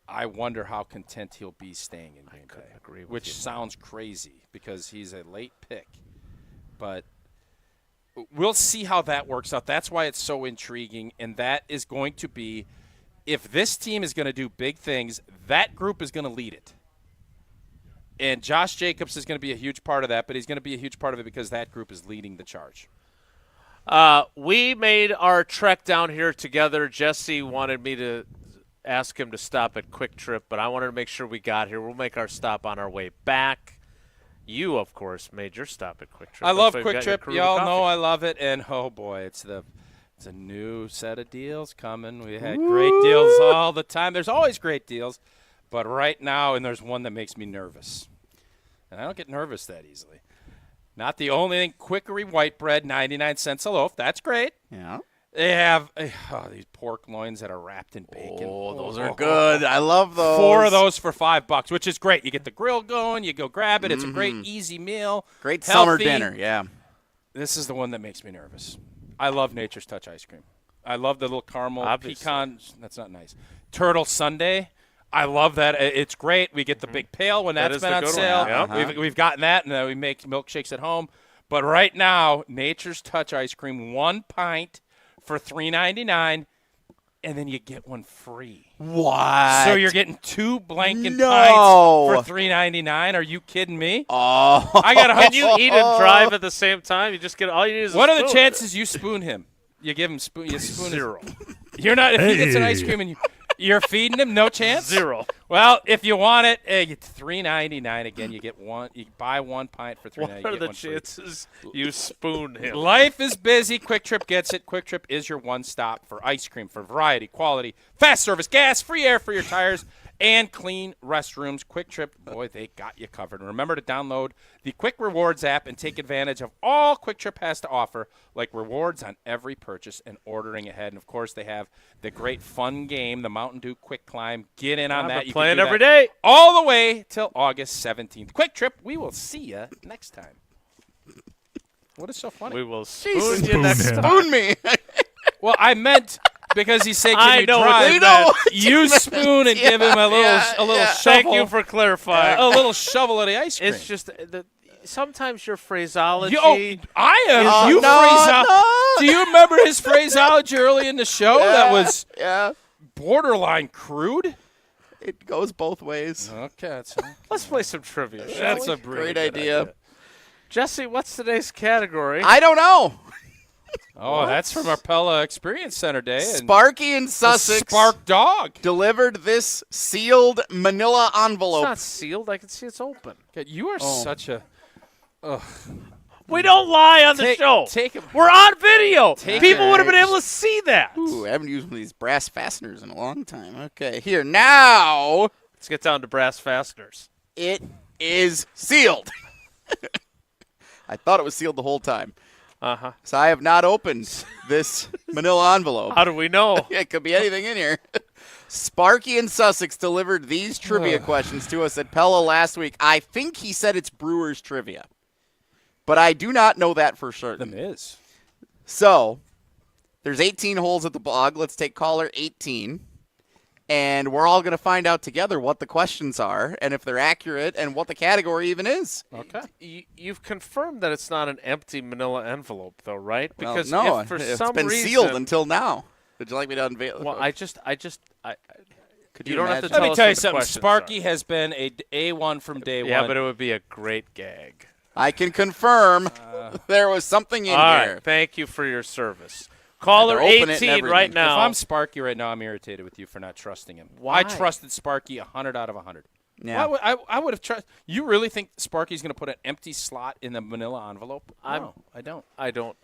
I wonder how content he'll be staying in Green Bay. Agree with which you. Sounds crazy because he's a late pick. But we'll see how that works out. That's why it's so intriguing, and that is going to be, if this team is going to do big things, that group is going to lead it. And Josh Jacobs is going to be a huge part of that, but he's going to be a huge part of it because that group is leading the charge. We made our trek down here together. Jesse wanted me to ask him to stop at Quick Trip, but I wanted to make sure we got here. We'll make our stop on our way back. You, of course, made your stop at Quick Trip. I love Quick Trip. Y'all know I love it. And, oh, boy, it's a new set of deals coming. We had great deals all the time. There's always great deals. But right now, and there's one that makes me nervous. And I don't get nervous that easily. Not the only thing, Quickery white bread, 99 cents a loaf. That's great. Yeah. They have these pork loins that are wrapped in bacon. Oh, those are good. I love those. 4 of those for $5, which is great. You get the grill going. You go grab it. It's a great, easy meal. Great healthy. Summer dinner, yeah. This is the one that makes me nervous. I love Nature's Touch ice cream. I love the little caramel pecan. That's not nice. Turtle sundae. I love that. It's great. We get the big pail when that's been on sale. Yep. We've gotten that, and we make milkshakes at home. But right now, Nature's Touch ice cream, 1 pint for $3.99, and then you get one free. What? So you're getting 2 blanket pints for $3.99. Are you kidding me? Oh, I got. Can you eat and drive at the same time? You just get all you need is a What spoon. are the chances you spoon him? You give him spoon. You spoon 0. You're not. If he gets an ice cream and you're feeding him, no chance. 0. Well, if you want it, it's $3.99 again. You get one. You buy 1 pint for $3.99. What are the chances you spoon him? Life is busy. Quick Trip gets it. Quick Trip is your one stop for ice cream, for variety, quality, fast service, gas, free air for your tires, and clean restrooms. Quick Trip, boy, they got you covered. And remember to download the Quick Rewards app and take advantage of all Quick Trip has to offer, like rewards on every purchase and ordering ahead. And, of course, they have the great fun game, the Mountain Dew Quick Climb. Get in on that. You playing every day. All the way till August 17th. Quick Trip, we will see you next time. What is so funny? We will spoon you next time. Spoon me. Well, I meant because he said, "Can you know drive?" what you meant. You spoon and give him a little shovel. Thank you for clarifying. A little shovel of the ice cream. It's just sometimes your phraseology. I am. Do you remember his phraseology early in the show? That was borderline crude. It goes both ways. Okay, let's play some trivia. That's a great idea. Jesse, what's today's category? I don't know. Oh, that's from our Pella Experience Center Day. Sparky in Sussex. Spark Dog delivered this sealed manila envelope. It's not sealed. I can see it's open. You are such a. We don't lie on the show. We're on video. People would have been able to see that. Ooh, I haven't used one of these brass fasteners in a long time. Okay, here now. Let's get down to brass fasteners. It is sealed. I thought it was sealed the whole time. Uh-huh. So I have not opened this manila envelope. How do we know? It could be anything in here. Sparky in Sussex delivered these trivia questions to us at Pella last week. I think he said it's Brewers trivia, but I do not know that for certain. It is. So there's 18 holes at the bog. Let's take caller 18. And we're all going to find out together what the questions are and if they're accurate and what the category even is. Okay. You've confirmed that it's not an empty manila envelope, though, right? Well, Because no, if for it's some been reason, sealed until now. Would you like me to unveil it? Well, Could you you don't have to imagine? tell Let me us tell what you the something. questions Sparky are. has been a A1 from day one. Yeah, but it would be a great gag. I can confirm there was something in All here. right, thank you for your service. Caller They're open it and 18 everything. right now. If I'm Sparky right now, I'm irritated with you for not trusting him. Why? I trusted Sparky 100 out of 100. Yeah. I would have trusted. You really think Sparky's going to put an empty slot in the manila envelope? No, I don't.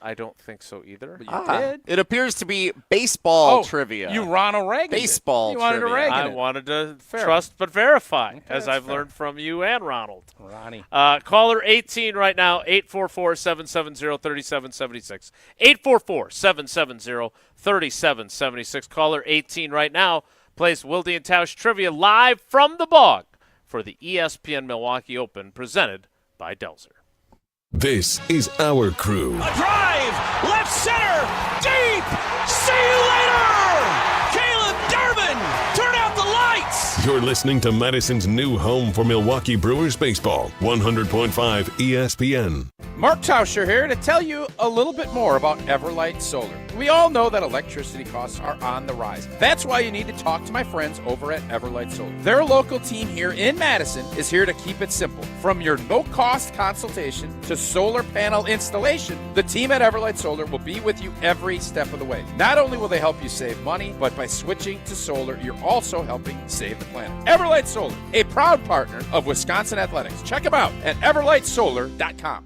I don't think so either. But you did. It appears to be baseball trivia. You Ronald Reagan. Baseball You wanted to trivia. Reagan I it. wanted to Fair. trust but verify, as that's I've fair. learned from you and Ronald. Ronnie. Caller 18 right now, 844-770-3776. 844-770-3776. Caller 18 right now plays Wilde and Tausch trivia live from the bog for the ESPN Milwaukee Open, presented by Delzer. This is our crew. A drive, left center, deep. See you later. Caleb Durbin, turn out the lights. You're listening to Madison's new home for Milwaukee Brewers baseball, 100.5 ESPN. Mark Tauscher here to tell you a little bit more about Everlight Solar. We all know that electricity costs are on the rise. That's why you need to talk to my friends over at Everlight Solar. Their local team here in Madison is here to keep it simple. From your no-cost consultation to solar panel installation, the team at Everlight Solar will be with you every step of the way. Not only will they help you save money, but by switching to solar, you're also helping save the planet. Everlight Solar, a proud partner of Wisconsin Athletics. Check them out at everlightsolar.com.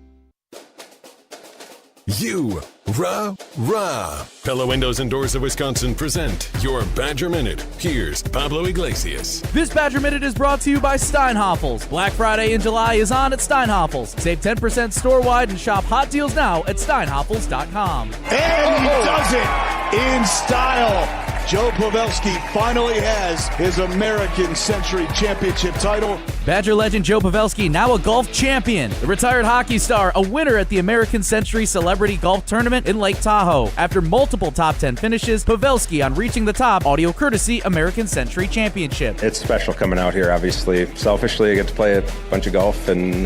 You, rah, rah. Pella Windows and Doors of Wisconsin present your Badger Minute. Here's Pablo Iglesias. This Badger Minute is brought to you by Steinhoffels. Black Friday in July is on at Steinhoffels. Save 10% store-wide and shop hot deals now at steinhoffels.com. And he does it in style. Joe Pavelski finally has his American Century Championship title. Badger legend Joe Pavelski, now a golf champion. The retired hockey star, a winner at the American Century Celebrity Golf Tournament in Lake Tahoe. After multiple top 10 finishes, Pavelski on reaching the top, audio courtesy American Century Championship. It's special coming out here, obviously. Selfishly, I get to play a bunch of golf and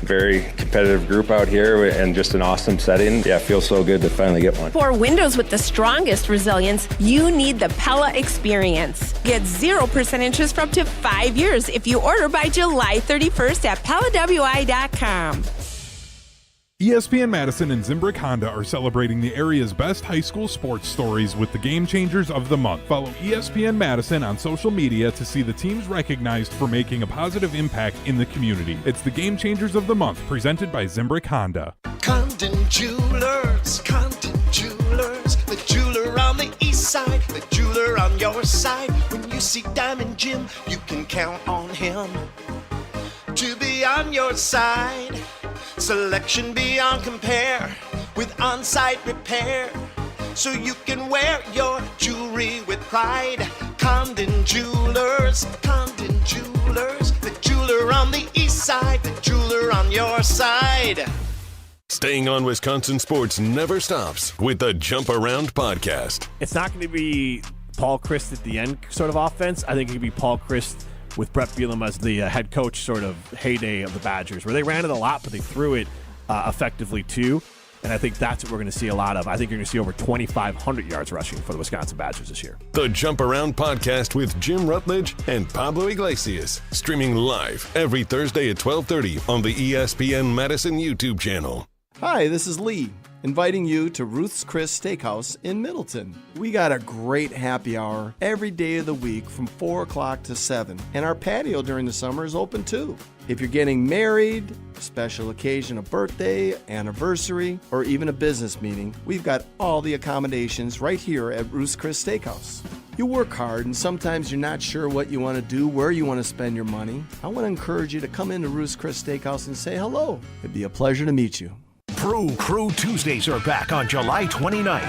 very competitive group out here and just an awesome setting. Yeah, it feels so good to finally get one. For windows with the strongest resilience, you need the Pella experience. Get 0% interest for up to 5 years if you order by July 31st at PellaWI.com. ESPN Madison and Zimbrick Honda are celebrating the area's best high school sports stories with the Game Changers of the Month. Follow ESPN Madison on social media to see the teams recognized for making a positive impact in the community. It's the Game Changers of the Month, presented by Zimbrick Honda. Condon Jewelers, the jeweler on the east side, the jeweler on your side. When you see Diamond Jim, you can count on him to be on your side. Selection beyond compare with on-site repair, so you can wear your jewelry with pride. Condon Jewelers, the jeweler on the east side, the jeweler on your side. Staying on Wisconsin sports never stops with the Jump Around podcast. It's not going to be Paul Christ at the end sort of offense. I think it could be Paul Christ with Brett Bielema as the head coach sort of heyday of the Badgers, where they ran it a lot, but they threw it effectively too. And I think that's what we're going to see a lot of. I think you're going to see over 2,500 yards rushing for the Wisconsin Badgers this year. The Jump Around podcast with Jim Rutledge and Pablo Iglesias. Streaming live every Thursday at 12:30 on the ESPN Madison YouTube channel. Hi, this is Lee. inviting you to Ruth's Chris Steakhouse in Middleton. We got a great happy hour every day of the week from 4 o'clock to 7, and our patio during the summer is open too. If you're getting married, special occasion, a birthday, anniversary, or even a business meeting, we've got all the accommodations right here at Ruth's Chris Steakhouse. You work hard and sometimes you're not sure what you want to do, where you want to spend your money. I want to encourage you to come into Ruth's Chris Steakhouse and say hello. It'd be a pleasure to meet you. Brew Crew Tuesdays are back on July 29th.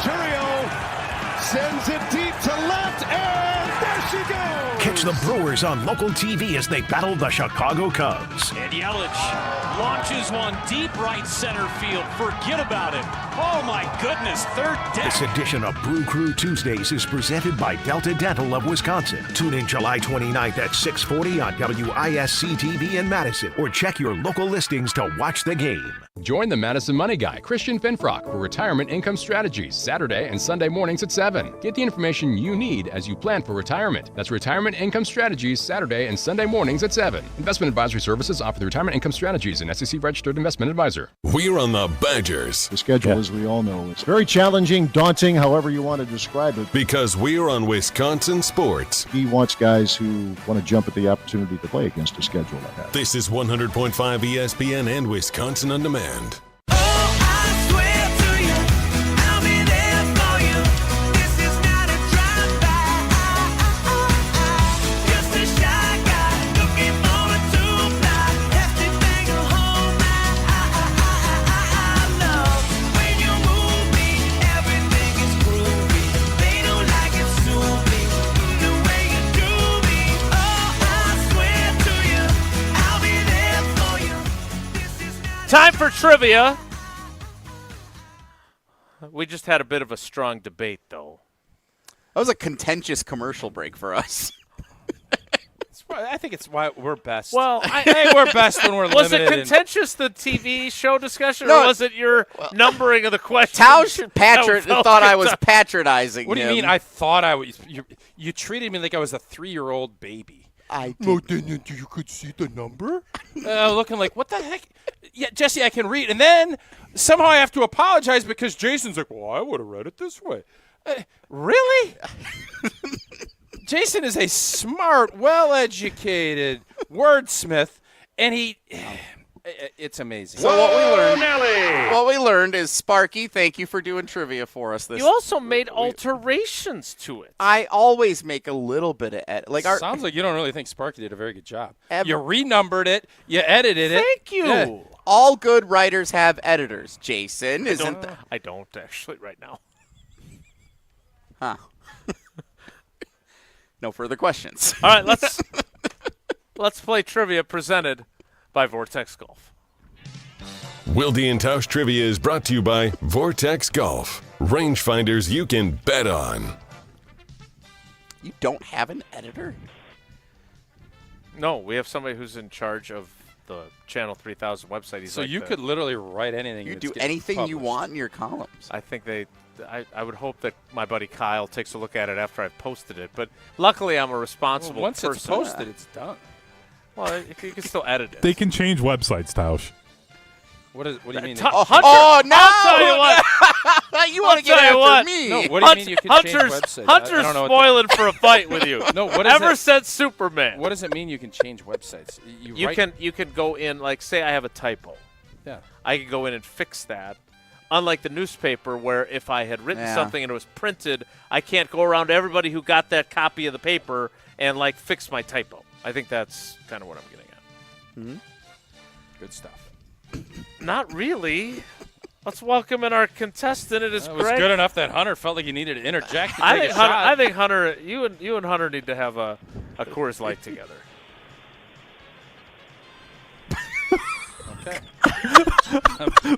Turio sends it deep to left, and there she goes. Catch the Brewers on local TV as they battle the Chicago Cubs. And Yelich launches one deep right center field. Forget about it. Oh, my goodness. Third down. This edition of Brew Crew Tuesdays is presented by Delta Dental of Wisconsin. Tune in July 29th at 6:40 on WISC-TV in Madison, or check your local listings to watch the game. Join the Madison Money Guy, Christian Finfrock, for Retirement Income Strategies, Saturday and Sunday mornings at 7. Get the information you need as you plan for retirement. That's Retirement Income Strategies, Saturday and Sunday mornings at 7. Investment advisory services offered through Retirement Income Strategies, an SEC-registered investment advisor. We're on the Badgers. The schedule, as we all know, it's very challenging, daunting, however you want to describe it. Because we're on Wisconsin sports. He wants guys who want to jump at the opportunity to play against a schedule like that. This is 100.5 ESPN and Wisconsin On Demand. Time for trivia. We just had a bit of a strong debate, though. That was a contentious commercial break for us. I think it's why we're best. Well, we're best when we're was limited. Was it contentious, the TV show discussion, or was it your numbering of the questions? Tausch thought I was patronizing What do you mean I thought I was? You treated me like I was a 3-year-old baby. I did. No, then you could see the number? Looking like, what the heck? Yeah, Jesse, I can read. And then somehow I have to apologize because Jason's like, well, I would have read it this way. Really? Jason is a smart, well-educated wordsmith, and it's amazing. So what we learned is, Sparky, thank you for doing trivia for us. You also made alterations to it. I always make a little bit of edit. Sounds like you don't really think Sparky did a very good job. You renumbered it. You edited it. Thank you. Yeah. All good writers have editors. Jason isn't. I don't actually right now. Huh. No further questions. All right, let's play trivia presented by Vortex Golf. Wilde and Tausch Trivia is brought to you by Vortex Golf. Rangefinders you can bet on. You don't have an editor? No, we have somebody who's in charge of the Channel 3000 website. So you could literally write anything. You do anything you want in your columns. I think I would hope that my buddy Kyle takes a look at it after I've posted it. But luckily, I'm a responsible person. Once it's posted, it's done. Well, you can still edit it. They can change websites, Tausch. What do you mean? Hunter, no! I'll tell you what. You want to get after me? No, what do you mean you can change websites? Hunter's spoiling for a fight with you. No, what ever since Superman. What does it mean you can change websites? You can go in, like, say I have a typo. Yeah. I can go in and fix that. Unlike the newspaper, where if I had written something and it was printed, I can't go around to everybody who got that copy of the paper and, like, fix my typo. I think that's kind of what I'm getting at. Mm-hmm. Good stuff. Not really. Let's welcome in our contestant. It is Greg. It was good enough that Hunter felt like he needed to interject. To I think Hunter, you and Hunter need to have a Coors Light together. Okay.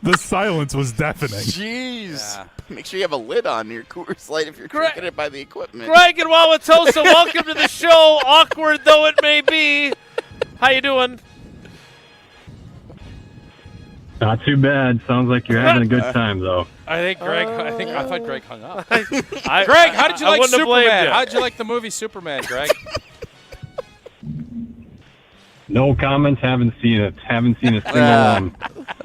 The silence was deafening. Jeez. Yeah. Make sure you have a lid on your Coors Light if you're drinking it by the equipment. Greg and Wauwatosa, welcome to the show. Awkward though it may be. How you doing? Not too bad. Sounds like you're having a good time, though. I thought Greg hung up. Greg, how did you like Superman? How did you like the movie Superman, Greg? No comments. Haven't seen it. Haven't seen a single one.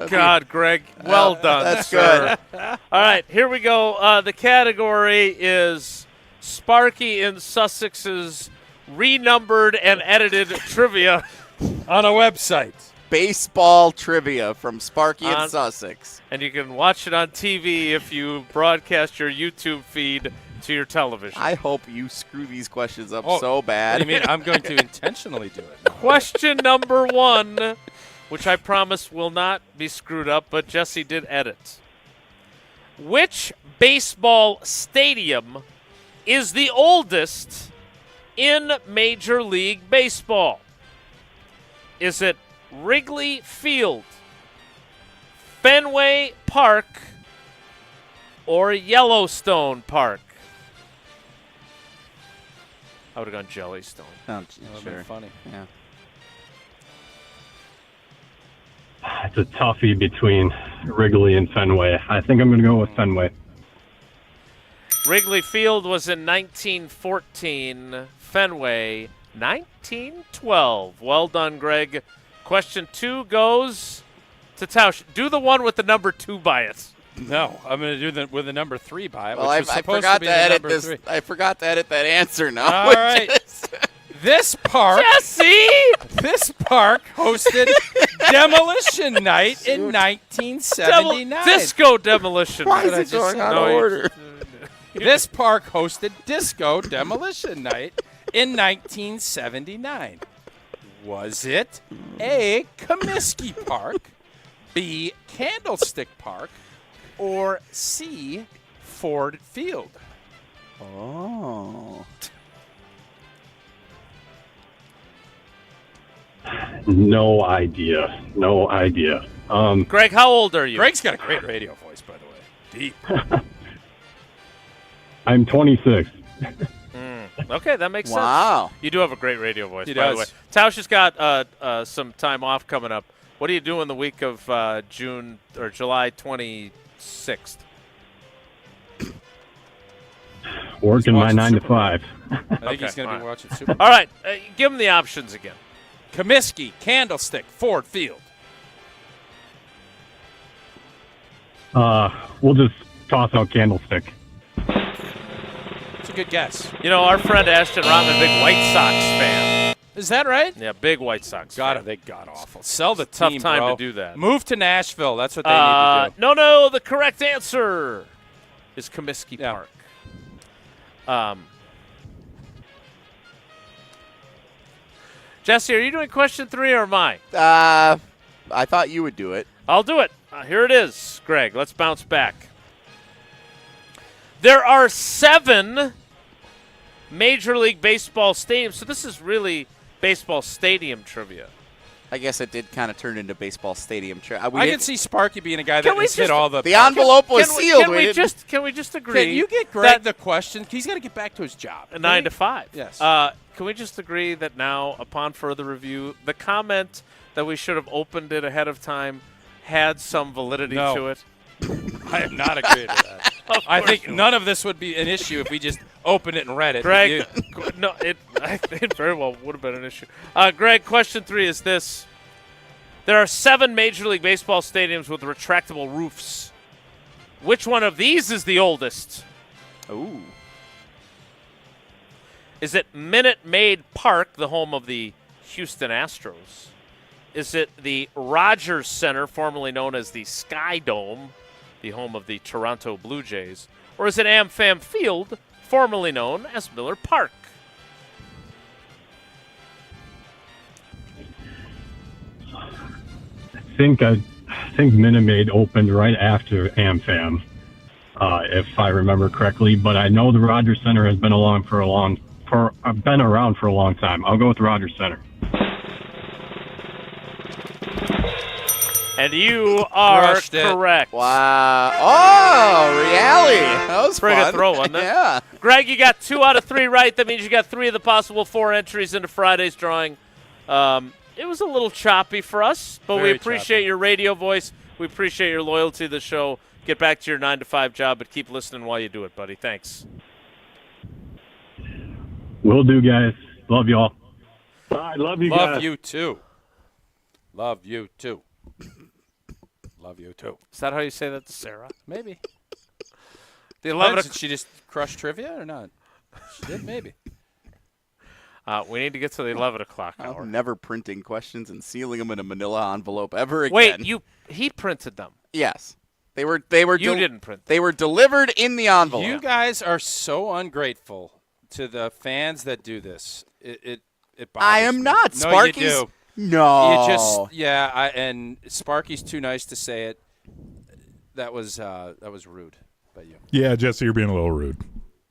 God, Greg, well done. That's sir. good. All right, here we go. The category is Sparky in Sussex's renumbered and edited trivia on a website. Baseball trivia from Sparky and On- Sussex. And you can watch it on TV if you broadcast your YouTube feed to your television. I hope you screw these questions up Oh, so bad. What do you mean? I'm going to intentionally do it. Question number 1, which I promise will not be screwed up, but Jesse did edit. Which baseball stadium is the oldest in Major League Baseball? Is it Wrigley Field, Fenway Park, or Yellowstone Park? I would have gone Jellystone. Oh, That would've been funny. Yeah. It's a toughie between Wrigley and Fenway. I think I'm going to go with Fenway. Wrigley Field was in 1914. Fenway, 1912. Well done, Greg. Question 2 goes to Tausch. Do the one with the number 2 by it. No, I'm going to do the with the number 3 by it, Well, which was I supposed forgot to be to the edit number this. 3. I forgot to edit that answer now. All right. This park hosted Demolition Night in 1979. Disco Demolition Why Night. is it going out of order? This park hosted Disco Demolition Night in 1979. Was it A, Comiskey Park, B, Candlestick Park, or C, Ford Field? Oh. No idea. No idea. Greg, how old are you? Greg's got a great radio voice, by the way. Deep. I'm 26. Okay, that makes Wow. sense. You do have a great radio voice, He by the does. way. Tausch has got some time off coming up. What do you do in the week of June or July 26th? Working my 9 to 5. I think he's going to be watching Super Bowl. All right, give him the options again. Comiskey, Candlestick, Ford Field. We'll just toss out Candlestick. It's a good guess. You know, our friend Ashton Rotman, big White Sox fan. Is that right? Yeah, big White Sox fan. They got awful. Sell the Tough team, time bro. to do that. Move to Nashville. That's what they need to do. No, the correct answer is Comiskey Park. Jesse, are you doing question 3 or mine? I thought you would do it. I'll do it. Here it is, Greg. Let's bounce back. There are 7 Major League Baseball stadiums. So this is really baseball stadium trivia. I guess it did kind of turn into baseball stadium. I can see Sparky being a guy that has hit all the. The envelope was sealed. Can we just agree? Can you get Greg the question? He's got to get back to his job. 9 to 5. Yes. Can we just agree that now, upon further review, the comment that we should have opened it ahead of time had some validity to it? I have not agreed to that. I think none of this would be an issue if we just opened it and read it. Greg, no, it very well would have been an issue. Greg, question 3 is this. There are 7 Major League Baseball stadiums with retractable roofs. Which one of these is the oldest? Ooh. Is it Minute Maid Park, the home of the Houston Astros? Is it the Rogers Center, formerly known as the Sky Dome, the home of the Toronto Blue Jays? Or is it AmFam Field, formerly known as Miller Park? I think Minute Maid opened right after AmFam, if I remember correctly. But I know the Rogers Center has been around for a long time. I'll go with the Rogers Center. And you are Crushed it. correct. Wow. Oh, reality. That was Pretty fun. good throw, wasn't it? Yeah. Greg, you got 2 out of 3 right. That means you got 3 of the possible 4 entries into Friday's drawing. It was a little choppy for us, but Very we appreciate your radio voice. We appreciate your loyalty to the show. Get back to your 9 to 5 job, but keep listening while you do it, buddy. Thanks. Will do, guys. Love y'all. I love you guys. Love you too. Love you too. love you too. Is that how you say that to Sarah? Maybe. The 11 Did she just crush trivia or not? She did, maybe. We need to get to the 11 o'clock hour. I'm never printing questions and sealing them in a manila envelope ever again. Wait, he printed them. Yes. They were You didn't print them. They were delivered in the envelope. You guys are so ungrateful to the fans that do this. It bothers I am me. not. No, Sparky's you do. No. You just and Sparky's too nice to say it. That was rude by you. Yeah, Jesse, you're being a little rude.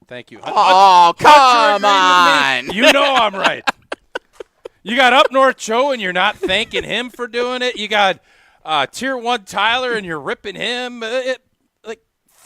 Thank you. Oh, come on. You know I'm right. You got Up North Joe, and you're not thanking him for doing it. You got Tier 1 Tyler, and you're ripping him.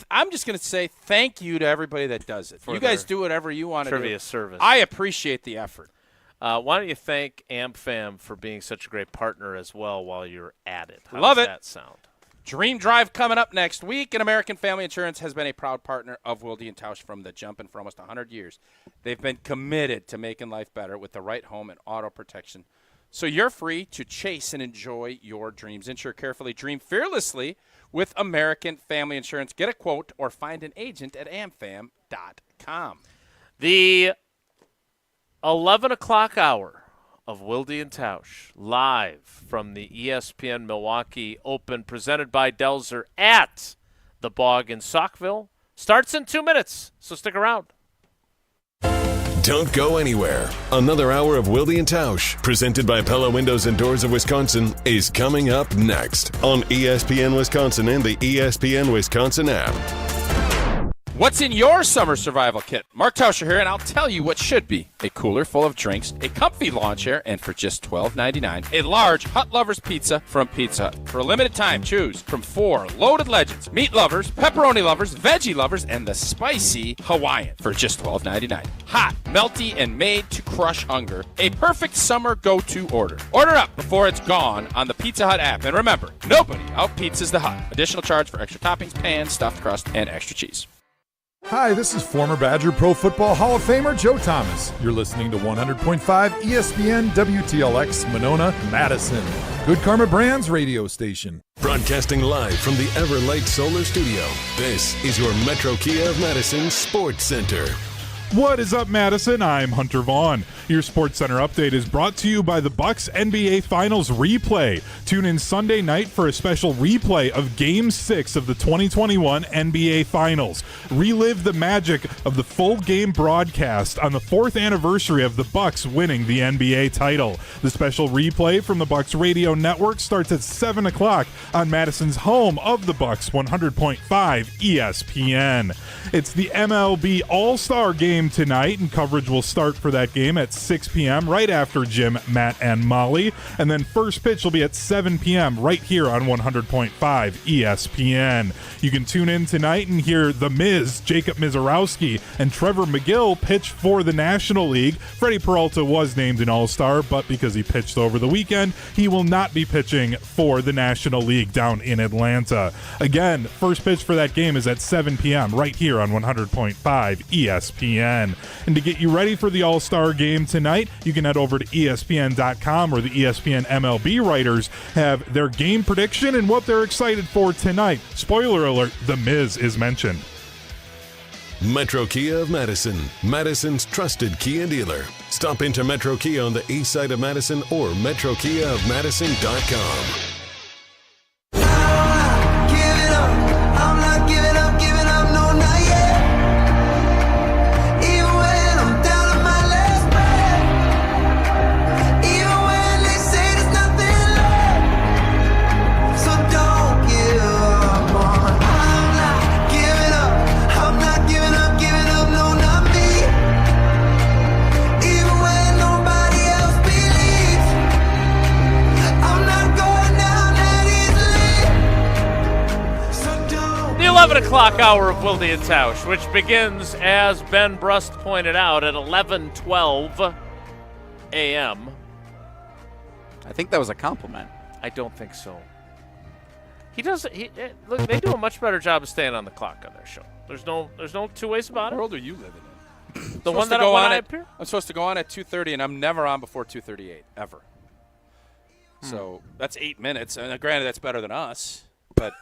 I'm just going to say thank you to everybody that does it. You guys do whatever you want to do. Trivia service. I appreciate the effort. Why don't you thank AmFam for being such a great partner as well while you're at it? How Love does it. that sound? Dream Drive coming up next week, and American Family Insurance has been a proud partner of Wilde and Tausch from the jump and for almost 100 years. They've been committed to making life better with the right home and auto protection. So you're free to chase and enjoy your dreams. Insure carefully, dream fearlessly with American Family Insurance. Get a quote or find an agent at amfam.com. The 11 o'clock hour of Wilde and Tausch, live from the ESPN Milwaukee Open, presented by Delzer at the Bog in Saukville, starts in 2 minutes, so stick around. Don't go anywhere. Another hour of Wilde and Tausch, presented by Pella Windows and Doors of Wisconsin, is coming up next on ESPN Wisconsin and the ESPN Wisconsin app. What's in your summer survival kit? Mark Tauscher here, and I'll tell you what should be. A cooler full of drinks, a comfy lawn chair, and for just $12.99, a large Hut Lovers pizza from Pizza Hut. For a limited time, choose from 4 loaded legends, meat lovers, pepperoni lovers, veggie lovers, and the spicy Hawaiian for just $12.99. Hot, melty, and made to crush hunger. A perfect summer go-to order. Order up before it's gone on the Pizza Hut app. And remember, nobody out-pizzas the Hut. Additional charge for extra toppings, pan, stuffed crust, and extra cheese. Hi, this is former Badger Pro Football Hall of Famer Joe Thomas. You're listening to 100.5 ESPN WTLX Monona, Madison. Good Karma Brands radio station. Broadcasting live from the Everlight Solar Studio, this is your Metro Kia of Madison Sports Center. What is up, Madison? I'm Hunter Vaughn. Your Sports Center update is brought to you by the Bucks NBA Finals replay. Tune in Sunday night for a special replay of Game 6 of the 2021 NBA Finals. Relive the magic of the full game broadcast on the 4th anniversary of the Bucks winning the NBA title. The special replay from the Bucks Radio Network starts at 7 o'clock on Madison's home of the Bucks, 100.5 ESPN. It's the MLB All-Star Game tonight, and coverage will start for that game at 6 p.m. right after Jim, Matt, and Molly. And then first pitch will be at 7 p.m. right here on 100.5 ESPN. You can tune in tonight and hear The Miz, Jacob Mizorowski, and Trevor McGill pitch for the National League. Freddie Peralta was named an All-Star, but because he pitched over the weekend, he will not be pitching for the National League down in Atlanta. Again, first pitch for that game is at 7 p.m. right here on 100.5 ESPN. And to get you ready for the All-Star Game tonight, you can head over to ESPN.com, where the ESPN MLB writers have their game prediction and what they're excited for tonight. Spoiler alert, The Miz is mentioned. Metro Kia of Madison, Madison's trusted Kia dealer. Stop into Metro Kia on the east side of Madison or metrokiaofmadison.com. The 11 o'clock hour of Wilde and Tausch, which begins, as Ben Brust pointed out, at 11:12 a.m. I think that was a compliment. I don't think so. Look, they do a much better job of staying on the clock on their show. There's no two ways about it. What world are you living in? The one that I appear? I'm supposed to go on at 2:30, and I'm never on before 2:38 ever. So that's 8 minutes, and granted, that's better than us. But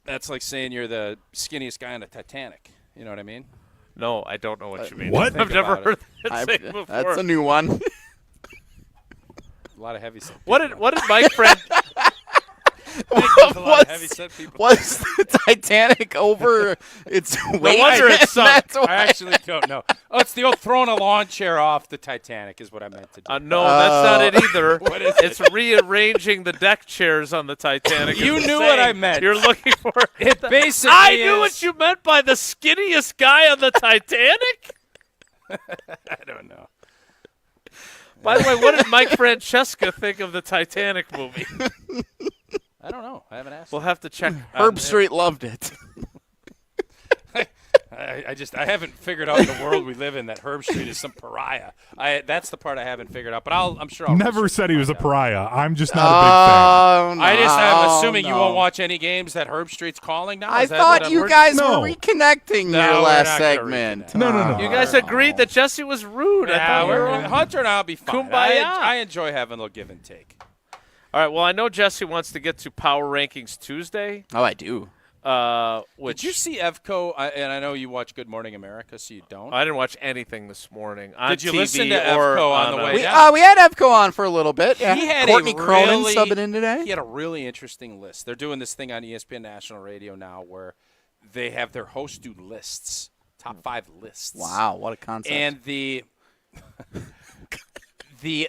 that's like saying you're the skinniest guy on the Titanic. You know what I mean? No, I don't know what you mean. What? I've never heard that saying before. That's a new one. A lot of heavy set. What did Mike Friend? Was the Titanic over its weight? No wonder it sunk. That's why. I actually don't know. Oh, it's the old throwing a lawn chair off the Titanic is what I meant to do. No, that's not it either. What is it's rearranging the deck chairs on the Titanic. You It's knew the what same. I meant. You're looking for It basically I knew is- what you meant by the skinniest guy on the Titanic. I don't know. By the way, what did Mike Francesca think of the Titanic movie? I don't know. I haven't asked. We'll have to check. Herb Street loved it. I haven't figured out in the world we live in that Herb Street is some pariah. That's the part I haven't figured out. But I'm sure I'll Never said he was a pariah. I'm just not a big fan. I'm assuming you won't watch any games that Herb Street's calling now. I Is that what thought I'm you heard? guys No. were reconnecting No, your we're last not gonna segment. reconnect. No. You guys agreed that Jesse was rude. I thought we were Hunter and I'll be fine. Kumbaya. I enjoy having a little give and take. All right. Well, I know Jesse wants to get to Power Rankings Tuesday. Oh, I do. Did you see Evco? And I know you watch Good Morning America, so you don't. I didn't watch anything this morning on Did you TV listen to or Evco on the way We, down? we had Evco on for a little bit. Yeah. He had Courtney a Cronin really, subbing in today. He had a really interesting list. They're doing this thing on ESPN National Radio now where they have their hosts do lists, top 5 lists. Wow, what a concept. And the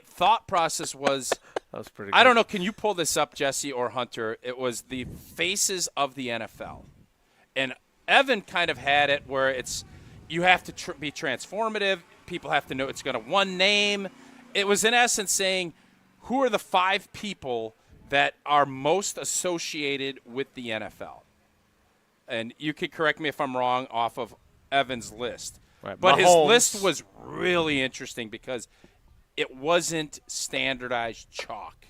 thought process was, that was pretty I good. don't know, can you pull this up, Jesse or Hunter? It was the faces of the NFL. And Evan kind of had it where it's you have to be transformative. People have to know it's going to one name. It was in essence saying, who are the 5 people that are most associated with the NFL? And you could correct me if I'm wrong off of Evan's list. Right. But his Mahomes. list was really interesting because it wasn't standardized chalk.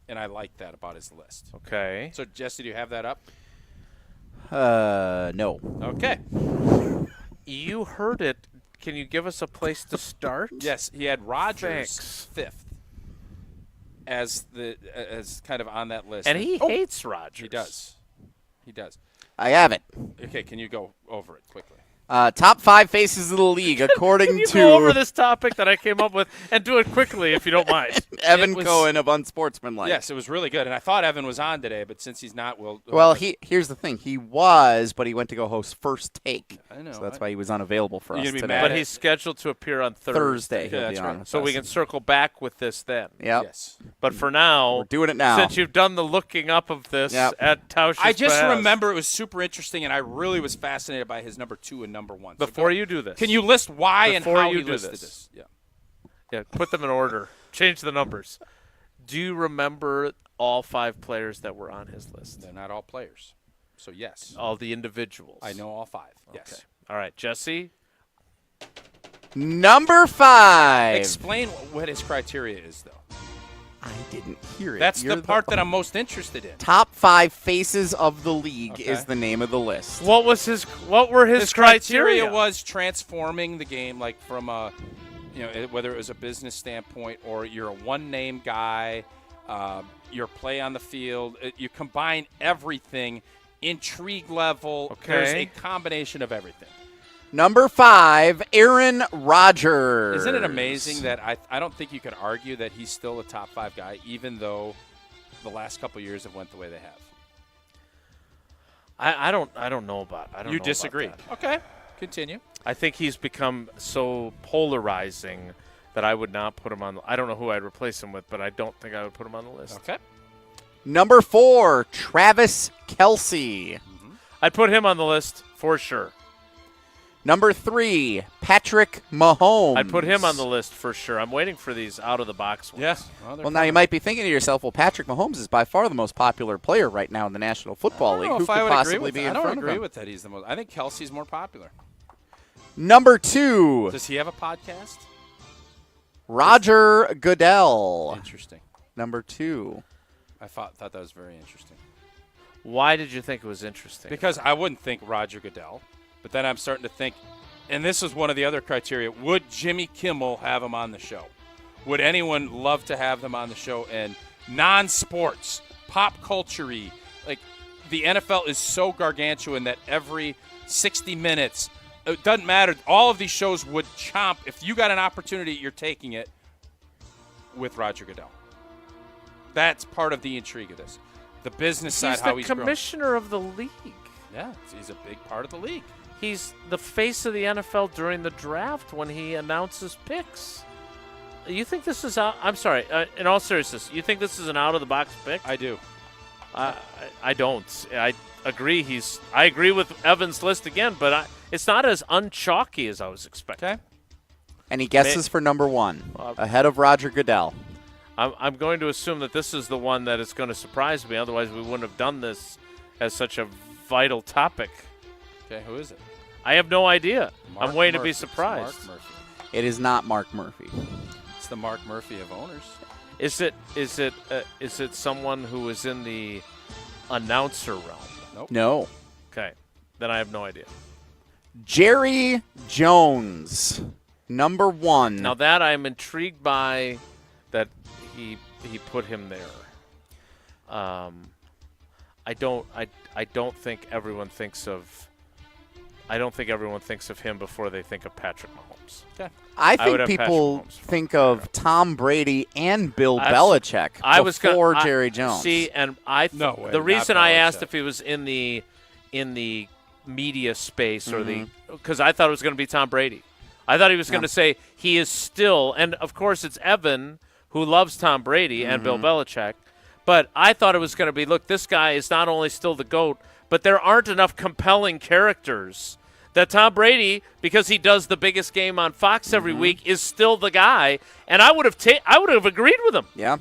And I like that about his list. Okay. So, Jesse, do you have that up? No. Okay. You heard it. Can you give us a place to start? Yes, he had Rodgers Thanks. 5th as kind of on that list. And he hates Rodgers. He does. He does. I have it. Okay, can you go over it quickly? Top 5 faces of the league, according Can you to go over this topic that I came up with and do it quickly if you don't mind? Evan It was- Cohen of Unsportsmanlike. Yes, it was really good. And I thought Evan was on today, but since he's not, Well, here's the thing. He was, but he went to go host First Take. I know. So that's why he was unavailable for You us gonna be today. mad But at- he's scheduled to appear on Thursday. Yeah, He'll that's be on right. with So us. we can circle back with this then. Yep. Yes. But for now, We're doing it now. Since you've done the looking up of this Yep. at Tausch's I just behest. remember it was super interesting, and I really was fascinated by his number 2 and number 1. So Before go- you do this. Can you list why and Before how you he do listed this. this? Yeah. Yeah, put them in order. Change the numbers. Do you remember all 5 players that were on his list? They're not all players. So, yes. All the individuals. I know all 5. Yes. Okay. All right, Jesse. Number 5. Explain what his criteria is, though. I didn't hear it. That's You're the part that I'm most interested in. Top 5 faces of the league Okay. is the name of the list. What were his criteria? Was transforming the game, like from a, whether it was a business standpoint or you're a one-name guy, your play on the field. You combine everything, intrigue level. Okay. There's a combination of everything. Number 5, Aaron Rodgers. Isn't it amazing that I don't think you could argue that he's still a top 5 guy, even though the last couple of years have went the way they have? I don't know about. I don't. You know disagree? About that. Okay, continue. I think he's become so polarizing that I would not put him on. I don't know who I'd replace him with, but I don't think I would put him on the list. Okay. Number 4, Travis Kelce. I'd put him on the list for sure. Number 3, Patrick Mahomes. I'd put him on the list for sure. I'm waiting for these out-of-the-box ones. Yes. Well, now you might be thinking to yourself, well, Patrick Mahomes is by far the most popular player right now in the National Football League. Who could possibly be in front of him? I don't agree with that. He's the most. I think Kelsey's more popular. Number 2, Does he have a podcast? Roger Goodell. Interesting. Number 2. I thought that was very interesting. Why did you think it was interesting? Because I wouldn't think Roger Goodell, but then I'm starting to think, and this is one of the other criteria, would Jimmy Kimmel have him on the show? Would anyone love to have them on the show? And non-sports, pop culture-y, like the NFL is so gargantuan that every 60 minutes, it doesn't matter. All of these shows would chomp. If you got an opportunity, you're taking it with Roger Goodell. That's part of the intrigue of this. The business side, how he's the commissioner of the league. Yeah, he's a big part of the league. He's the face of the NFL during the draft when he announces picks. You think this is out? I'm sorry. In all seriousness, you think this is an out-of-the-box pick? I do. I don't. I agree. I agree with Evan's list again, but it's not as unchalky as I was expecting. Okay. And he guesses for number 1, ahead of Roger Goodell. I'm going to assume that this is the one that is going to surprise me. Otherwise, we wouldn't have done this as such a vital topic. Okay, who is it? I have no idea. Mark I'm waiting Murphy. to be surprised. It's Mark Murphy. It is not Mark Murphy. It's the Mark Murphy of owners. Is it someone who is in the announcer realm? Nope. No. Okay, then I have no idea. Jerry Jones, number 1. Now that I'm intrigued by that he put him there. I don't think everyone thinks of him before they think of Patrick Mahomes. Okay. I think people think of Tom Brady and Bill Belichick before Jerry Jones. See, and the reason I asked if he was in the media space or because I thought it was going to be Tom Brady. I thought he was going to say he is still, and of course it's Evan who loves Tom Brady and Bill Belichick, but I thought it was going to be, look, this guy is not only still the GOAT, but there aren't enough compelling characters that Tom Brady, because he does the biggest game on Fox every week, is still the guy, and I would have agreed with him. Yeah.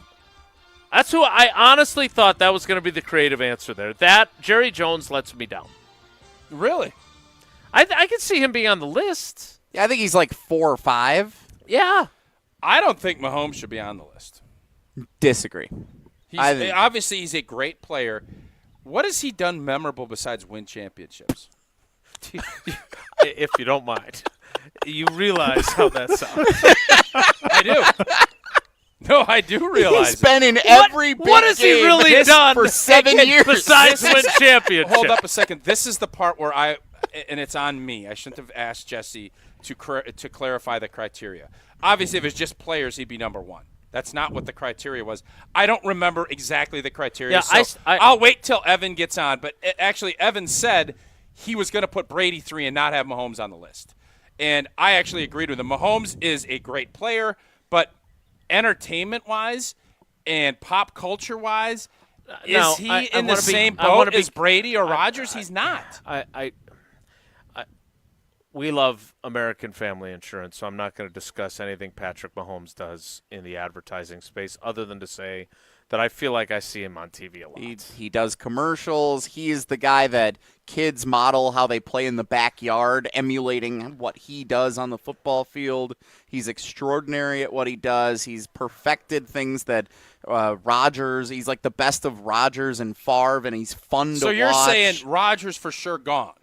That's who I honestly thought that was going to be the creative answer there. That Jerry Jones lets me down. Really? I could see him being on the list. Yeah, I think he's like 4 or 5. Yeah. I don't think Mahomes should be on the list. Disagree. Obviously, he's a great player. What has he done memorable besides win championships? If you don't mind. You realize how that sounds. I do. No, I do realize he's been in every big What has he really done for 7 years besides win championships? Hold up a second. This is the part where and it's on me. I shouldn't have asked Jesse to clarify the criteria. Obviously, if it's just players, he'd be number 1. That's not what the criteria was. I don't remember exactly the criteria. Yeah, so I'll wait till Evan gets on. But actually, Evan said he was going to put Brady 3 and not have Mahomes on the list. And I actually agreed with him. Mahomes is a great player, but entertainment-wise and pop culture-wise, is he in the same boat as Brady or Rodgers? He's not. We love American Family Insurance, so I'm not going to discuss anything Patrick Mahomes does in the advertising space other than to say that I feel like I see him on TV a lot. He does commercials. He is the guy that kids model how they play in the backyard, emulating what he does on the football field. He's extraordinary at what he does. He's perfected things that Rodgers, he's like the best of Rodgers and Favre, and he's fun to watch. So you're saying Rodgers for sure gone?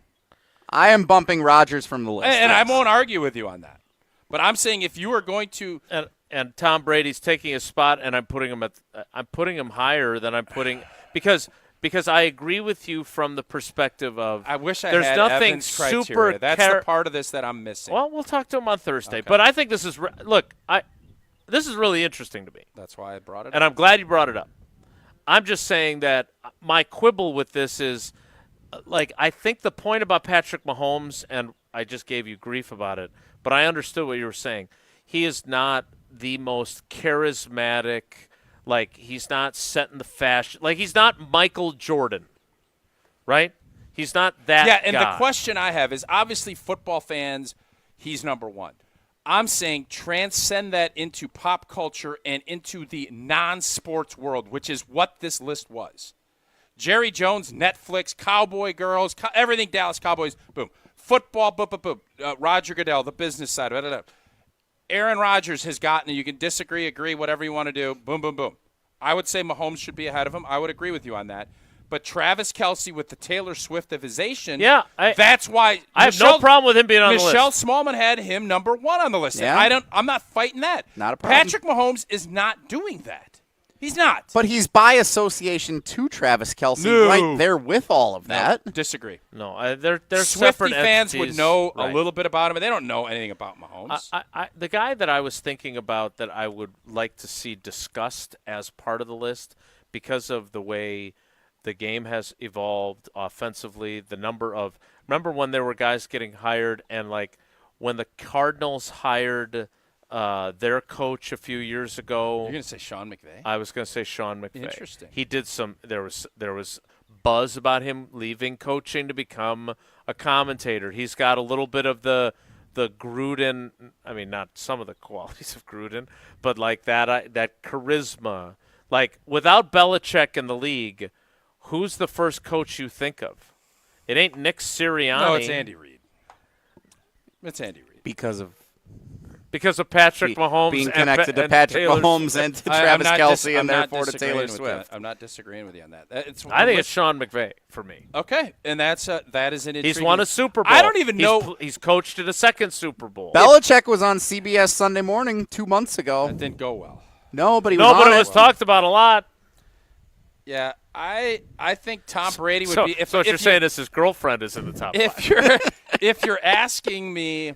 I am bumping Rodgers from the list. And I won't argue with you on that. But I'm saying if you are going to and Tom Brady's taking his spot, and I'm putting him higher than I'm putting because I agree with you from the perspective of I wish I there's had nothing Evan's criteria. super. That's the part of this that I'm missing. Well, we'll talk to him on Thursday. Okay. But I think this is this is really interesting to me. That's why I brought it up. And I'm glad you brought it up. I'm just saying that my quibble with this is, I think the point about Patrick Mahomes, and I just gave you grief about it, but I understood what you were saying. He is not the most charismatic, he's not setting the fashion. He's not Michael Jordan, right? He's not that Yeah, and guy. the question I have is, obviously football fans, he's number 1. I'm saying transcend that into pop culture and into the non-sports world, which is what this list was. Jerry Jones, Netflix, Cowboy Girls, everything Dallas Cowboys, boom. Football, boom, boom, boom. Roger Goodell, the business side, blah, blah, blah. Aaron Rodgers has gotten, you can disagree, agree, whatever you want to do, boom, boom, boom. I would say Mahomes should be ahead of him. I would agree with you on that. But Travis Kelce with the Taylor Swift-ization, that's why I have no problem with him being on the list. Michelle Smallman had him number 1 on the list. Yeah. I'm not fighting that. Not a problem. Patrick Mahomes is not doing that. He's not. But he's by association to Travis Kelce, No. right there with all of that. No, disagree. No, they're Swiftie separate fans entities. would know Right. a little bit about him, and they don't know anything about Mahomes. The guy that I was thinking about that I would like to see discussed as part of the list because of the way the game has evolved offensively, the number of – remember when there were guys getting hired and, like, when the Cardinals hired their coach a few years ago. You're going to say Sean McVay? I was going to say Sean McVay. Interesting. He did some – there was buzz about him leaving coaching to become a commentator. He's got a little bit of the Gruden – I mean, not some of the qualities of Gruden, but like that charisma. Like, without Belichick in the league, who's the first coach you think of? It ain't Nick Sirianni. No, it's Andy Reid. It's Andy Reid. Because of Patrick Mahomes being and connected to Patrick Mahomes and to Travis Kelce and therefore to Taylor Swift. I'm not disagreeing with you on that. I think it's Sean McVay for me. Okay, and that is an intriguing. He's won a Super Bowl. I don't even know. He's coached at a second Super Bowl. Belichick was on CBS Sunday Morning 2 months ago. That didn't go well. No, but he was on it was talked about a lot. Yeah, I think Tom Brady would be. So what you're saying is his girlfriend is in the top five. If you're asking me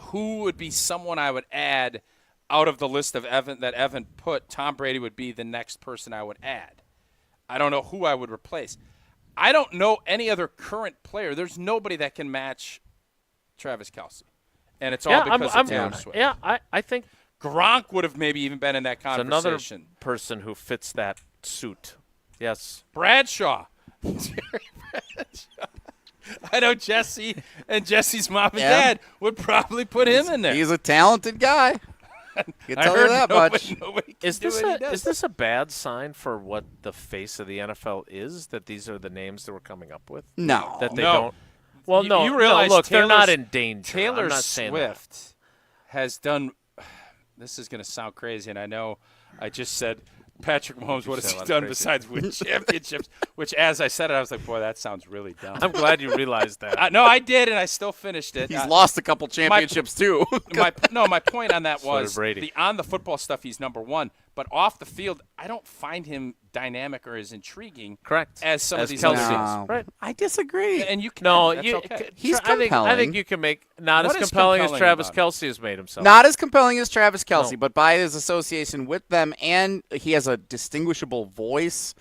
who would be someone I would add out of the list of Evan put, Tom Brady would be the next person I would add. I don't know who I would replace. I don't know any other current player. There's nobody that can match Travis Kelce. And it's all because of Taylor Swift. Yeah, I think Gronk would have maybe even been in that conversation. Another person who fits that suit. Yes. Bradshaw. I know Jesse and Jesse's mom and dad would probably put him in there. He's a talented guy. Can tell you that much. Is this a bad sign for what the face of the NFL is? That these are the names that we're coming up with? No. That they don't. Well, no. You realize look, they're not in danger. Taylor I'm not saying Swift has done. This is going to sound crazy, and I know I just said Patrick Mahomes. What has he done besides win championships? Which, as I said it, I was like, boy, that sounds really dumb. I'm glad you realized that. No, I did, and I still finished it. He's lost a couple championships, too. My point on that was Brady. on the football stuff, he's number one. But off the field, I don't find him dynamic or as intriguing as some of these other guys. Right. I disagree. And you can. No, that's okay. He's compelling. I think you can make not What as is compelling as compelling Travis about Kelce has made himself. Not as compelling as Travis Kelce, No. but by his association with them, and he has a distinguishable voice.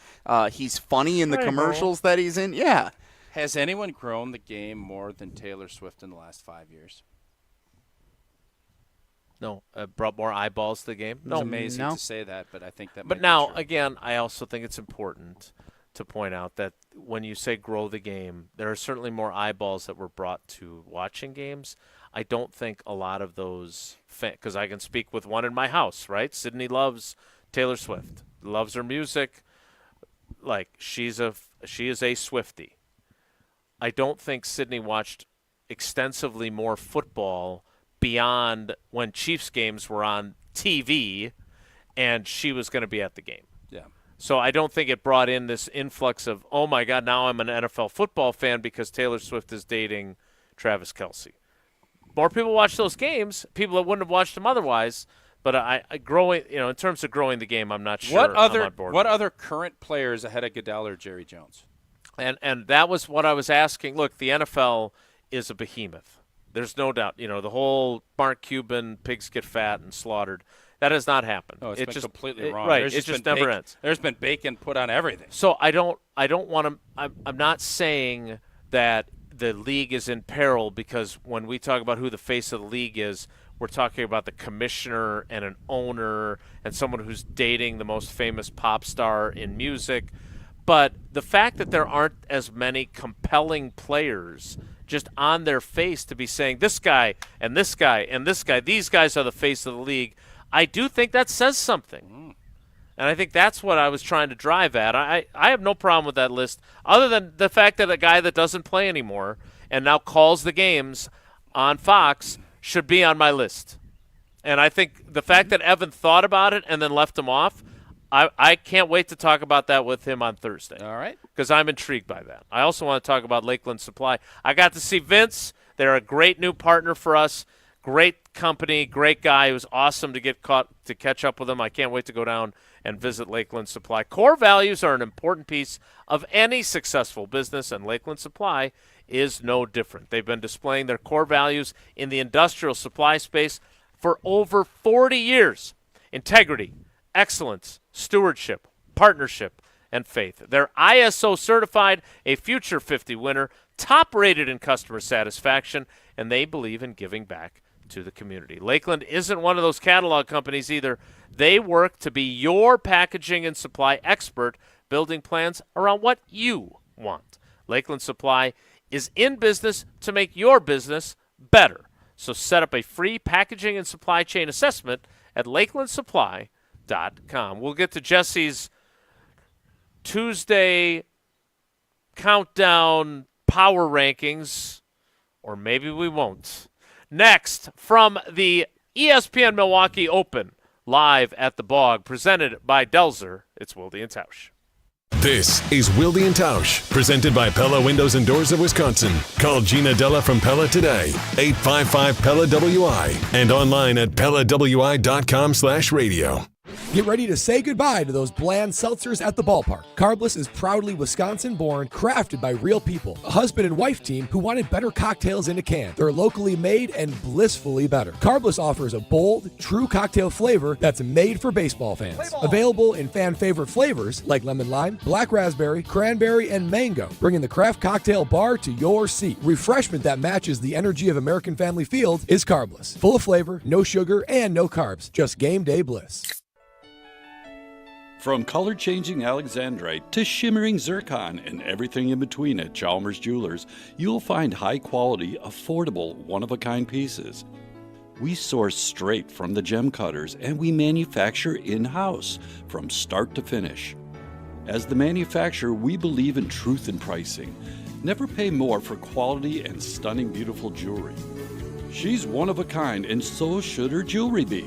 He's funny in the commercials that he's in. Yeah. Has anyone grown the game more than Taylor Swift in the last 5 years? No, brought more eyeballs to the game. It's amazing to say that, but I think that. But might now, be true. again, I also think it's important to point out that when you say grow the game, there are certainly more eyeballs that were brought to watching games. I don't think a lot of those, because I can speak with one in my house, right? Sydney loves Taylor Swift, loves her music. Like she is a Swiftie. I don't think Sydney watched extensively more football beyond when Chiefs games were on TV and she was going to be at the game. Yeah. So I don't think it brought in this influx of, oh, my God, now I'm an NFL football fan because Taylor Swift is dating Travis Kelce. More people watch those games, people that wouldn't have watched them otherwise. But in terms of growing the game, I'm not sure I'm on board. What other current players ahead of Goodell or Jerry Jones? And that was what I was asking. Look, the NFL is a behemoth. There's no doubt. The whole Mark Cuban, pigs get fat and slaughtered. That has not happened. No, it's been completely wrong. Right. It just never ends. There's been bacon put on everything. So I don't want to. I'm not saying that the league is in peril because when we talk about who the face of the league is, we're talking about the commissioner and an owner and someone who's dating the most famous pop star in music. But the fact that there aren't as many compelling players just on their face to be saying this guy and this guy and this guy, these guys are the face of the league, I do think that says something. And I think that's what I was trying to drive at. I have no problem with that list other than the fact that a guy that doesn't play anymore and now calls the games on Fox should be on my list. And I think the fact that Evan thought about it and then left him off, I can't wait to talk about that with him on Thursday. All right. Because I'm intrigued by that. I also want to talk about Lakeland Supply. I got to see Vince. They're a great new partner for us. Great company, great guy. It was awesome to catch up with him. I can't wait to go down and visit Lakeland Supply. Core values are an important piece of any successful business, and Lakeland Supply is no different. They've been displaying their core values in the industrial supply space for over 40 years. Integrity, excellence, stewardship, partnership, and faith. They're ISO certified, a Future 50 winner, top rated in customer satisfaction, and they believe in giving back to the community. Lakeland isn't one of those catalog companies either. They work to be your packaging and supply expert, building plans around what you want. Lakeland Supply is in business to make your business better. So set up a free packaging and supply chain assessment at lakelandsupply.com. We'll get to Jesse's Tuesday countdown power rankings, or maybe we won't. Next, from the ESPN Milwaukee Open, live at the Bog, presented by Delzer, it's Wilde and Tausch. This is Wilde and Tausch, presented by Pella Windows and Doors of Wisconsin. Call Gina Della from Pella today, 855-PELLA-WI, and online at PellaWI.com/radio. Get ready to say goodbye to those bland seltzers at the ballpark. Carbless is proudly Wisconsin-born, crafted by real people. A husband and wife team who wanted better cocktails in a can. They're locally made and blissfully better. Carbless offers a bold, true cocktail flavor that's made for baseball fans. Available in fan-favorite flavors like lemon lime, black raspberry, cranberry, and mango, bringing the craft cocktail bar to your seat. Refreshment that matches the energy of American Family Field is Carbless. Full of flavor, no sugar, and no carbs. Just game day bliss. From color-changing alexandrite to shimmering zircon and everything in between at Chalmers Jewelers, you'll find high-quality, affordable, one-of-a-kind pieces. We source straight from the gem cutters, and we manufacture in-house from start to finish. As the manufacturer, we believe in truth in pricing. Never pay more for quality and stunning, beautiful jewelry. She's one of a kind, and so should her jewelry be.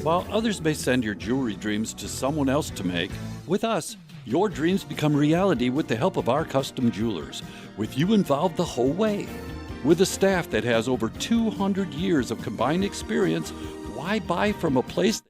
While others may send your jewelry dreams to someone else to make, with us, your dreams become reality with the help of our custom jewelers, with you involved the whole way. With a staff that has over 200 years of combined experience, why buy from a place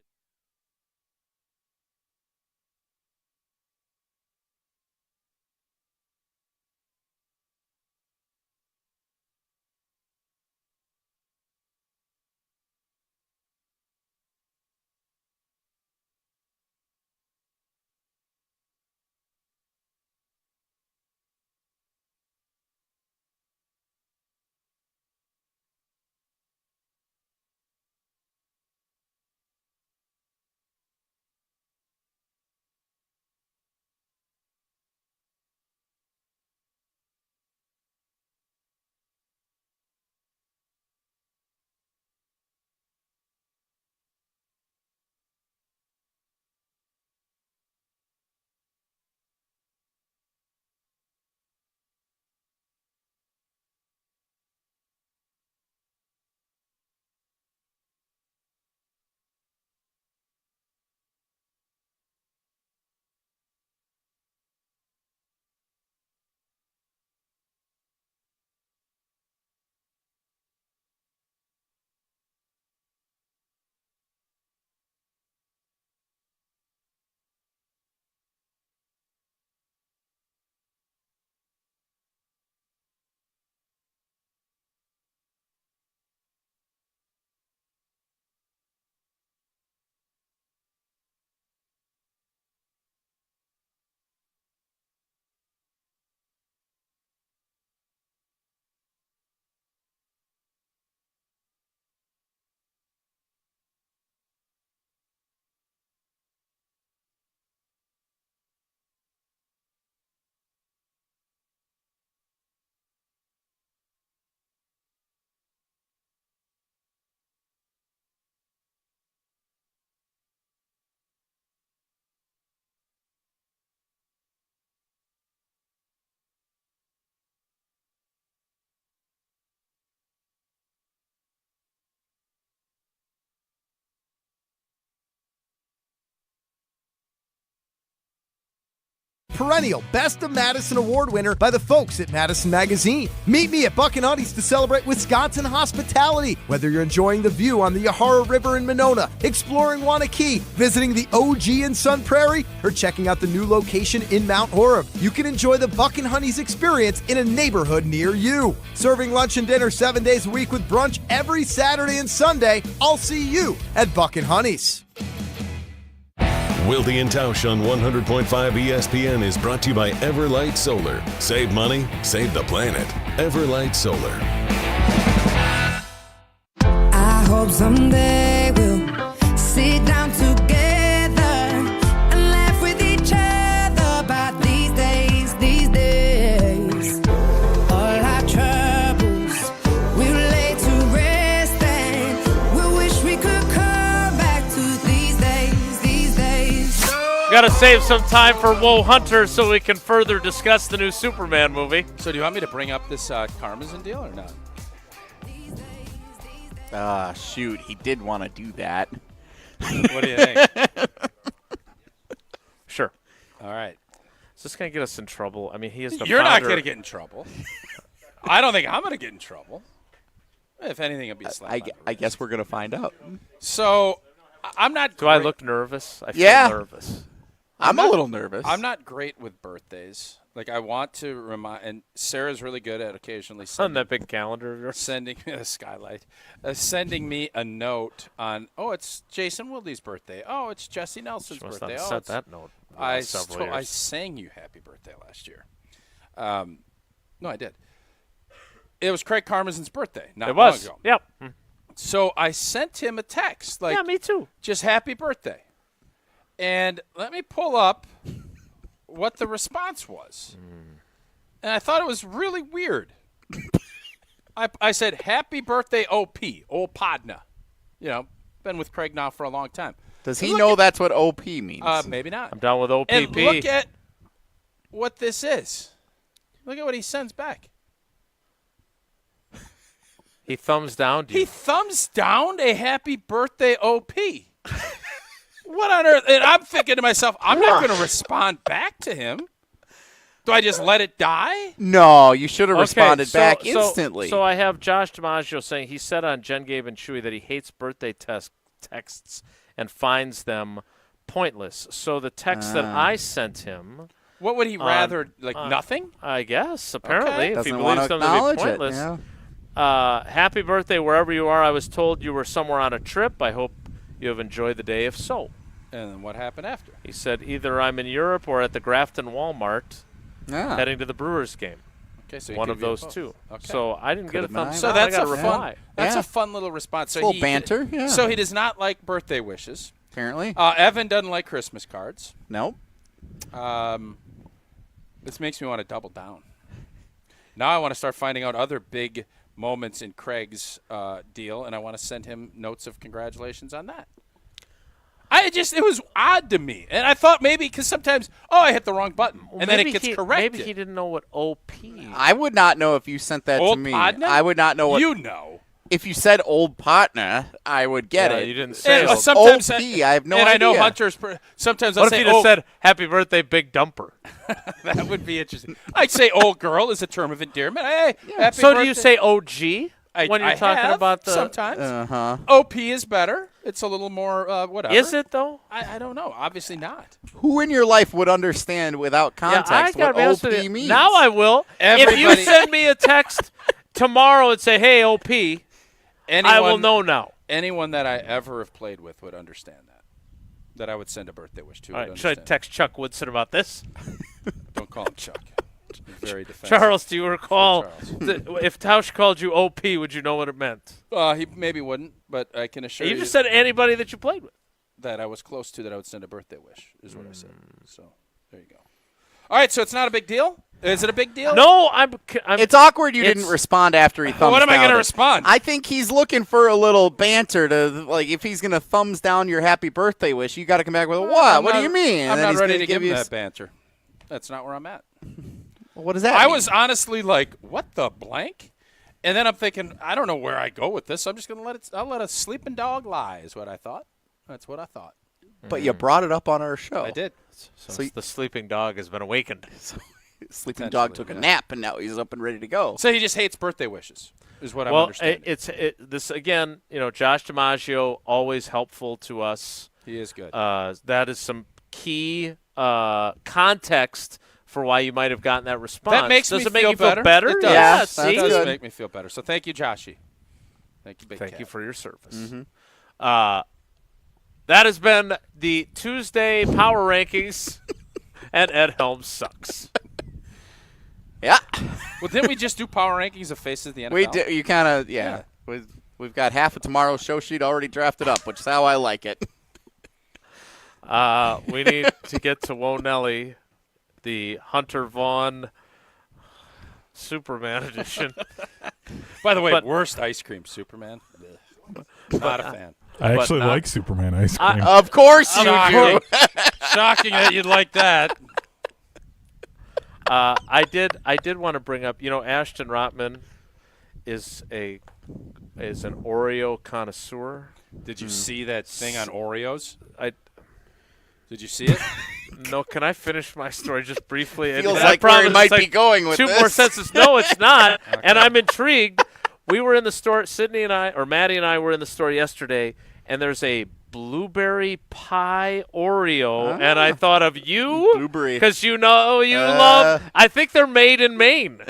perennial Best of Madison Award winner by the folks at Madison Magazine. Meet me at Buck and Honey's to celebrate Wisconsin hospitality. Whether you're enjoying the view on the Yahara River in Monona, exploring Wanakee, visiting the OG in Sun Prairie, or checking out the new location in Mount Horeb, you can enjoy the Buck and Honey's experience in a neighborhood near you. Serving lunch and dinner 7 days a week with brunch every Saturday and Sunday. I'll see you at Buck and Honey's. Wilde and Tausch on 100.5 ESPN is brought to you by Everlight Solar. Save money, save the planet. Everlight Solar. I hope someday we'll sit down together and laugh with each other about these days, all our troubles we'll lay to rest, and we wish we could come back to these days. Got to save some time for Woe Hunter so we can further discuss the new Superman movie. So do you want me to bring up this Karmazin deal or not? Shoot, he did want to do that. What do you think? Sure. All right. Is this going to get us in trouble? I mean, he is the You're not founder. going to get in trouble. I don't think I'm going to get in trouble. If anything, it'll be a slap. I guess we're going to find out. So, I'm not. Do I look nervous? I feel nervous. I'm a little nervous. I'm not great with birthdays. Like, I want to remind, and Sarah's really good at occasionally on that big calendar of yours. Sending me a skylight, sending me a note on, oh, it's Jason Wilde's birthday. Oh, it's Jesse Nelson's She must birthday. not Oh, have sent that note. I sang you happy birthday last year. No, I did. It was Craig Karmazin's birthday. Not It was. long ago. Yep. So I sent him a text like, yeah, me too. Just happy birthday. And let me pull up what the response was. And I thought it was really weird. I said, happy birthday, OP, old Podna. You know, been with Craig now for a long time. Does he know that's what OP means? Maybe not. I'm down with OPP. And look at what this is. Look at what he sends back. He thumbs down to you. He thumbs down a happy birthday, OP. What on earth? And I'm thinking to myself, I'm not going to respond back to him. Do I just let it die? No, you should have responded back instantly. So I have Josh DiMaggio saying he said on Jen, Gabe, and Chewy that he hates birthday texts and finds them pointless. So the text that I sent him. What would he rather, nothing? I guess, apparently, if he Doesn't believes them to be pointless. It, yeah. Happy birthday wherever you are. I was told you were somewhere on a trip. I hope you have enjoyed the day, if so. And then what happened after? He said either I'm in Europe or at the Grafton Walmart heading to the Brewers game. Okay, so one of those two. Okay. So I didn't get a thumbs So up. that's I got a reply. That's a fun little response. So a little banter. Yeah. So he does not like birthday wishes. Apparently. Evan doesn't like Christmas cards. Nope. This makes me want to double down. Now I want to start finding out other big moments in Craig's deal, and I want to send him notes of congratulations on that. It was odd to me. And I thought maybe because sometimes, I hit the wrong button. And then it gets corrected. Maybe he didn't know what OP I would not know if you sent that old to me. Partner? I would not know what. You know. If you said old partner, I would get it. You didn't say OP, sometimes I have no and idea. I know Hunter's. Sometimes I'll What if say, he just said, happy birthday, big dumper? That would be interesting. I'd say old girl is a term of endearment. Hey, happy So birthday. do you say OG when you're talking have about the... sometimes. OP is better. It's a little more whatever. Is it, though? I don't know. Obviously not. Who in your life would understand without context what what OP OP means? Now I will. If you send me a text tomorrow and say, hey, OP, I will know now. Anyone that I ever have played with would understand that I would send a birthday wish to. All right, should I text Chuck Woodson about this? Don't call him Chuck. Very defensive. Charles, do you recall if Tausch called you OP, would you know what it meant? He maybe wouldn't, but I can assure you. You just said anybody that you played with. That I was close to that I would send a birthday wish is what I said. So there you go. All right, so it's not a big deal? Is it a big deal? No, it's awkward you didn't respond after he thumbs down. What am I going to respond? I think he's looking for a little banter to, like, if he's going to thumbs down your happy birthday wish, you got to come back with a what? What do you mean? I'm And then not he's ready gonna to give him you that banter. That's not where I'm at. Well, what does that I mean? was honestly like, what the blank? And then I'm thinking, I don't know where I go with this. I'm just going to I'll let a sleeping dog lie is what I thought. That's what I thought. But you brought it up on our show. I did. So the sleeping dog has been awakened. Sleeping dog took a nap, and now he's up and ready to go. So he just hates birthday wishes, is what I'm understanding. This again, Josh DiMaggio, always helpful to us. He is good. That is some key context for why you might have gotten that response. That makes does me it make feel you feel better? better? It does. Yeah, It does make me feel better. So thank you, Joshy. Thank you, Big Thank Cat. you for your service. Mm-hmm. That has been the Tuesday Power Rankings, and Ed Helms sucks. Yeah. Well, didn't we just do Power Rankings of Faces of the NFL? We did. You kind of, yeah. We've got half of tomorrow's show sheet already drafted up, which is how I like it. We need to get to Whoa Nelly, the Hunter Vaughn Superman edition. By the way, worst ice cream, Superman. Not a fan. I actually like Superman ice cream. Of course you do. Shocking that you'd like that. I did want to bring up, Ashton Rotman is an Oreo connoisseur. Did you see that thing on Oreos? Did you see it? No, can I finish my story just briefly? Feels like where it might be going with two this. more sentences. No, it's not. Okay. And I'm intrigued. We were in the store, Maddie and I were in the store yesterday, and there's a blueberry pie Oreo, and I thought of you Blueberry. because you love. I think they're made in Maine.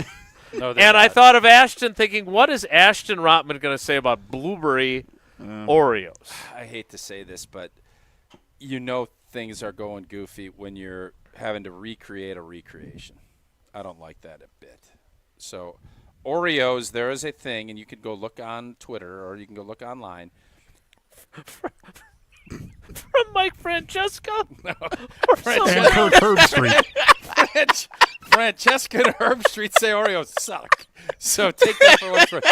No, and not. I thought of Ashton, thinking, what is Ashton Rotman going to say about blueberry Oreos? I hate to say this, but things are going goofy when you're having to recreate a recreation. I don't like that a bit. So Oreos, there is a thing, and you can go look on Twitter or you can go look online. From Mike Francesco? No. And Kurt Herbstreit. Francesca and Herbstreit say Oreos suck. So take that for what it's worth.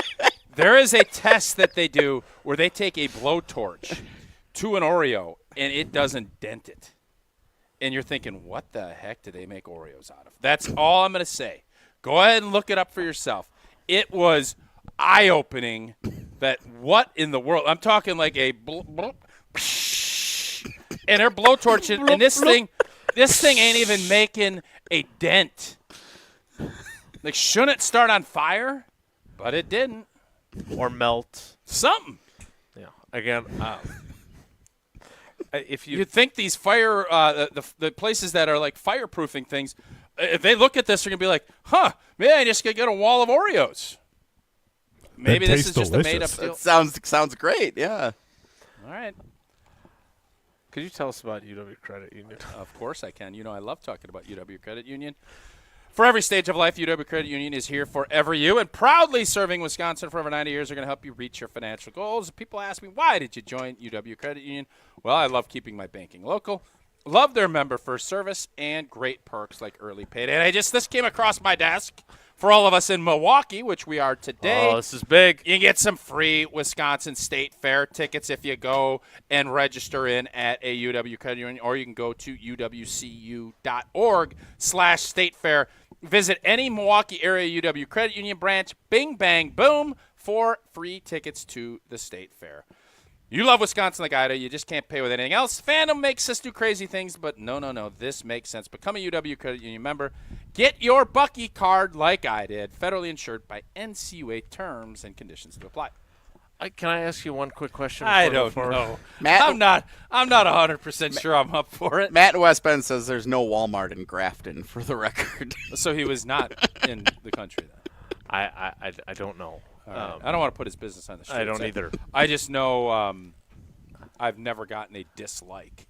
There is a test that they do where they take a blowtorch to an Oreo, and it doesn't dent it. And you're thinking, what the heck do they make Oreos out of? That's all I'm going to say. Go ahead and look it up for yourself. It was eye-opening that what in the world? I'm talking like a and they're blowtorching, and this thing ain't even making a dent. Like, shouldn't it start on fire? But it didn't. Or melt. Something. Yeah. Again, if you'd think these fire, the places that are like fireproofing things, if they look at this, they're gonna be like, "Huh, maybe I just could get a wall of Oreos." Maybe this is just delicious. a made-up deal. It sounds great. Yeah. All right. Could you tell us about UW Credit Union? Of course I can. I love talking about UW Credit Union. For every stage of life, UW Credit Union is here for you, and proudly serving Wisconsin for over 90 years. They're going to help you reach your financial goals. People ask me, why did you join UW Credit Union? Well, I love keeping my banking local. Love their member-first service and great perks like early payday. And this came across my desk for all of us in Milwaukee, which we are today. Oh, this is big. You get some free Wisconsin State Fair tickets if you go and register in at a UW Credit Union, or you can go to uwcu.org/State Fair. Visit any Milwaukee area UW Credit Union branch. Bing, bang, boom, for free tickets to the State Fair. You love Wisconsin like I do. You just can't pay with anything else. Fandom makes us do crazy things, but no. This makes sense. Become a UW Credit Union member. Get your Bucky card like I did. Federally insured by NCUA. Terms and conditions to apply. Can I ask you one quick question? I don't know. Matt, I'm not 100% sure I'm up for it. Matt West Bend says there's no Walmart in Grafton, for the record. So he was not in the country then. I don't know. Right. I don't want to put his business on the street. I don't either. I just know I've never gotten a dislike.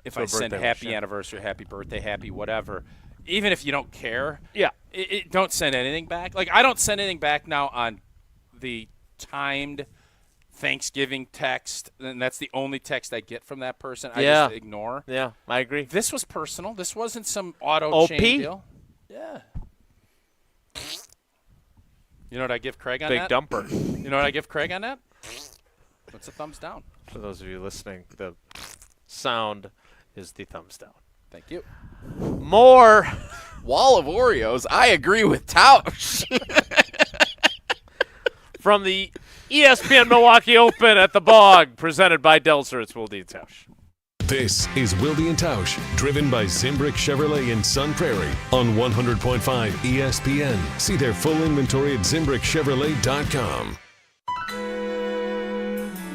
If I send happy anniversary, happy birthday, happy whatever, even if you don't care, don't send anything back. Like, I don't send anything back now on the timed Thanksgiving text, and that's the only text I get from that person. I just ignore. Yeah, I agree. This was personal. This wasn't some auto chain deal. Yeah. You know what I give Craig on that? Big dumper. You know what I give Craig on that? What's a thumbs down? For those of you listening, the sound is the thumbs down. Thank you. More wall of Oreos. I agree with Tausch. From the ESPN Milwaukee Open at the Bog, presented by Delzer, it's Wilde and Tausch. This is Wilde and Tausch, driven by Zimbrick Chevrolet in Sun Prairie on 100.5 ESPN. See their full inventory at ZimbrickChevrolet.com.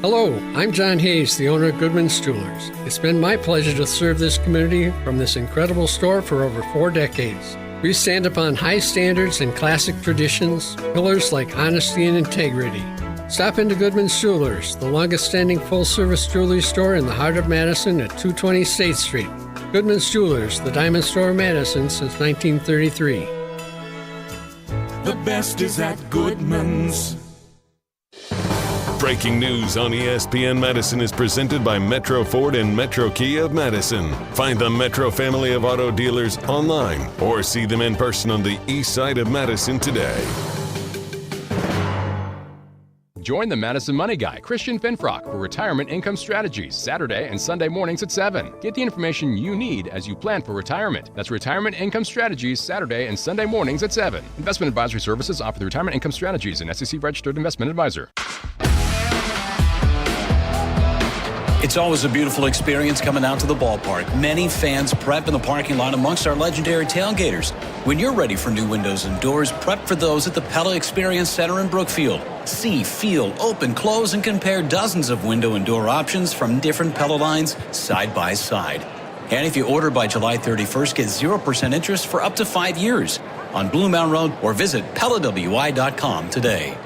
Hello, I'm John Hayes, the owner of Goodman's Jewelers. It's been my pleasure to serve this community from this incredible store for over 4 decades. We stand upon high standards and classic traditions, pillars like honesty and integrity. Stop into Goodman's Jewelers, the longest-standing full-service jewelry store in the heart of Madison at 220 State Street. Goodman's Jewelers, the diamond store of Madison since 1933. The best is at Goodman's. Breaking news on ESPN Madison is presented by Metro Ford and Metro Kia of Madison. Find the Metro family of auto dealers online or see them in person on the east side of Madison today. Join the Madison Money Guy, Christian Finfrock, for Retirement Income Strategies, Saturday and Sunday mornings at 7. Get the information you need as you plan for retirement. That's Retirement Income Strategies, Saturday and Sunday mornings at 7. Investment advisory services offered through Retirement Income Strategies, an SEC-registered investment advisor. It's always a beautiful experience coming out to the ballpark. Many fans prep in the parking lot amongst our legendary tailgaters. When you're ready for new windows and doors, prep for those at the Pella Experience Center in Brookfield. See, feel, open, close, and compare dozens of window and door options from different Pella lines side by side. And if you order by July 31st, get 0% interest for up to 5 years on Blue Mountain Road, or visit PellaWI.com today.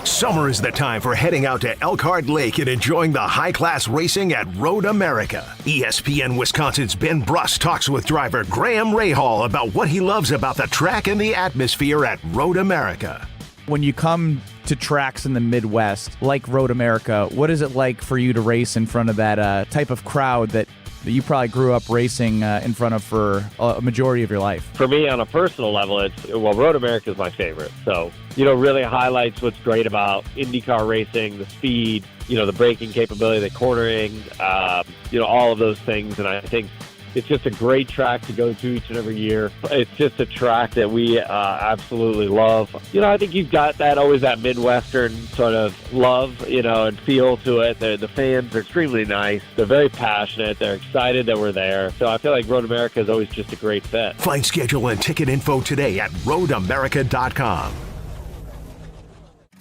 Summer is the time for heading out to Elkhart Lake and enjoying the high-class racing at Road America. ESPN Wisconsin's Ben Bruss talks with driver Graham Rahal about what he loves about the track and the atmosphere at Road America. When you come to tracks in the Midwest, like Road America, what is it like for you to race in front of that type of crowd that you probably grew up racing in front of for a majority of your life? For me, on a personal level, Road America is my favorite. So, really highlights what's great about IndyCar racing, the speed, the braking capability, the cornering, all of those things. And I think it's just a great track to go to each and every year. It's just a track that we absolutely love. I think you've got always that Midwestern sort of love, and feel to it. The fans are extremely nice. They're very passionate. They're excited that we're there. So I feel like Road America is always just a great fit. Find schedule and ticket info today at roadamerica.com.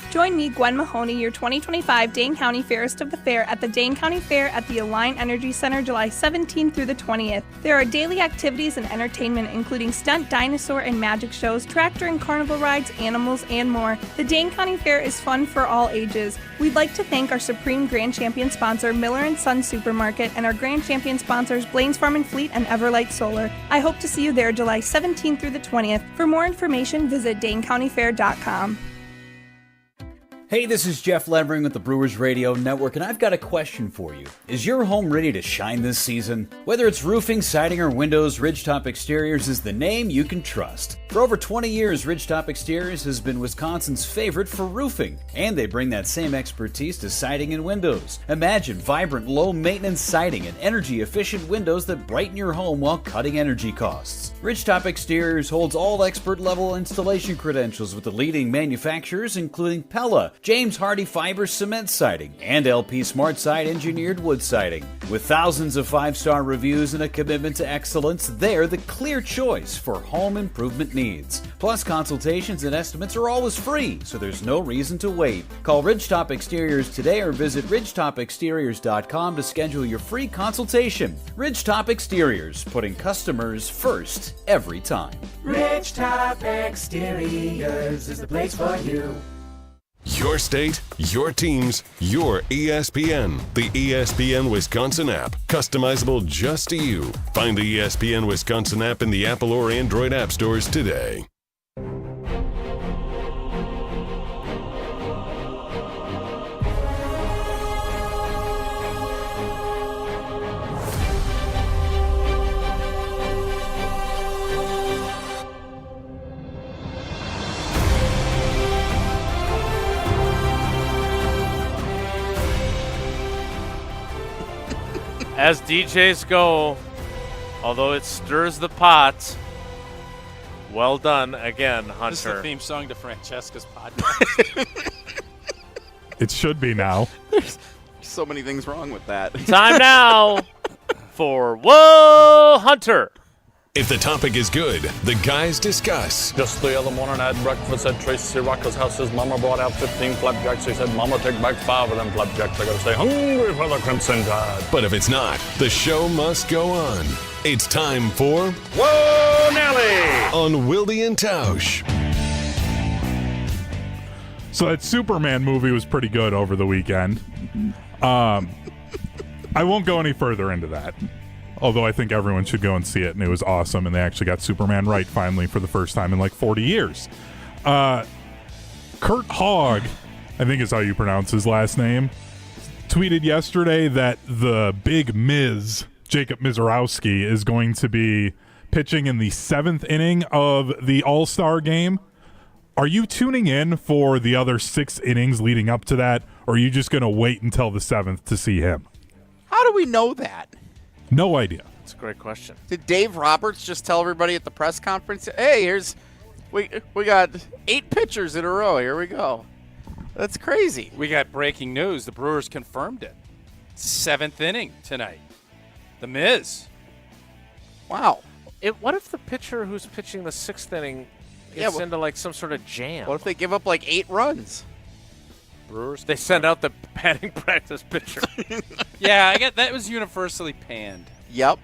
Join me, Gwen Mahoney, your 2025 Dane County Fairest of the Fair at the Dane County Fair at the Align Energy Center July 17th through the 20th. There are daily activities and entertainment including stunt, dinosaur, and magic shows, tractor and carnival rides, animals, and more. The Dane County Fair is fun for all ages. We'd like to thank our Supreme Grand Champion sponsor, Miller & Son Supermarket, and our Grand Champion sponsors, Blaine's Farm and Fleet and Everlight Solar. I hope to see you there July 17th through the 20th. For more information, visit DaneCountyFair.com. Hey, this is Jeff Levering with the Brewers Radio Network, and I've got a question for you. Is your home ready to shine this season? Whether it's roofing, siding, or windows, Ridgetop Exteriors is the name you can trust. For over 20 years, Ridgetop Exteriors has been Wisconsin's favorite for roofing, and they bring that same expertise to siding and windows. Imagine vibrant, low-maintenance siding and energy-efficient windows that brighten your home while cutting energy costs. Ridgetop Exteriors holds all expert-level installation credentials with the leading manufacturers, including Pella, James Hardy Fiber Cement Siding, and LP SmartSide Engineered Wood Siding. With thousands of 5-star reviews and a commitment to excellence, they're the clear choice for home improvement needs. Plus, consultations and estimates are always free, so there's no reason to wait. Call Ridgetop Exteriors today or visit ridgetopexteriors.com to schedule your free consultation. Ridgetop Exteriors, putting customers first every time. Ridgetop Exteriors is the place for you. Your state, your teams, your ESPN. The ESPN Wisconsin app. Customizable just to you. Find the ESPN Wisconsin app in the Apple or Android app stores today. As DJs go, although it stirs the pot, well done again, Hunter. This is the theme song to Francesca's podcast. It should be now. There's So many things wrong with that. Time now for Whoa Hunter. If the topic is good, the guys discuss. Just the other morning I had breakfast at Tracy Rocker's house. His mama brought out 15 flapjacks. He said, Mama, take back 5 of them flapjacks. I gotta stay hungry for the Crimson Tide. But if it's not, the show must go on. It's time for Whoa, Nelly! On Wilde and Tausch. So that Superman movie was pretty good over the weekend. I won't go any further into that. Although I think everyone should go and see it, and it was awesome, and they actually got Superman right finally for the first time in like 40 years. Kurt Hogg, I think is how you pronounce his last name, tweeted yesterday that the big Miz, Jacob Mizorowski, is going to be pitching in the 7th inning of the All-Star game. Are you tuning in for the other 6 innings leading up to that, or are you just going to wait until the 7th to see him? How do we know that? No idea. That's a great question. Did Dave Roberts just tell everybody at the press conference, hey, we got 8 pitchers in a row. Here we go. That's crazy. We got breaking news. The Brewers confirmed it. 7th inning tonight. The Miz. Wow. What if the pitcher who's pitching the 6th inning gets into like some sort of jam? What if they give up like 8 runs? Brewers. They send out the batting practice pitcher. Yeah, I get that was universally panned. Yep.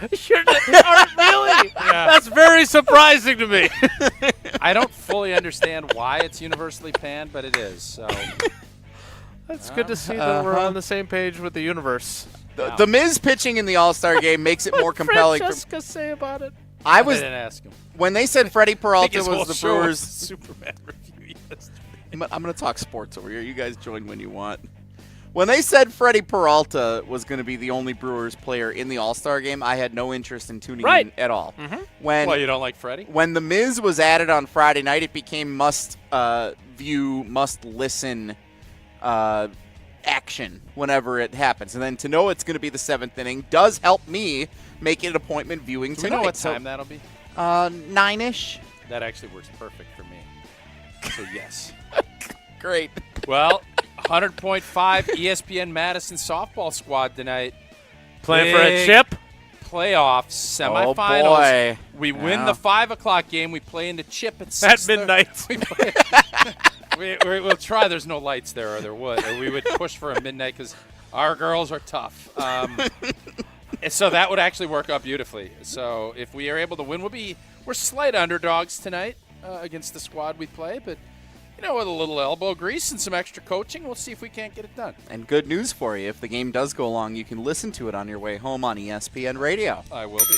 Really? Yeah. That's very surprising to me. I don't fully understand why it's universally panned, but it is. So that's good to see that we're on the same page with the universe. The Miz pitching in the All-Star game makes it more compelling. What did Francesca say about it? I didn't ask him. When they said Freddie Peralta was the Brewers. Superman review yesterday. I'm going to talk sports over here. You guys join when you want. When they said Freddie Peralta was going to be the only Brewers player in the All-Star game, I had no interest in tuning in at all. Mm-hmm. Well, you don't like Freddie? When The Miz was added on Friday night, it became must-view, must-listen action whenever it happens. And then to know it's going to be the 7th inning does help me make it an appointment viewing tonight. Do we know what time that'll be? 9-ish. That actually works perfect for me. So, yes. Great. Well, 100.5 ESPN Madison softball squad tonight. Playing for a chip? Playoffs, semifinals. Oh, boy. We win the 5 o'clock game. We play in the chip at 6 at midnight. We'll try. There's no lights there, or there would. Or we would push for a midnight because our girls are tough. So that would actually work out beautifully. So if we are able to win, we're slight underdogs tonight against the squad we play, but with a little elbow grease and some extra coaching, we'll see if we can't get it done. And good news for you. If the game does go long, you can listen to it on your way home on ESPN Radio. I will be.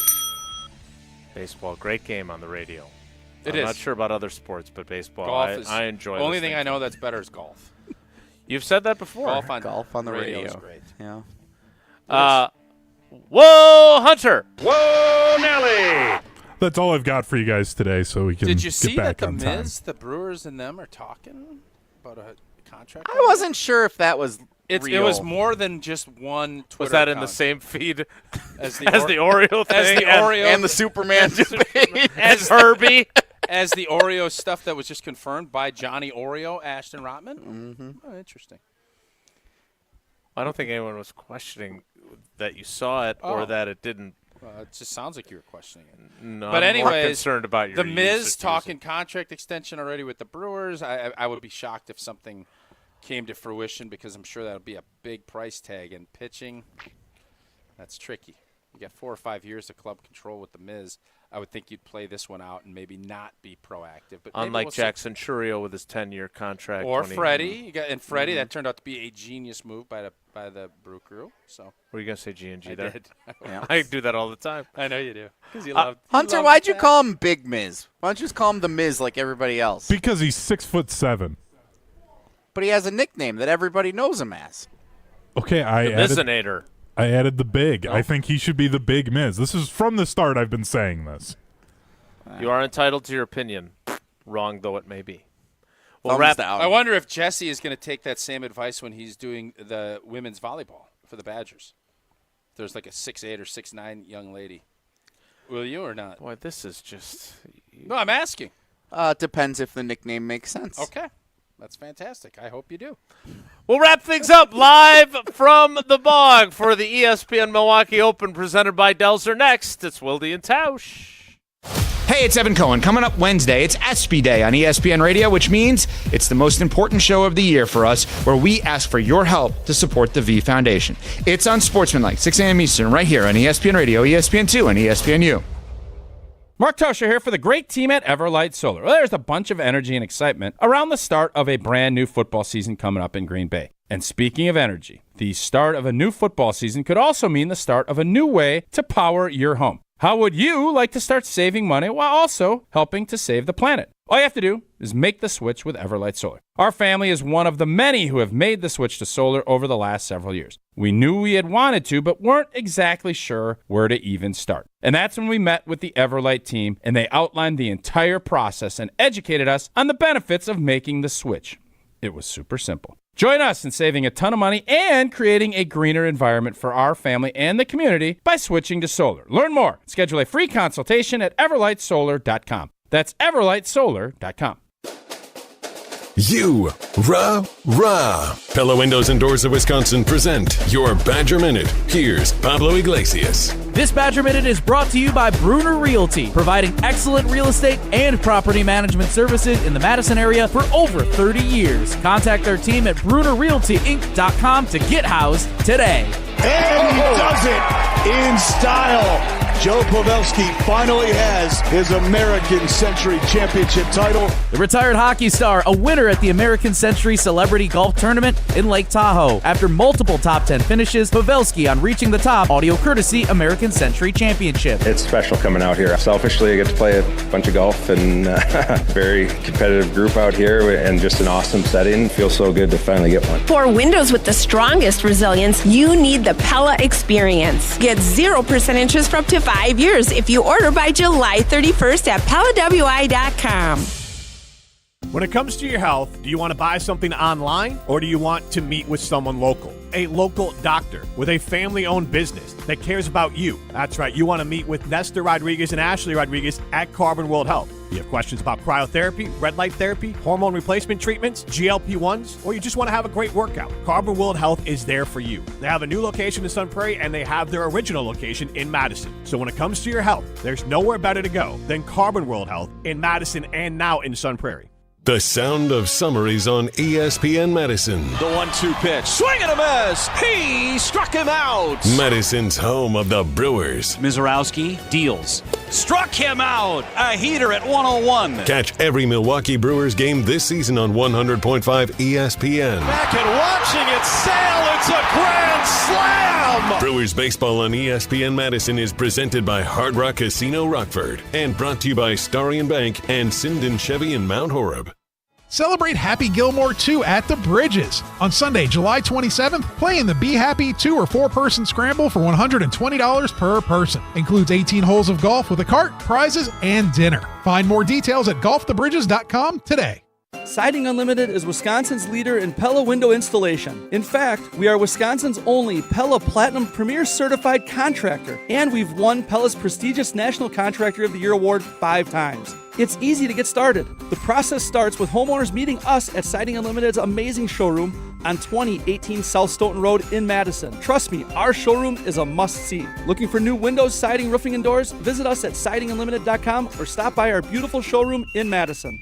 Baseball, great game on the radio. I'm not sure about other sports, but baseball, golf I enjoy. The only thing I know that's better is golf. You've said that before. Golf on the radio is great. Yeah. Whoa, Hunter. Whoa, Nelly! That's all I've got for you guys today, so we can Did you get see back that on the time. Miz, the Brewers, and them are talking about a contract? I wasn't sure if that was real. It was more than just one Twitter Was that account. in the same feed as the Oreo thing? and the Superman debate. As Herbie. As the Oreo stuff that was just confirmed by Johnny Oreo, Ashton Rotman? Mm-hmm. Oh, interesting. I don't think anyone was questioning that you saw it or that it didn't. It just sounds like you were questioning it. No, but I'm anyways, more concerned about your the Miz usage. talking contract extension already with the Brewers. I would be shocked if something came to fruition because I'm sure that would be a big price tag. And pitching, that's tricky. You got 4 or 5 years of club control with the Miz. I would think you'd play this one out and maybe not be proactive. But unlike Jackson Churio with his 10-year contract. Or Freddie. Freddie, that turned out to be a genius move by the Brew Crew. So. Were you going to say G&G there? I did. I do that all the time. I know you do. Because you love Hunter, why'd you call him Big Miz? Why don't you just call him the Miz like everybody else? Because he's 6'7". But he has a nickname that everybody knows him as. Okay, the Mizinator. I added the big. I think he should be the Big Miz. This is from the start I've been saying this. You are entitled to your opinion, wrong though it may be. Well, I wonder if Jesse is going to take that same advice when he's doing the women's volleyball for the Badgers. If there's like a 6'8" or 6'9" young lady. Will you or not? Boy, this is just... No, I'm asking. Depends if the nickname makes sense. Okay. That's fantastic. I hope you do. We'll wrap things up live from the Bog for the ESPN Milwaukee Open presented by Delzer. Next, it's Wilde and Tausch. Hey, it's Evan Cohen. Coming up Wednesday, it's Espn Day on ESPN Radio, which means it's the most important show of the year for us, where we ask for your help to support the V Foundation. It's on Sportsmanlike, 6 a.m. Eastern, right here on ESPN Radio, ESPN2, and ESPNU. Mark Tauscher here for the great team at Everlight Solar. Well, there's a bunch of energy and excitement around the start of a brand new football season coming up in Green Bay. And speaking of energy, the start of a new football season could also mean the start of a new way to power your home. How would you like to start saving money while also helping to save the planet? All you have to do is make the switch with Everlight Solar. Our family is one of the many who have made the switch to solar over the last several years. We knew we had wanted to, but weren't exactly sure where to even start. And that's when we met with the Everlight team, and they outlined the entire process and educated us on the benefits of making the switch. It was super simple. Join us in saving a ton of money and creating a greener environment for our family and the community by switching to solar. Learn more. Schedule a free consultation at everlightsolar.com. That's everlightsolar.com. Rah. Pella Windows and Doors of Wisconsin present your Badger Minute. Here's Pablo Iglesias. This Badger Minute is brought to you by Bruner Realty, providing excellent real estate and property management services in the Madison area for over 30 years. Contact their team at BrunerRealtyInc.com to get housed today. And he does it in style. Joe Pavelski finally has his American Century Championship title. The retired hockey star, a winner at the American Century Celebrity Golf Tournament in Lake Tahoe. After multiple top 10 finishes, Pavelski on reaching the top, audio courtesy American Century Championship. It's special coming out here. Selfishly, I get to play a bunch of golf and very competitive group out here and just an awesome setting. Feels so good to finally get one. For windows with the strongest resilience, you need the Pella experience. Get 0% interest for up to 5 years if you order by July 31st at PellaWI.com. When it comes to your health, do you want to buy something online or do you want to meet with someone local? A local doctor with a family-owned business that cares about you. That's right, you want to meet with Nestor Rodriguez and Ashley Rodriguez at Carbon World Health. You have questions about cryotherapy, red light therapy, hormone replacement treatments, GLP-1s, or you just want to have a great workout. Carbon World Health is there for you. They have a new location in Sun Prairie, and they have their original location in Madison. So when it comes to your health, there's nowhere better to go than Carbon World Health in Madison and now in Sun Prairie. The sound of summaries on ESPN Madison. The 1-2 pitch. Swing and a miss. He struck him out. Madison's home of the Brewers. Mizorowski deals. Struck him out. A heater at 101. Catch every Milwaukee Brewers game this season on 100.5 ESPN. Back and watching it sail. It's a grand slam. Brewers baseball on ESPN Madison is presented by Hard Rock Casino Rockford and brought to you by Starion Bank and Sinden Chevy in Mount Horeb. Celebrate Happy Gilmore 2 at the Bridges. On Sunday, July 27th, play in the Be Happy 2 or 4-person scramble for $120 per person. Includes 18 holes of golf with a cart, prizes, and dinner. Find more details at golfthebridges.com today. Siding Unlimited is Wisconsin's leader in Pella window installation. In fact, we are Wisconsin's only Pella Platinum Premier Certified Contractor, and we've won Pella's prestigious National Contractor of the Year award 5 times. It's easy to get started. The process starts with homeowners meeting us at Siding Unlimited's amazing showroom on 2018 South Stoughton Road in Madison. Trust me, our showroom is a must-see. Looking for new windows, siding, roofing, and doors? Visit us at sidingunlimited.com or stop by our beautiful showroom in Madison.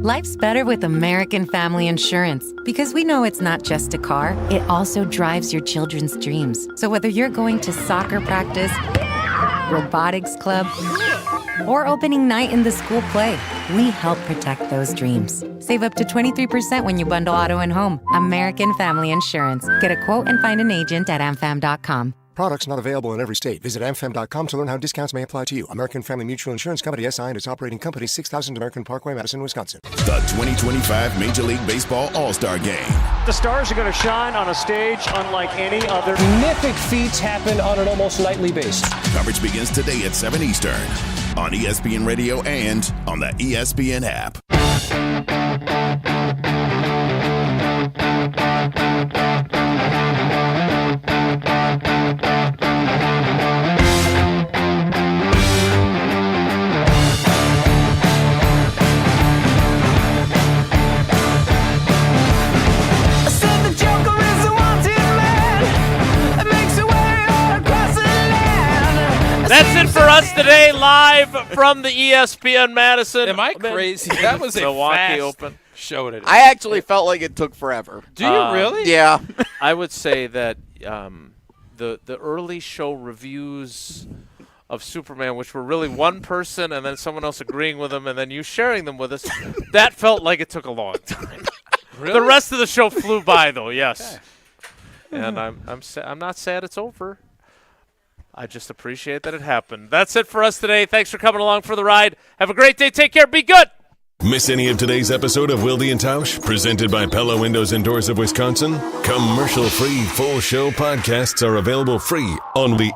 Life's better with American Family Insurance because we know it's not just a car, it also drives your children's dreams. So whether you're going to soccer practice, robotics club, or opening night in the school play, we help protect those dreams. Save up to 23% when you bundle auto and home. American Family Insurance. Get a quote and find an agent at amfam.com. Products not available in every state. Visit amfam.com to learn how discounts may apply to you. American Family Mutual Insurance Company, SI, and its operating company, 6000 American Parkway, Madison, Wisconsin. The 2025 Major League Baseball All-Star Game. The Stars are going to shine on a stage unlike any other. Mythic feats happen on an almost nightly basis. Coverage begins today at 7 Eastern on ESPN Radio and on the ESPN app. That's it for us today, live from the ESPN Madison. Am I crazy? That was a Milwaukee fast Open. show today. I actually felt like it took forever. Do you really? Yeah. I would say that the early show reviews of Superman, which were really one person and then someone else agreeing with them and then you sharing them with us, that felt like it took a long time. Really? The rest of the show flew by, though. Yes. Okay. And I'm not sad it's over. I just appreciate that it happened. That's it for us today. Thanks for coming along for the ride. Have a great day. Take care. Be good. Miss any of today's episode of Wilde and Tausch, presented by Pella Windows and Doors of Wisconsin? Commercial-free full show podcasts are available free on the